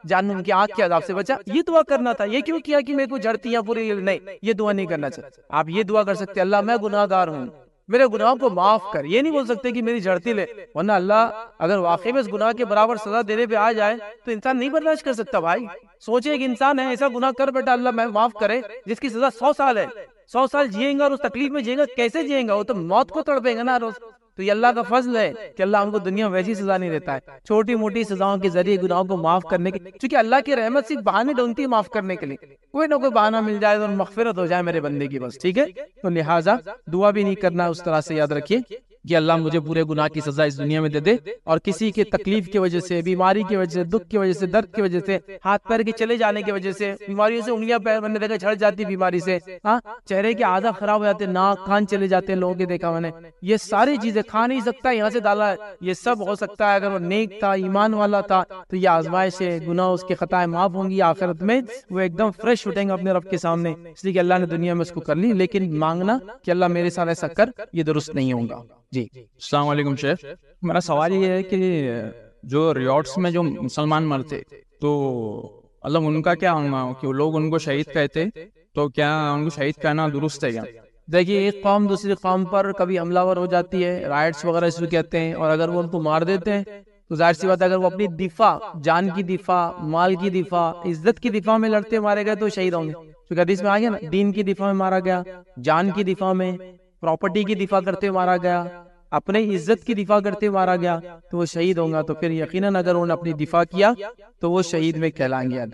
جہنم کی آگ کے عذاب سے بچا. یہ دعا کرنا تھا. یہ کیوں کیا کہ میرے کو جھڑتیاں پوری نہیں, یہ دعا نہیں کرنا چاہتا. آپ یہ دعا کر سکتے اللہ میں گناہ گار ہوں, میرے گناہوں کو معاف کر. یہ نہیں بول سکتے کہ میری جھڑتی لے, ورنہ اللہ اگر واقعی میں اس گناہ کے برابر سزا دینے پہ آ جائے تو انسان نہیں برداشت کر سکتا. بھائی سوچے ایک انسان ہے ایسا گناہ کر بیٹا اللہ میں معاف کرے, جس کی سزا 100 سال ہے, 100 سال جیئیں گا اور اس تکلیف میں جیئیں گا, کیسے جیئیں گا, وہ تو موت کو تڑپیں گا نا روز. تو یہ اللہ کا فضل ہے کہ اللہ ہم کو دنیا میں ویسی سزا نہیں دیتا ہے، چھوٹی موٹی سزاؤں کے ذریعے گناہوں کو معاف کرنے کے، چونکہ اللہ کی رحمت صرف بہانے ڈھونڈتی ہے معاف کرنے کے لیے، کوئی نہ کوئی بہانہ مل جائے اور مغفرت ہو جائے میرے بندے کی بس، ٹھیک ہے؟ تو لہٰذا دعا بھی نہیں کرنا اس طرح سے، یاد رکھیے کہ اللہ مجھے پورے گناہ کی سزا اس دنیا میں دے دے، اور کسی کے تکلیف کی وجہ سے، بیماری کی وجہ سے، دکھ کی وجہ سے، درد کی وجہ سے، ہاتھ پیر کے چلے جانے کی وجہ سے، بیماریوں سے انگلیاں پیر میں نے دیکھا جھڑ جاتی بیماری سے، ہاں چہرے کے اعضاء خراب ہو جاتے، ناک کان چلے جاتے ہیں لوگوں کے، دیکھا میں نے، یہ ساری چیزیں کھا نہیں سکتا یہاں سے ڈالا ہے، یہ سب ہو سکتا ہے اگر وہ نیک تھا، ایمان والا تھا تو یہ آزمائش ہے، گناہ اس کے خطائیں معاف ہوں گی، آخرت میں وہ ایک دم فریش اٹھیں گے اپنے رب کے سامنے، اس لیے کہ اللہ نے دنیا میں اس کو کر لی، لیکن مانگنا کہ اللہ میرے ساتھ ایسا کر، یہ درست نہیں ہوگا۔ جی السلام علیکم شیخ، میرا سوال یہ ہے کہ جو ریاٹس میں جو مسلمان مرتے تو اللہ ان کا کیا ہوگا کہ لوگ ان کو شہید کہتے، تو کیا ان کو شہید کہنا درست ہے کیا؟ دیکھیے ایک قوم دوسری قوم پر کبھی حملہ ور ہو جاتی ہے، رائٹس وغیرہ شروع کہتے ہیں، اور اگر وہ ان کو مار دیتے ہیں تو ظاہر سی بات ہے اگر وہ اپنی دفاع، جان کی دفاع، مال کی دفاع، عزت کی دفاع میں لڑتے مارے گئے تو شہید ہوں گے، کیونکہ حدیث میں آ گیا نا، دین کی دفاع میں مارا گیا، جان کی دفاع میں، پراپرٹی کی دفاع کرتے مارا گیا، اپنے عزت کی دفاع کرتے مارا گیا تو وہ شہید ہوگا، تو پھر یقیناً اگر انہوں نے اپنی دفاع کیا تو وہ شہید میں کہلائیں گے۔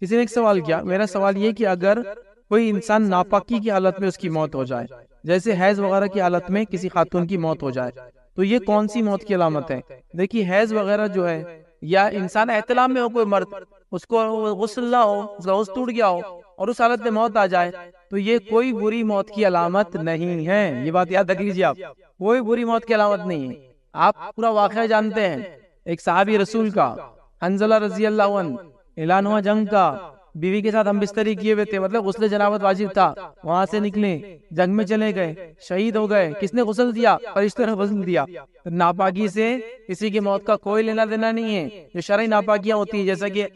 کسی نے ایک سوال کیا، میرا سوال یہ کہ اگر کوئی انسان ناپاکی کی حالت میں اس کی موت ہو جائے، جیسے حیض وغیرہ کی حالت میں کسی خاتون کی موت ہو جائے، تو یہ کون سی موت کی علامت ہے؟ دیکھیے حیض وغیرہ جو ہے، یا انسان احتلام میں ہو، کوئی مرد اس کو غسل نہ ہو، اس کا غسل ٹوٹ گیا ہو اور اس حالت میں موت آ جائے، تو یہ کوئی بری موت کی علامت نہیں ہے، یہ بات یاد رکھ لیجیے آپ، کوئی بری موت کی علامت نہیں ہے۔ آپ پورا واقعہ جانتے ہیں، ایک صحابی رسول کا، حنظلہ رضی اللہ عنہ، اعلان ہوا جنگ کا، بیوی کے ساتھ ہم بستری کیے ہوئے تھے، مطلب غسل جنابت واجب تھا، وہاں سے نکلے، جنگ میں چلے گئے، شہید ہو گئے، کس نے غسل دیا؟ فرشتوں نے غسل دیا۔ ناپاکی سے کسی کی موت کا کوئی لینا دینا نہیں ہے، جو شرعی ناپاکیاں ہوتی ہیں، جیسا کہ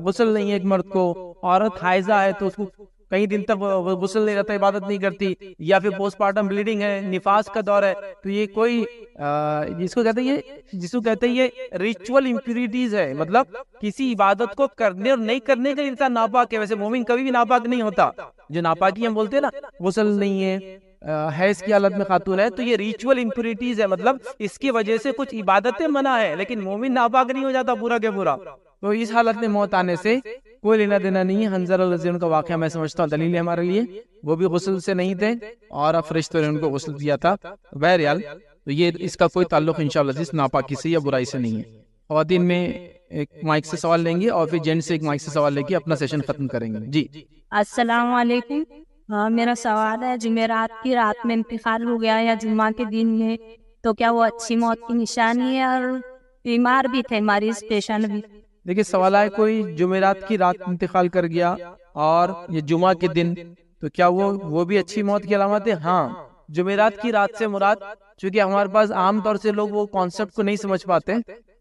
غسل نہیں ہے ایک مرد کو، عورت حائضہ ہے تو اس کو کئی دن تک غسل نہیں رہتا، عبادت نہیں کرتی، یا پھر پوسٹ پارٹم بلیڈنگ ہے، نفاس کا دور ہے، تو یہ کوئی جس کو کہتے ہیں یہ ریچول امپیورٹیز ہے، مطلب کسی عبادت کو کرنے اور نہیں کرنے کا انسان ناپاک ہے۔ ویسے مومن کبھی بھی ناپاک نہیں ہوتا، جو ناپاکی ہم بولتے ہیں نا، غسل نہیں ہے، حیض کی حالت میں خاتون ہے، تو یہ ریچول امپیورٹیز ہے، مطلب اس کی وجہ سے کچھ عبادتیں منع ہے، لیکن مومن ناپاک نہیں ہو جاتا پورا کے پورا۔ تو اس حالت میں موت آنے سے کوئی لینا دینا نہیں ہے۔ حنظلہ رضی اللہ عنہ کا واقعہ میں سمجھتا ہوں دلیل ہے ہمارے لیے، وہ بھی غسل سے نہیں تھے اور فرشتوں نے ان کو غسل دیا تھا، بہرحال تو یہ اس کا کوئی تعلق انشاءاللہ جس ناپاکی سے یا برائی سے نہیں ہے۔ خواتین میں ایک مائک سے سوال لیں گے اور پھر جینٹ سے ایک مائک سے سوال لے کے اپنا سیشن ختم کریں گے۔ جی السلام علیکم، میرا سوال ہے، جمعرات کی رات میں انتقال ہو گیا یا جمعہ کے دن میں، تو کیا وہ اچھی موت کی نشانی ہے؟ اور بیمار بھی تھے، مریض پیشنٹ بھی۔ دیکھیے سوال ہے، کوئی جمعرات کی رات انتقال کر گیا اور یہ جمعہ کے دن، تو کیا وہ بھی اچھی موت کی علامت ہے؟ ہاں، جمعرات کی رات سے مراد، چونکہ ہمارے پاس عام طور سے لوگ وہ کانسیپٹ کو نہیں سمجھ پاتے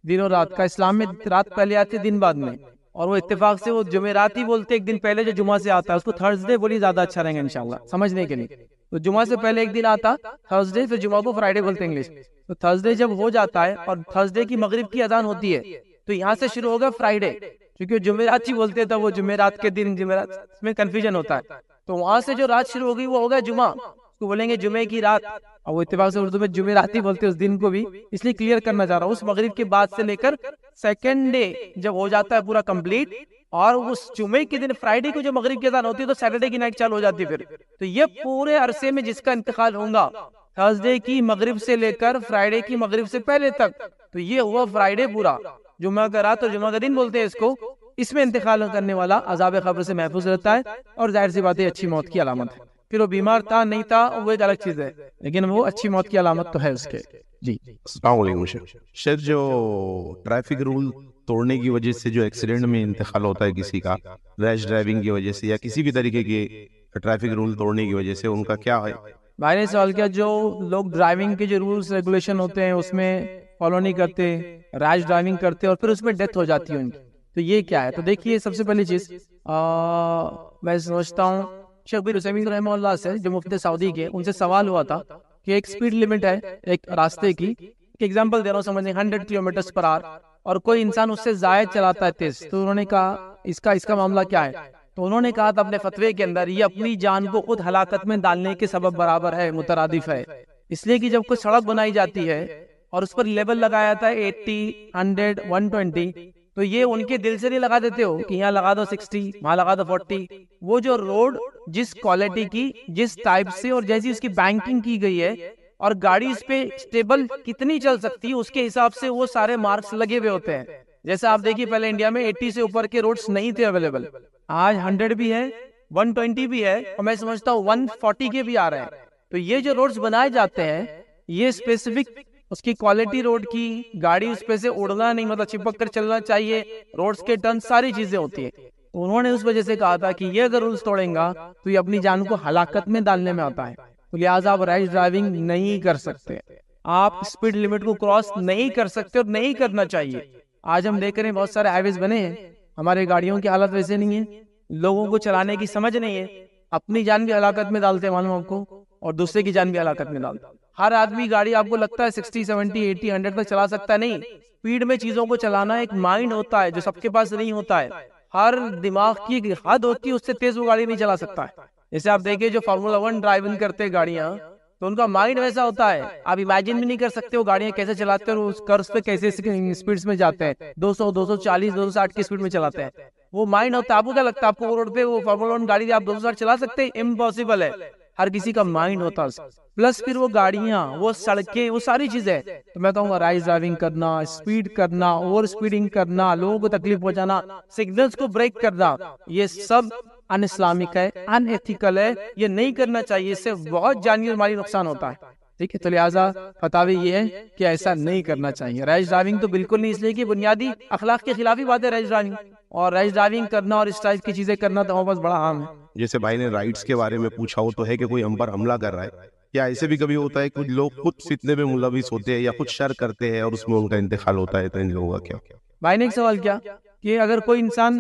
دن اور رات کا، اسلام میں رات پہلے آتی ہے دن بعد میں، اور وہ اتفاق سے وہ جمعرات ہی بولتے ایک دن پہلے جو جمعہ سے آتا ہے، اس کو تھرسڈے بولی زیادہ اچھا رہیں گا انشاءاللہ سمجھنے کے لیے۔ تو جمعہ سے پہلے ایک دن آتا تھرسڈے، پھر جمعہ کو فرائیڈے بولتے ہیں انگلش، تو تھرسڈے جب ہو جاتا ہے اور تھرسڈے کی مغرب کی اذان ہوتی ہے تو یہاں سے شروع ہوگا فرائیڈے، کیونکہ جمعرات ہی بولتے تھے، وہ جمعرات کے دن، جمعرات میں کنفیوژن ہوتا ہے، تو وہاں سے جو رات شروع ہوگی وہ ہوگا جمعہ، اس کو بولیں گے جمعے کی رات، اور وہ اتفاق سے اردو میں جمعرات ہی بولتے اس دن کو بھی، اس لیے کلیئر کرنا چاہ رہا ہوں۔ اس مغرب کے بعد سے لے کر سیکنڈ ڈے جب ہو جاتا ہے پورا کمپلیٹ، اور اس جمعے کے دن فرائیڈے کو جو مغرب کی اذان ہوتی ہے تو سیٹرڈے کی نائٹ چالو ہو جاتی ہے پھر، تو یہ پورے عرصے میں جس کا انتقال ہوگا تھرسڈے کی مغرب سے لے کر فرائیڈے کی مغرب سے پہلے تک، تو یہ ہوا فرائیڈے پورا، جمعہ کا رات اور جمعہ کا دن بولتے ہیں اس کو، اس میں انتقال کرنے والا عذاب قبر سے محفوظ رہتا ہے، اور ظاہر سی بات ہے اچھی موت کی علامت ہے۔ پھر وہ بیمار تھا نہیں تھا وہ ایک الگ چیز ہے، لیکن وہ اچھی موت کی علامت تو ہے اس کے۔ جی السلام علیکم شیخ، جو ٹریفک رول توڑنے کی وجہ سے جو ایکسیڈنٹ میں انتقال ہوتا ہے کسی کا، ریش ڈرائیونگ کی وجہ سے یا کسی بھی طریقے کے ٹریفک رول توڑنے کی وجہ سے، ان کا کیا ہے؟ بھائی نے سوال کیا، جو لوگ ڈرائیونگ کے جو رولز ریگولیشن ہوتے ہیں اس میں فالو نہیں کرتے، ریش ڈرائیونگ کرتے اور پھر اس میں ڈیتھ ہو جاتی ہے ان کی، تو یہ کیا ہے؟ تو دیکھیے سب سے پہلی چیز میں سمجھتا ہوں شیخ بن عثیمین رحمہ اللہ سے، جو مفتی سعودی کے، ان سے سوال ہوا تھا کہ ایک سپیڈ لیمٹ ہے ایک راستے کی، ایک ایگزامپل دے رہا ہوں سمجھنے، 100 کلومیٹر پر آور، اور کوئی انسان اس سے زائد چلاتا ہے تیز، تو انہوں نے کہا اس کا معاملہ کیا ہے؟ تو انہوں نے کہا تھا اپنے فتوے کے اندر، یہ اپنی جان کو خود ہلاکت میں ڈالنے کے سبب برابر ہے، مترادف ہے، اس لیے کہ جب کوئی سڑک بنائی جاتی ہے اور اس پر لیبل لگایا جاتا ہے 80 100 120 تو یہ ان کے دل سے نہیں لگا دیتے ہو کہ یہاں لگا دو 60 وہاں لگا دو 40. وہ جو روڈ جس کوالٹی کی جس ٹائپ سے اور جیسی اس کی بینکنگ کی گئی ہے اور گاڑی اس پہ اسٹیبل کتنی چل سکتی ہے اس کے حساب سے وہ سارے مارکس لگے ہوئے ہوتے ہیں. جیسے آپ دیکھیے پہلے انڈیا میں 80 سے اوپر کے روڈز نہیں تھے اویلیبل, آج 100 بھی ہے 120 بھی ہے اور میں سمجھتا ہوں 140 کے بھی آ رہے ہیں. تو یہ جو روڈز بنائے جاتے ہیں یہ اسپیسیفک اس کی کوالٹی روڈ کی, گاڑی اس پہ سے اڑنا نہیں, مطلب چپک کر چلنا چاہیے, روڈز کے ٹرن ساری چیزیں ہوتی ہیں. انہوں نے اس وجہ سے کہا تھا کہ یہ اگر رولز توڑیں گا تو یہ اپنی جان کو ہلاکت میں ڈالنے میں آتا ہے. تو لہٰذا آپ ریش ڈرائیونگ نہیں کر سکتے, آپ اسپیڈ لمٹ کو کراس نہیں کر سکتے اور نہیں کرنا چاہیے. آج ہم دیکھ رہے ہیں بہت سارے ہائی ویز بنے ہیں, ہمارے گاڑیوں کی حالت ویسے نہیں ہے, لوگوں کو چلانے کی سمجھ نہیں ہے, اپنی جان بھی ہلاکت میں ڈالتے ہیں معلوم آپ کو اور دوسرے کی جان بھی ہلاکت میں ڈالتے ہیں. ہر آدمی گاڑی آپ کو لگتا ہے 60 70 80 100 تک چلا سکتا ہے, نہیں. اسپیڈ میں چیزوں کو چلانا ایک مائنڈ ہوتا ہے جو سب کے پاس نہیں ہوتا ہے. ہر دماغ کی ایک حد ہوتی ہے, اس سے تیز وہ گاڑی نہیں چلا سکتا ہے. جیسے آپ دیکھیں جو فارمولا 1 ڈرائیونگ کرتے گاڑیاں تو ان کا مائنڈ ویسا ہوتا ہے, آپ امیجن بھی نہیں کر سکتے وہ گاڑیاں کیسے چلاتے ہیں اور اس کرس پہ کیسے اسپیڈ میں جاتے ہیں, 200 240 260 کی اسپیڈ میں چلاتے ہیں. وہ مائنڈ ہوتا ہے. آپ کو کیا لگتا ہے آپ کو روڈ پہ وہ فارمولا 1 گاڑی آپ 260 چلا سکتے ہیں؟ امپاسبل ہے. ہر کسی کا مائنڈ ہوتا ہے. پلس پھر وہ گاڑیاں, وہ سڑکیں, وہ ساری چیزیں. تو میں کہوں گا رائز ڈرائیونگ کرنا, اسپیڈ کرنا, اوور اسپیڈنگ کرنا, لوگوں کو تکلیف پہنچانا, سگنلز کو بریک کرنا, یہ سب ان اسلامک ہے, ان ایتھیکل ہے, یہ نہیں کرنا چاہیے. اس سے بہت جانی اور مالی نقصان ہوتا ہے. ٹھیک ہے, تو لہٰذا فتاوی یہ ہے کہ ایسا نہیں کرنا چاہیے. ریش ڈرائیونگ تو بالکل نہیں, اس لیے کہ بنیادی اخلاق کے خلاف ہی بات ہے ریش ڈرائیونگ, اور ریش ڈرائیونگ کرنا اور اس ٹائپ کی چیزیں کرنا تو بس بڑا عام ہے. جیسے بھائی نے رائٹس کے بارے میں پوچھا, وہ تو ہے کہ کوئی ہم پر حملہ کر رہا ہے, یا ایسے بھی کبھی ہوتا ہے کچھ لوگ خود فتنے میں ملوث ہوتے ہیں یا خود شر کرتے ہیں اور اس میں ان کا انتقال ہوتا ہے, تو ان لوگوں کا کیا؟ بھائی نے ایک سوال کیا کہ اگر کوئی انسان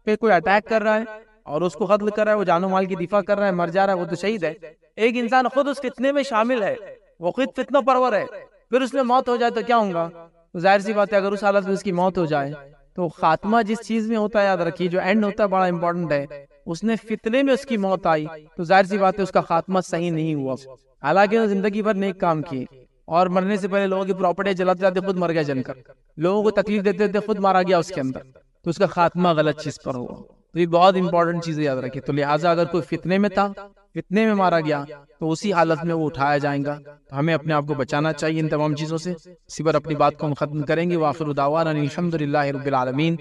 پہ کوئی اٹیک کر رہا ہے اور اس کو قتل کر رہا ہے, وہ جان و مال کی دفاع کر رہا ہے, مر جا رہا ہے, وہ تو شہید ہے. ایک انسان خود اس فتنے میں شامل ہے, وہ خود فتنہ پرور ہے, پھر اس میں موت ہو جائے تو کیا ہوگا؟ ظاہر سی بات ہے اگر اس حالت میں اس کی موت ہو جائے تو خاتمہ جس چیز میں ہوتا ہے, یاد رکھیے جو اینڈ ہوتا ہے بڑا امپورٹنٹ ہے. اس نے فتنے میں اس کی موت آئی تو ظاہر سی بات ہے اس کا خاتمہ صحیح نہیں ہوا. حالانکہ وہ زندگی بھر نیک کام کیے اور مرنے سے پہلے لوگوں کی پراپرٹی جلاتے جاتے خود مر گیا جل کر, لوگوں کو تکلیف دیتے دیتے خود مارا گیا اس کے اندر, تو اس کا خاتمہ غلط چیز پر ہوا. تو یہ بہت امپورٹنٹ چیز یاد رکھیے. تو لہٰذا اگر کوئی فتنے میں تھا, فتنے میں مارا گیا, تو اسی حالت میں وہ اٹھایا جائے گا. تو ہمیں اپنے آپ کو بچانا چاہیے ان تمام چیزوں سے. اسی پر اپنی بات کو ہم ختم کریں گے. وآخر دعوانا الحمد للہ رب العالمین.